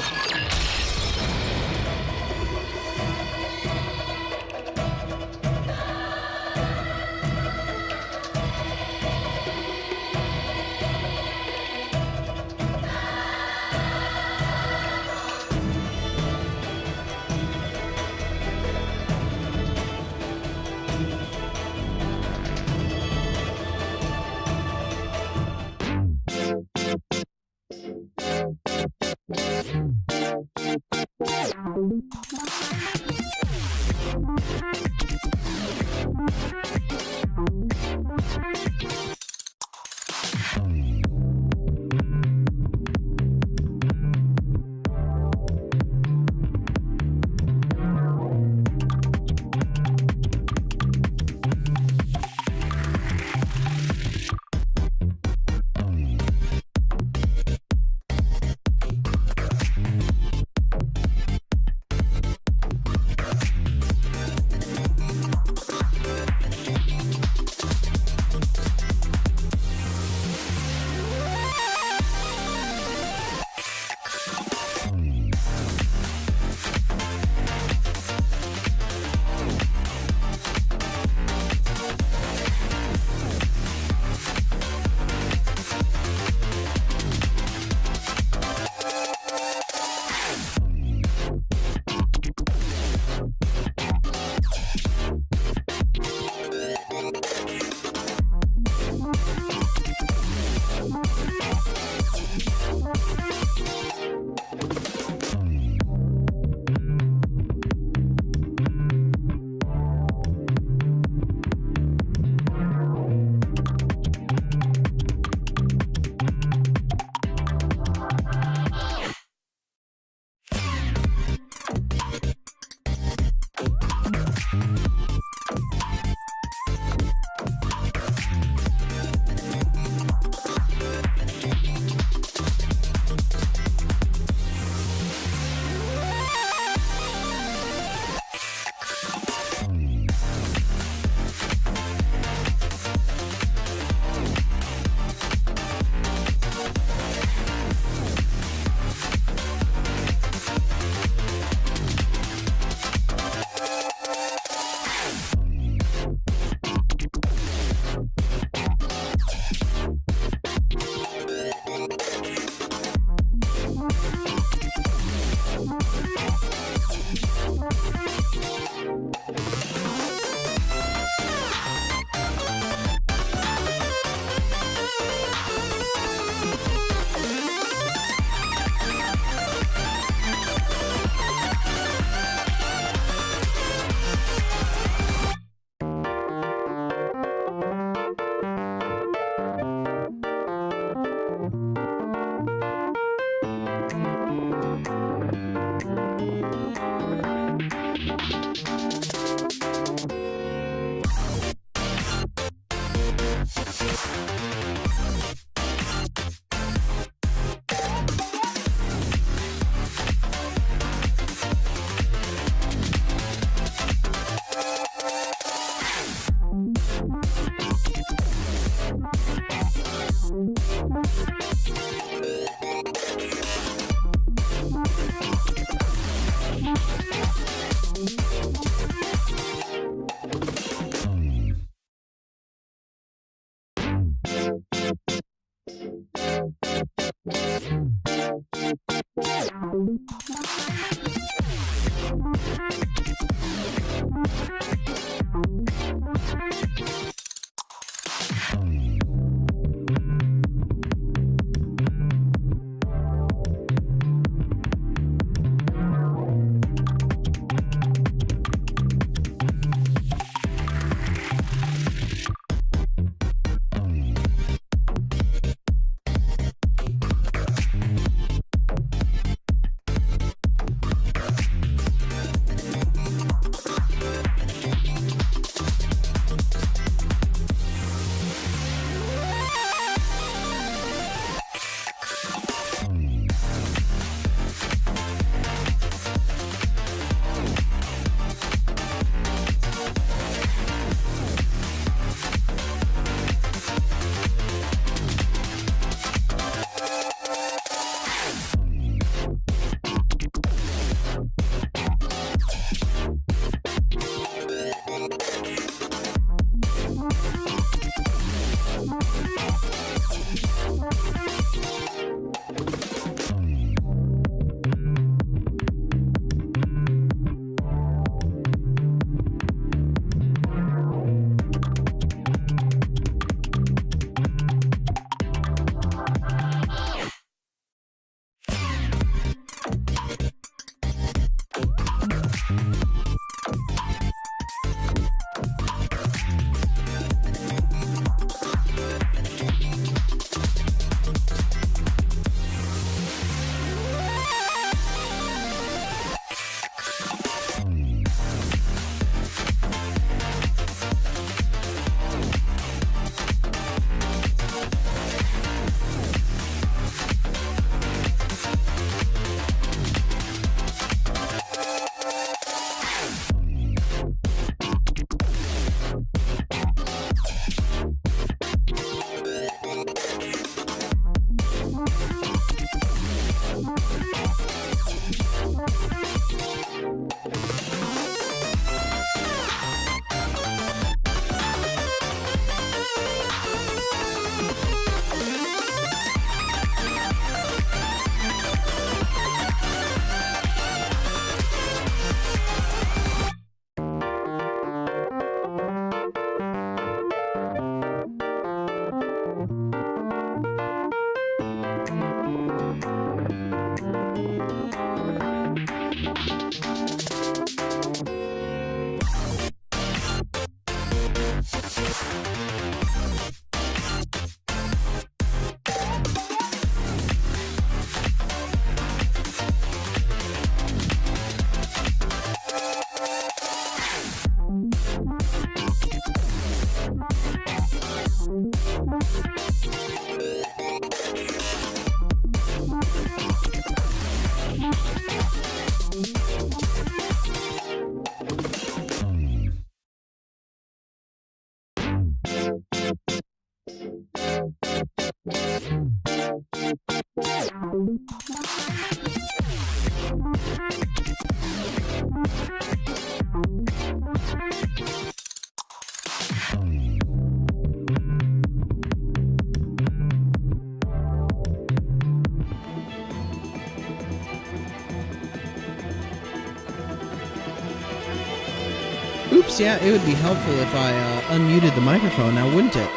Oops, yeah, it would be helpful if I unmuted the microphone now, wouldn't it?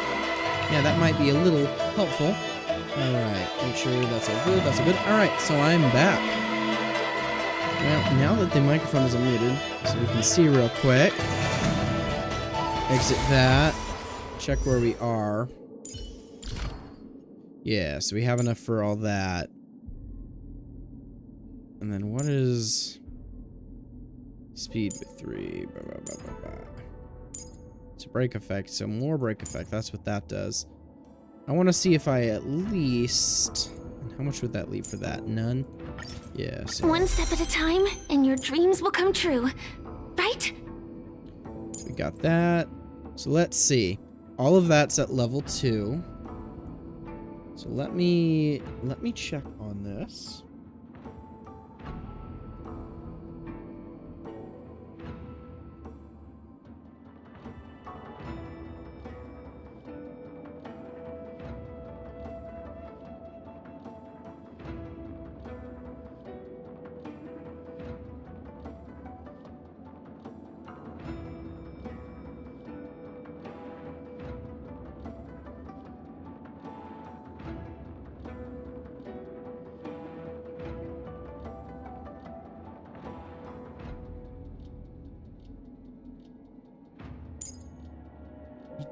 Yeah, that might be a little helpful. Alright, make sure that's all good, that's all good. Alright, so I'm back. Well, now that the microphone is unmuted, so we can see real quick. Exit that. Check where we are. Yeah, so we have enough for all that. And then what is... Speed with 3. Blah, blah, blah, blah, blah. It's a break effect, so more break effect. That's what that does. I want to see if I at least... How much would that leave for that? None? Yeah, so... One step at a time, and your dreams will come true. Right? So we got that. So let's see. All of that's at level 2. So let me check on this.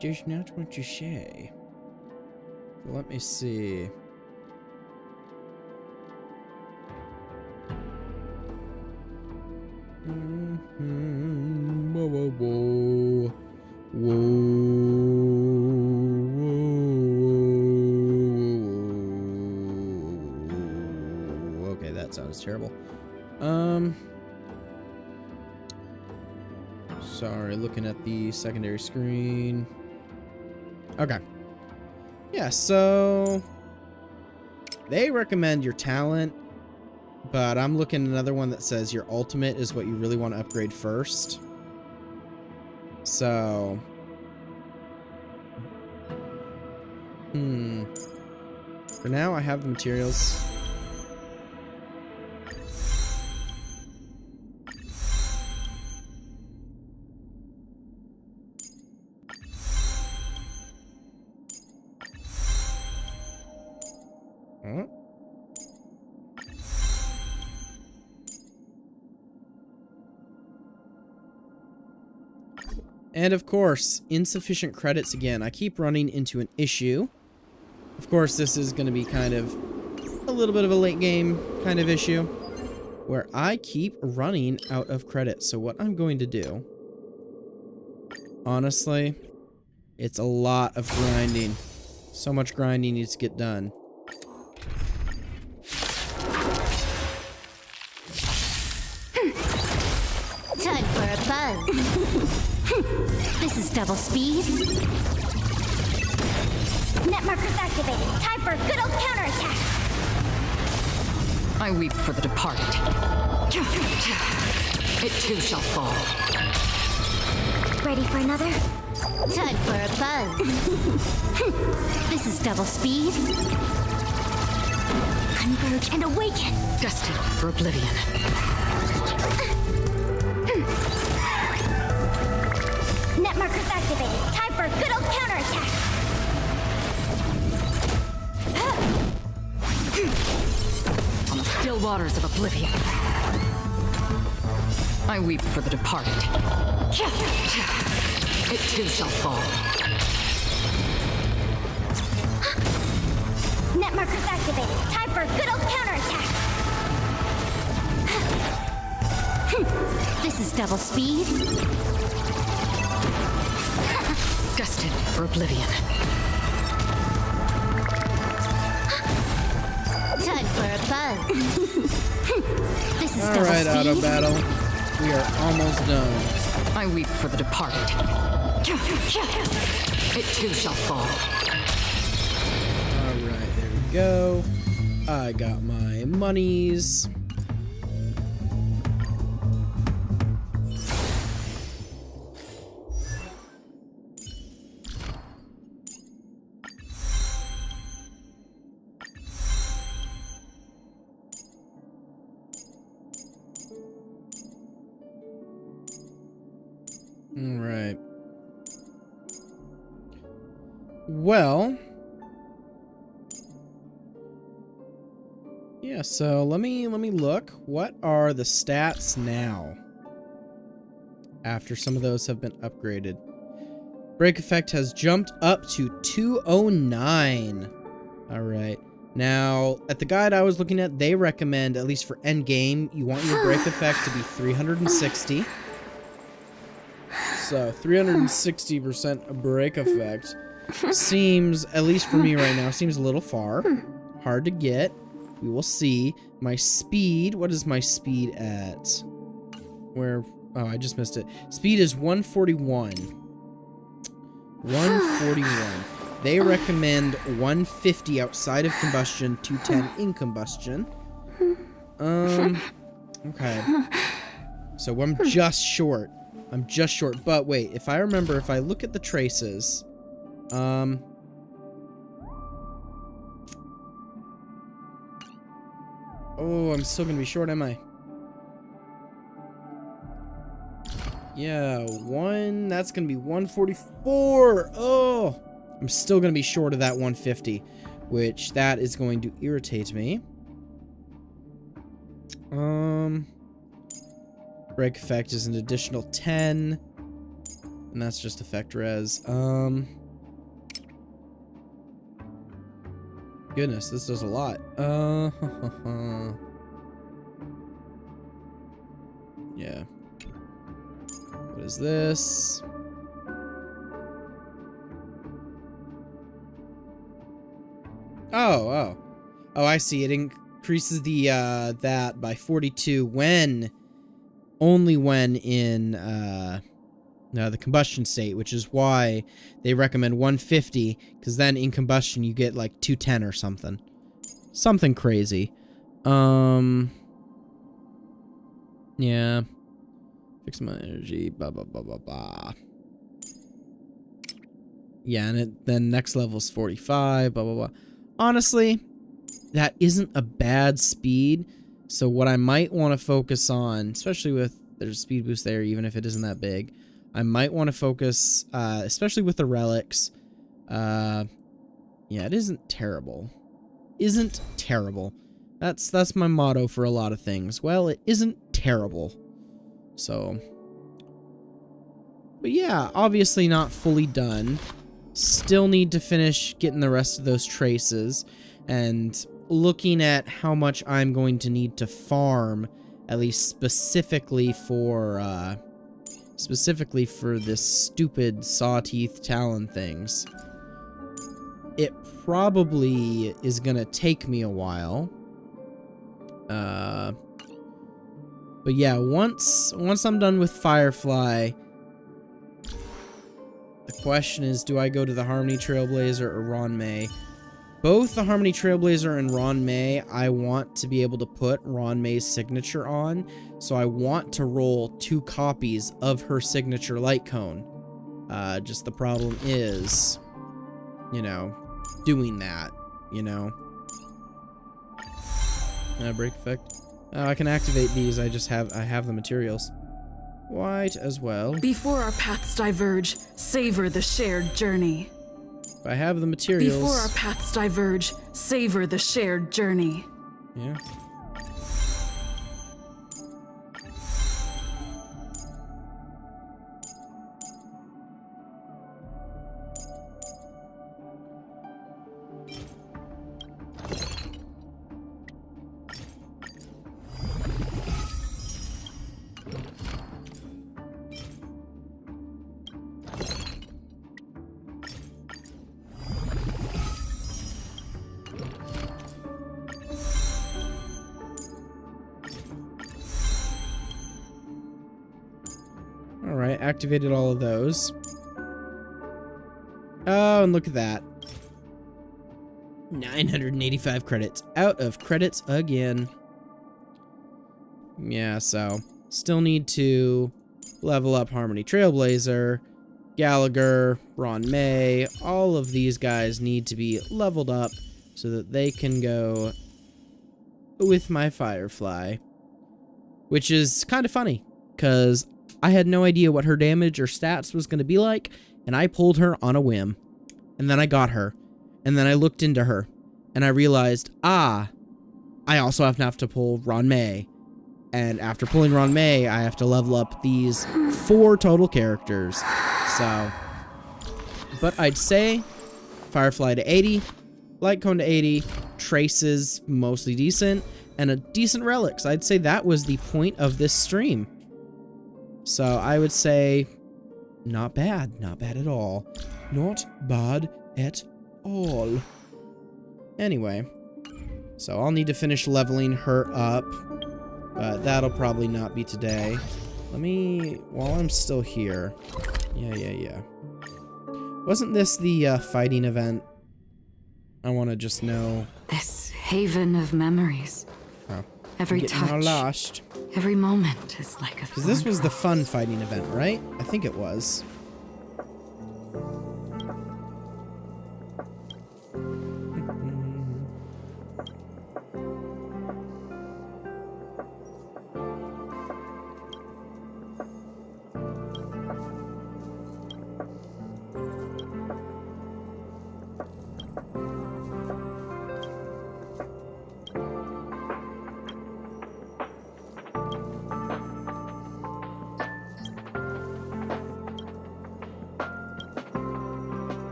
Just not what you say. Let me see. Whoa, whoa, whoa. Whoa. Okay, that sounds terrible. Sorry, looking at the secondary screen. Okay. Yeah, so they recommend your talent, but I'm looking at another one that says your ultimate is what you really want to upgrade first. So, for now, I have the materials. And of course, insufficient credits again. I keep running into an issue. Of course, this is going to be kind of a little bit of a late game kind of issue where I keep running out of credits. So what I'm going to do, honestly, it's a lot of grinding. So much grinding needs to get done. Time for a buzz. This is double speed. Net markers activated. Time for a good old counterattack. I weep for the departed. It too shall fall. Ready for another? Time for a buzz. This is double speed. Converge and awaken. Destined for oblivion. Net markers activated. Time for a good old counterattack. On the still waters of oblivion. I weep for the departed. It too shall fall. Net markers activated. Time for a good old counterattack. This is double speed. Destined for oblivion. Time for a buzz. This is double Alright, speed. auto battle. We are almost done. I weep for the departed. It too shall fall. Alright, there we go. I got my monies. Alright. Well, yeah, so let me look. What are the stats now? After some of those have been upgraded. Break effect has jumped up to 209. Alright. Now, at the guide I was looking at, they recommend, at least for end game, you want your break effect to be 360. So, 360% break effect seems, at least for me right now, seems a little far. Hard to get. We will see. My speed, what is my speed at? Where, oh, I just missed it. Speed is 141. 141. They recommend 150 outside of combustion, 210 in combustion. Okay. So I'm just short. I'm just short. But wait, if I remember, if I look at the traces, oh, I'm still gonna be short, am I? Yeah, that's gonna be 144. Oh, I'm still gonna be short of that 150, which that is going to irritate me. Break effect is an additional 10. And that's just effect res. Goodness, this does a lot. Yeah. What is this? Oh, I see. It increases the that by 42 when only when in the combustion state, which is why they recommend 150, because then in combustion you get like 210 or something. Something crazy. Yeah. Fix my energy, blah blah blah blah blah. Yeah, and then next level is 45, blah blah blah. Honestly, that isn't a bad speed. So what I might want to focus on, especially with there's a speed boost there, even if it isn't that big, I might want to focus, especially with the relics. Yeah, it isn't terrible. Isn't terrible. That's my motto for a lot of things. Well, it isn't terrible. So, but yeah, obviously not fully done. Still need to finish getting the rest of those traces and looking at how much I'm going to need to farm, at least specifically for this stupid sawteeth talon things. It probably is gonna take me a while. But yeah, once I'm done with Firefly, the question is, do I go to the Harmony Trailblazer or Ruan Mei? Both the Harmony Trailblazer and Ruan Mei, I want to be able to put Ruan Mei's signature on, so I want to roll 2 copies of her signature light cone. Just the problem is, you know, doing that, you know. Break effect. Oh, I can activate these, I have the materials. White as well. Before our paths diverge, savor the shared journey. If I have the materials. Before our paths diverge, savor the shared journey. Yeah. Alright, activated all of those. Oh, and look at that. 985 credits. Out of credits again. Yeah, so still need to level up Harmony Trailblazer, Gallagher, Ruan Mei. All of these guys need to be leveled up so that they can go with my Firefly. Which is kind of funny, because I had no idea what her damage or stats was going to be like, and I pulled her on a whim. And then I got her. And then I looked into her, and I realized, I also have to pull Ruan Mei. And after pulling Ruan Mei, I have to level up these 4 total characters. So, but I'd say Firefly to 80, Light Cone to 80, Traces mostly decent, and a decent Relics. I'd say that was the point of this stream. So I would say, not bad. Not bad at all. Not bad at all. Anyway, so I'll need to finish leveling her up, but that'll probably not be today. Let me, while I'm still here, yeah. Wasn't this the fighting event? I want to just know. This haven of memories. Oh, Every getting touch, all lost. every moment is like a Because this was the fun fighting event, right? I think it was.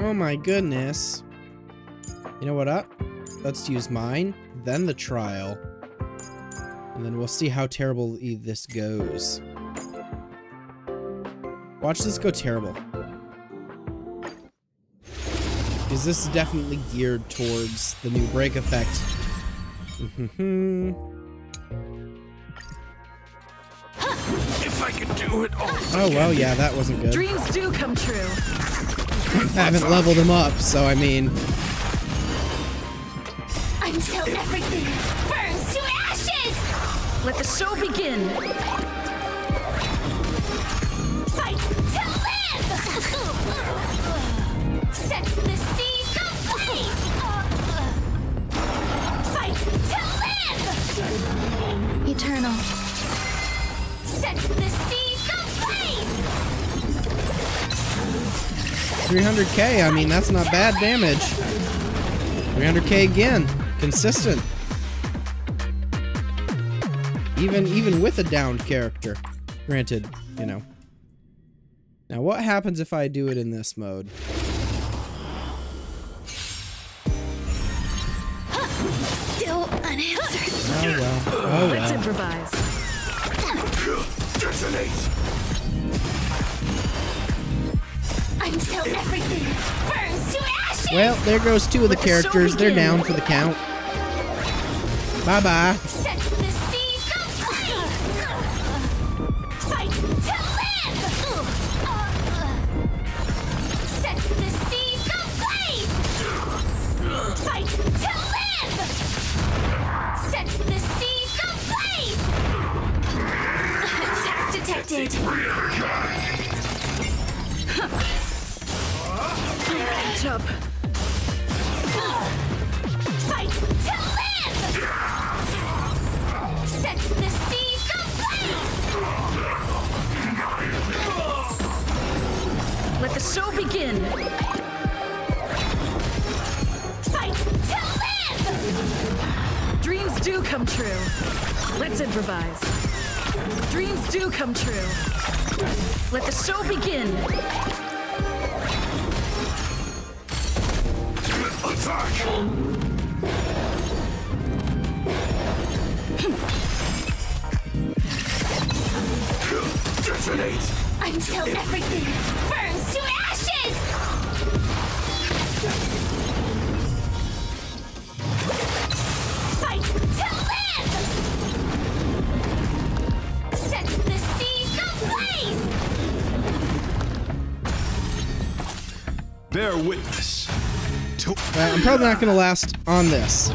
Oh my goodness. You know what up? Let's use mine, then the trial. And then we'll see how terrible this goes. Watch this go terrible. Because this is definitely geared towards the new break effect. If I could do it all. Oh well, yeah, that wasn't good. Dreams do come true. I haven't leveled him up, so I mean... Until everything burns to ashes! Let the show begin. Fight to live! Set the seas ablaze! Fight to live! Eternal. Set the seas ablaze! 300k, I mean, that's not bad damage. 300k again. Consistent. Even with a downed character. Granted, you know. Now, what happens if I do it in this mode? Still unanswered. Oh well. Oh Let's well. improvise. Detonate. Until everything burns to ashes! Well, there goes two of the characters. They're down for the count. Bye-bye. Set the seas ablaze! Fight to live! Set the seas ablaze! Fight to live! Set the seas ablaze! Attack detected! Catch up. Fight to live! Set the seas ablaze! Let the show begin. Fight to live! Dreams do come true. Let's improvise. Dreams do come true. Let the show begin. Attack! Detonate! Until everything burns to ashes! Fight to live! Set the seas ablaze! Bear witness. I'm probably not going to last on this.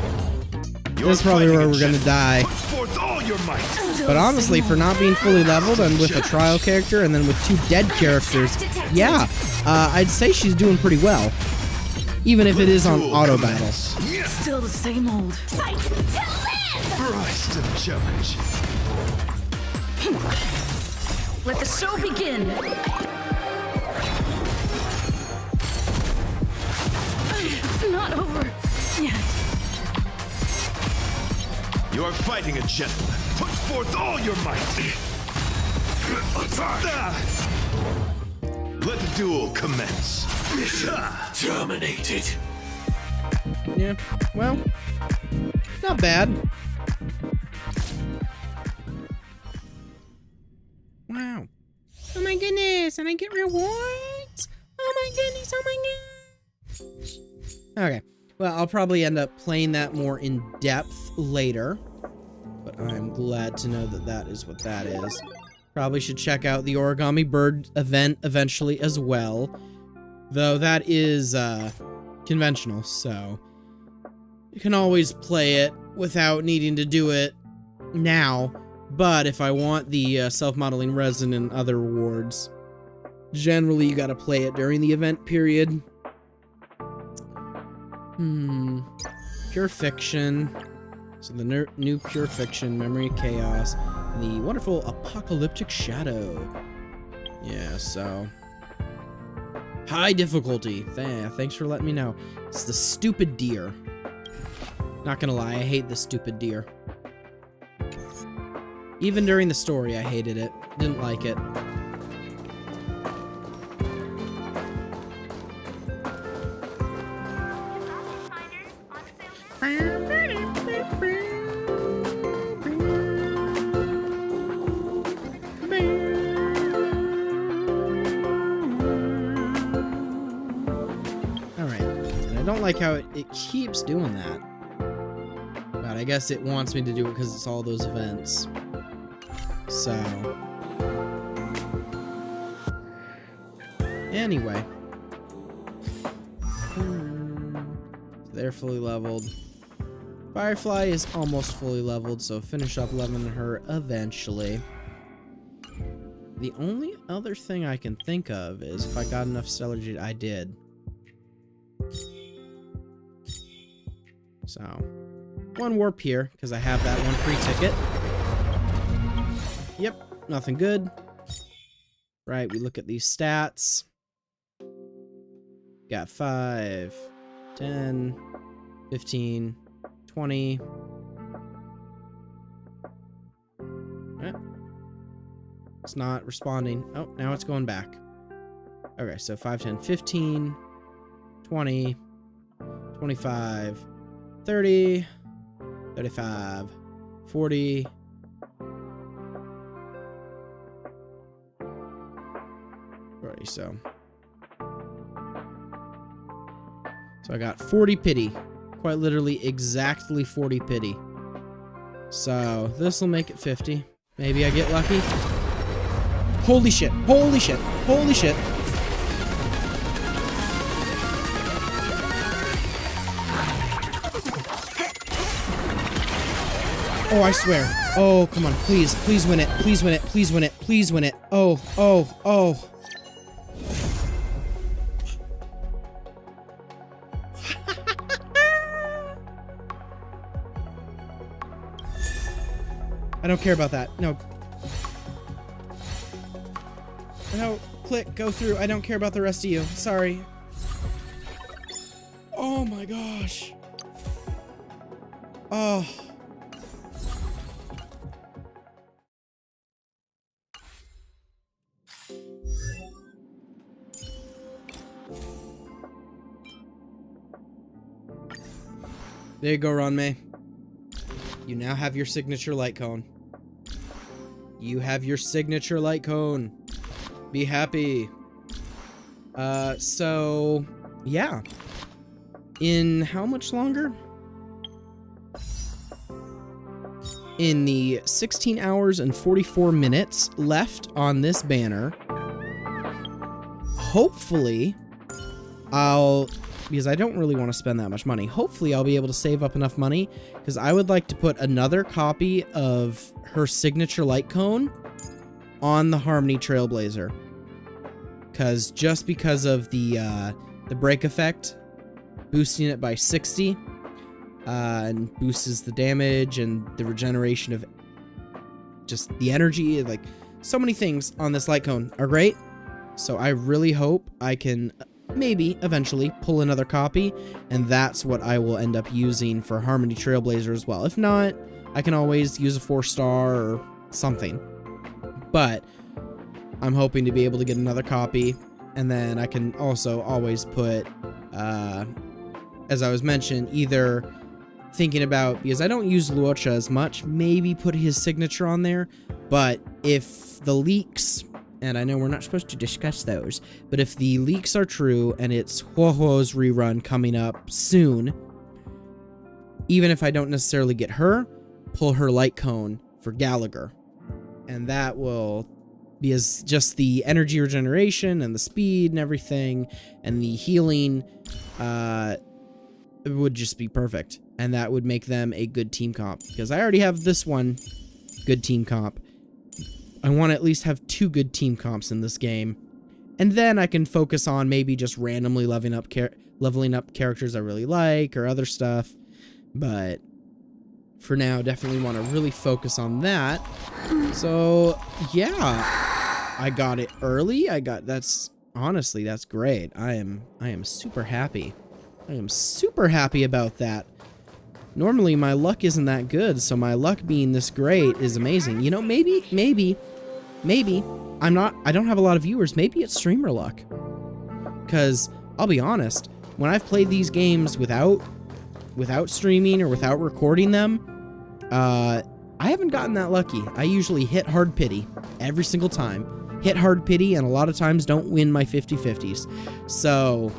This is probably where we're going to die. Put forth all your might. But honestly, for not being fully leveled and with a trial character and then with two dead characters, yeah, I'd say she's doing pretty well. Even if it is on auto battle. Still the same old. Fight to live! Rise to the challenge. Let the show begin. Not over yet. You are fighting a gentleman. Put forth all your might. Attack! Let the duel commence. Mission terminated. Yeah, well, not bad. Wow. Oh my goodness, and I get rewards? Oh my goodness, oh my goodness. Okay, well, I'll probably end up playing that more in depth later. But I'm glad to know that that is what that is. Probably should check out the Origami Bird event eventually as well. Though that is conventional, so you can always play it without needing to do it now. But if I want the self-modeling resin and other rewards, generally you gotta play it during the event period. Pure Fiction. So the new Pure Fiction, Memory of Chaos, and the wonderful Apocalyptic Shadow. Yeah, so high difficulty. Thanks for letting me know. It's the stupid deer. Not gonna lie, I hate the stupid deer. Even during the story, I hated it. Didn't like it. Alright, and I don't like how it keeps doing that. But I guess it wants me to do it because it's all those events. So... Anyway. They're fully leveled. Firefly is almost fully leveled, so finish up leveling her eventually. The only other thing I can think of is if I got enough Stellar Jade, I did. So, one warp here, because I have that one free ticket. Yep, nothing good. Right, we look at these stats. Got 5, 10, 15, 20. Right. It's not responding. Oh, now it's going back. Okay, so 5, 10, 15, 20, 25, 30, 35, 40. Alrighty, so I got 40 pity. Quite literally exactly 40 pity. So this will make it 50. Maybe I get lucky. Holy shit. Holy shit. Holy shit. Oh, I swear. Oh, come on. Please. Please win it. Please win it. Please win it. Please win it. Oh, oh, oh. I don't care about that. No. No, click, go through. I don't care about the rest of you. Sorry. Oh my gosh. Oh. There you go, Ruan Mei. You now have your signature light cone. You have your signature light cone. Be happy. So, yeah. In how much longer? In the 16 hours and 44 minutes left on this banner, hopefully, because I don't really want to spend that much money, hopefully I'll be able to save up enough money, because I would like to put another copy of her signature light cone on the Harmony Trailblazer. Just because of the break effect, boosting it by 60, and boosts the damage and the regeneration of just the energy, like so many things on this light cone are great. So I really hope I can maybe eventually pull another copy, and that's what I will end up using for Harmony Trailblazer as well. If not, I can always use a 4-star or something. But I'm hoping to be able to get another copy, and then I can also always put, as I was mentioned, either thinking about, because I don't use Luocha as much, maybe put his signature on there, but if the leaks, and I know we're not supposed to discuss those, but if the leaks are true and it's Huohuo's rerun coming up soon, even if I don't necessarily get her, pull her light cone for Gallagher. And that will be as just the energy regeneration and the speed and everything and the healing would just be perfect. And that would make them a good team comp, because I already have this one good team comp. I want to at least have 2 good team comps in this game. And then I can focus on maybe just randomly leveling up characters I really like or other stuff. But for now, definitely want to really focus on that. So, yeah. I got it early. Honestly, that's great. I am super happy. I am super happy about that. Normally, my luck isn't that good, so my luck being this great is amazing. You know, maybe, I don't have a lot of viewers. Maybe it's streamer luck. Because, I'll be honest, when I've played these games without without streaming or without recording them, I haven't gotten that lucky. I usually hit hard pity every single time. Hit hard pity, and a lot of times don't win my 50-50s. So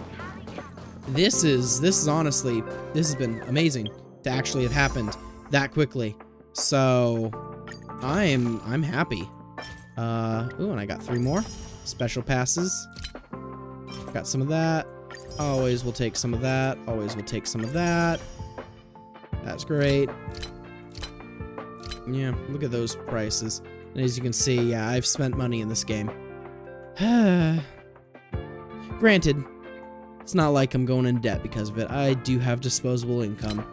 this is honestly, this has been amazing to actually have happened that quickly. So I'm happy. Ooh, and I got 3 more special passes. Got some of that. Always will take some of that. Always will take some of that. That's great. Yeah, look at those prices. And as you can see, yeah, I've spent money in this game. Granted, it's not like I'm going in debt because of it. I do have disposable income.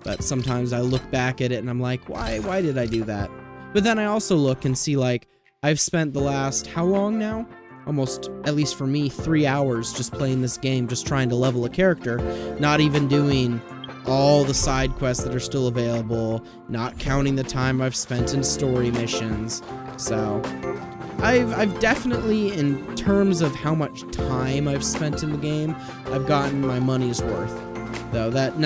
But sometimes I look back at it and I'm like, why did I do that? But then I also look and see, like, I've spent the last, how long now? Almost, at least for me, 3 hours just playing this game, just trying to level a character, not even doing all the side quests that are still available, not counting the time I've spent in story missions. So I've definitely, in terms of how much time I've spent in the game, I've gotten my money's worth. Though that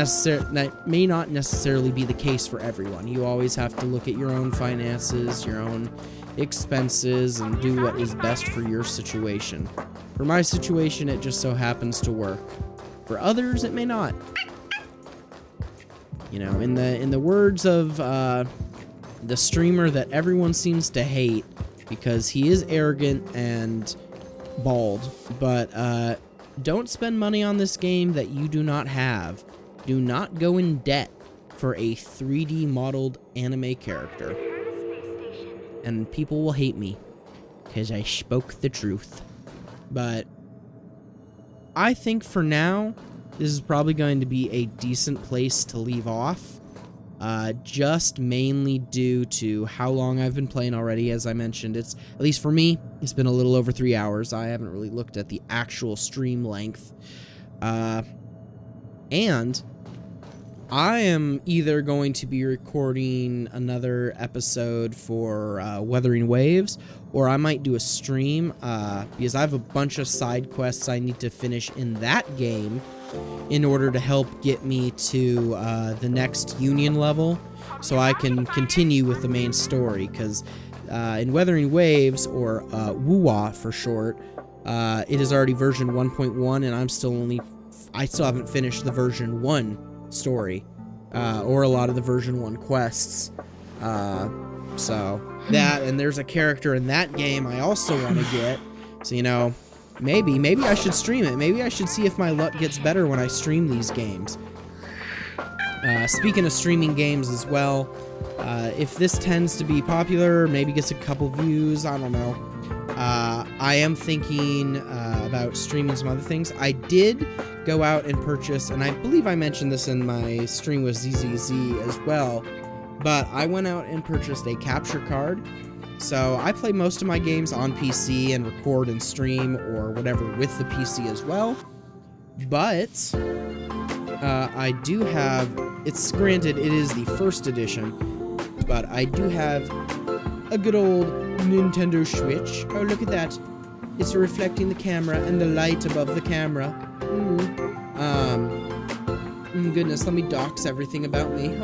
may not necessarily be the case for everyone. You always have to look at your own finances, your own expenses, and do what is best for your situation. For my situation, it just so happens to work. For others, it may not. You know, in the words of the streamer that everyone seems to hate because he is arrogant and bald, but don't spend money on this game that you do not have. Do not go in debt for a 3D modeled anime character. And people will hate me because I spoke the truth. But I think for now, this is probably going to be a decent place to leave off. Just mainly due to how long I've been playing already. As I mentioned, it's, at least for me, it's been a little over 3 hours. I haven't really looked at the actual stream length. And I am either going to be recording another episode for Wuthering Waves, or I might do a stream, because I have a bunch of side quests I need to finish in that game in order to help get me to the next Union level, so I can continue with the main story, because in Wuthering Waves, or WUWA for short, it is already version 1.1, and I still haven't finished the version 1 story, or a lot of the version 1 quests. So that, and there's a character in that game I also want to get. So, you know, maybe I should stream it. Maybe I should see if my luck gets better when I stream these games. Speaking of streaming games as well, if this tends to be popular, maybe gets a couple views, I don't know. I am thinking about streaming some other things. I did go out and purchase, and I believe I mentioned this in my stream with ZZZ as well, but I went out and purchased a capture card. So I play most of my games on PC and record and stream or whatever with the PC as well. But I do have, it's granted it is the first edition, but I do have a good old Nintendo Switch. Oh, look at that. It's reflecting the camera and the light above the camera. Goodness, let me dox everything about me.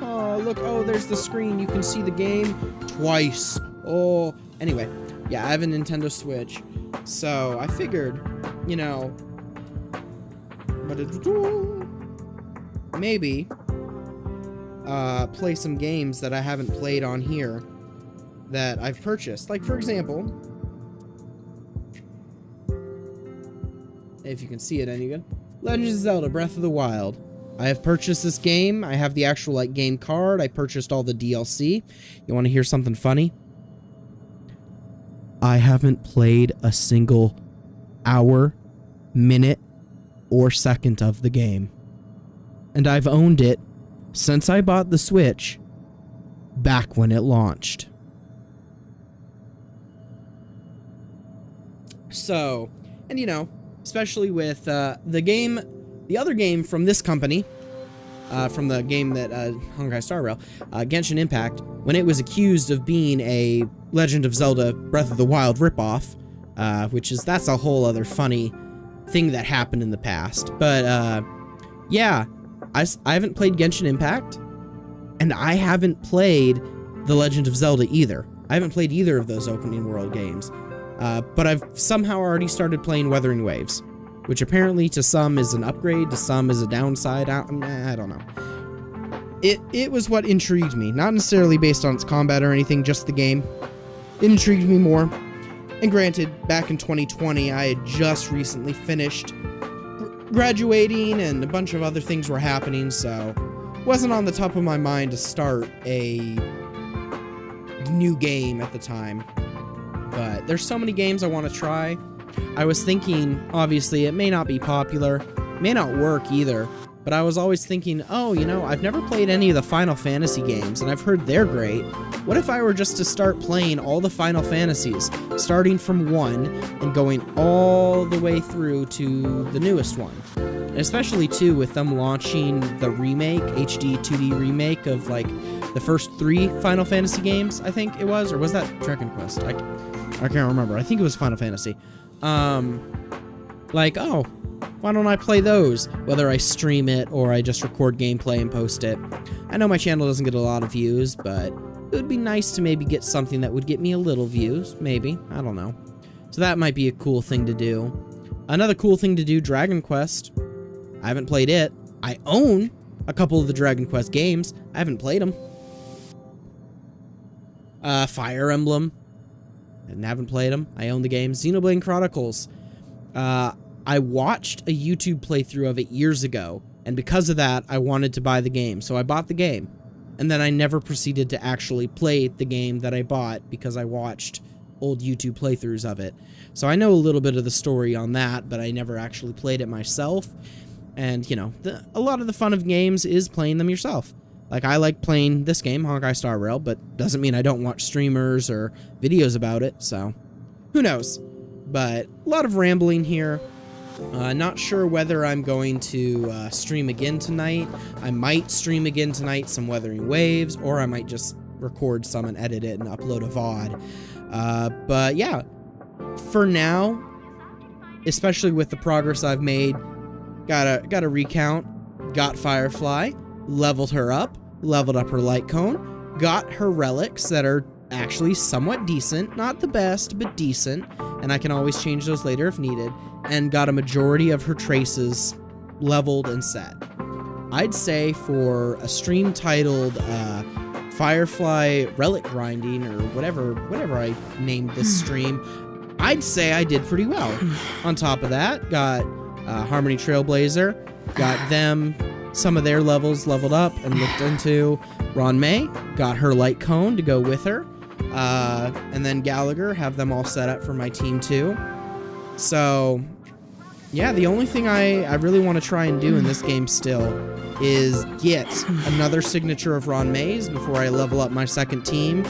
Oh, look, oh, there's the screen. You can see the game twice. Oh, anyway, yeah, I have a Nintendo Switch. So I figured, you know, maybe play some games that I haven't played on here that I've purchased. Like, for example, if you can see it any good, Legend of Zelda Breath of the Wild. I have purchased this game. I have the actual, like, game card. I purchased all the DLC. You want to hear something funny? I haven't played a single hour, minute, or second of the game. And I've owned it since I bought the Switch back when it launched. So, and you know, especially with the other game from this company, from the game that Honkai Star Rail, Genshin Impact, when it was accused of being a Legend of Zelda Breath of the Wild ripoff, that's a whole other funny thing that happened in the past. But yeah, I haven't played Genshin Impact, and I haven't played The Legend of Zelda either. I haven't played either of those opening world games. But I've somehow already started playing Wuthering Waves, which apparently to some is an upgrade, to some is a downside. I don't know. It was what intrigued me, not necessarily based on its combat or anything, just the game. It intrigued me more. And granted, back in 2020, I had just recently finished graduating and a bunch of other things were happening, so it wasn't on the top of my mind to start a new game at the time. But there's so many games I want to try. I was thinking, obviously, it may not be popular, may not work either, but I was always thinking, oh, you know, I've never played any of the Final Fantasy games, and I've heard they're great. What if I were just to start playing all the Final Fantasies, starting from 1 and going all the way through to the newest one? And especially, too, with them launching the remake, HD 2D remake of, like, the first 3 Final Fantasy games, I think it was, or was that Dragon Quest? I can't remember. I think it was Final Fantasy. Like, oh, why don't I play those? Whether I stream it or I just record gameplay and post it. I know my channel doesn't get a lot of views, but it would be nice to maybe get something that would get me a little views, maybe. I don't know. So that might be a cool thing to do. Another cool thing to do, Dragon Quest. I haven't played it. I own a couple of the Dragon Quest games. I haven't played them. Fire Emblem. And haven't played them. I own the game. Xenoblade Chronicles. I watched a YouTube playthrough of it years ago, and because of that, I wanted to buy the game, so I bought the game. And then I never proceeded to actually play the game that I bought because I watched old YouTube playthroughs of it. So I know a little bit of the story on that, but I never actually played it myself. And, you know, a lot of the fun of games is playing them yourself. Like, I like playing this game, Honkai Star Rail, but doesn't mean I don't watch streamers or videos about it, so who knows. But a lot of rambling here. Not sure whether I'm going to stream again tonight. I might stream again tonight some Wuthering Waves, or I might just record some and edit it and upload a VOD. But yeah, for now, especially with the progress I've made, gotta recount. Got Firefly, leveled her up, leveled up her light cone, got her relics that are actually somewhat decent, not the best, but decent, and I can always change those later if needed, and got a majority of her traces leveled and set. I'd say for a stream titled Firefly Relic Grinding, or whatever I named this stream, I'd say I did pretty well. On top of that, got Harmony Trailblazer, got them some of their levels leveled up and looked into. Ruan Mei, got her light cone to go with her. And then Gallagher, have them all set up for my team too. So, yeah, the only thing I really want to try and do in this game still is get another signature of Ruan Mei's before I level up my second team,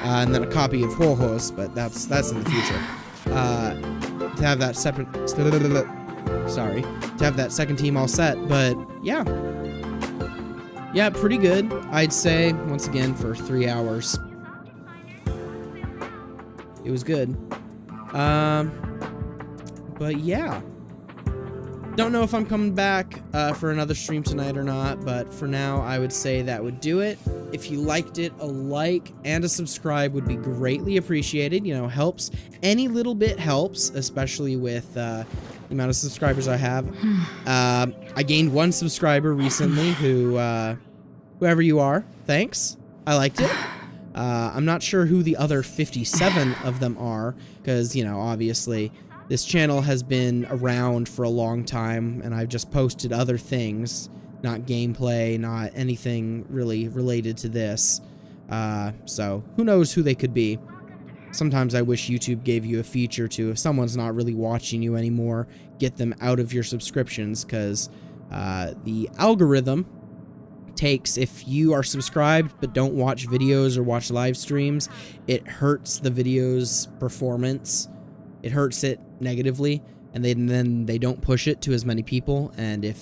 and then a copy of Ho-Ho's, but that's in the future. To have that separate... Sorry. To have that second team all set, but yeah. Yeah, pretty good, I'd say, once again, for 3 hours. It was good. But yeah. Don't know if I'm coming back for another stream tonight or not, but for now, I would say that would do it. If you liked it, a like and a subscribe would be greatly appreciated. You know, helps. Any little bit helps, especially with the amount of subscribers I have. I gained 1 subscriber recently who, whoever you are, thanks. I liked it. I'm not sure who the other 57 of them are, because, you know, obviously this channel has been around for a long time, and I've just posted other things, not gameplay, not anything really related to this. So who knows who they could be. Sometimes I wish YouTube gave you a feature to, if someone's not really watching you anymore, get them out of your subscriptions, because the algorithm takes, if you are subscribed but don't watch videos or watch live streams, it hurts the video's performance. It hurts it negatively, and then they don't push it to as many people, and if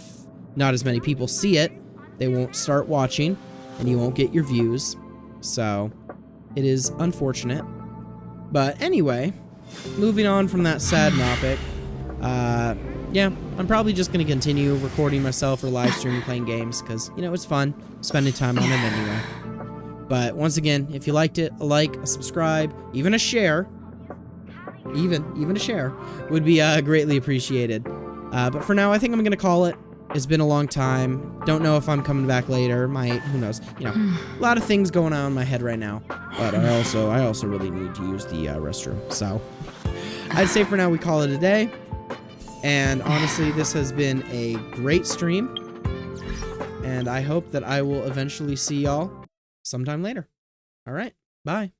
not as many people see it, they won't start watching, and you won't get your views. So it is unfortunate. But anyway, moving on from that sad topic, yeah, I'm probably just going to continue recording myself or live streaming playing games because, you know, it's fun spending time on it anyway. But once again, if you liked it, a like, a subscribe, even a share, even a share would be greatly appreciated. But for now, I think I'm going to call it. It's been a long time. Don't know if I'm coming back later. Might, who knows? You know, a lot of things going on in my head right now. But I also really need to use the restroom. So I'd say for now we call it a day. And honestly, this has been a great stream. And I hope that I will eventually see y'all sometime later. All right. Bye.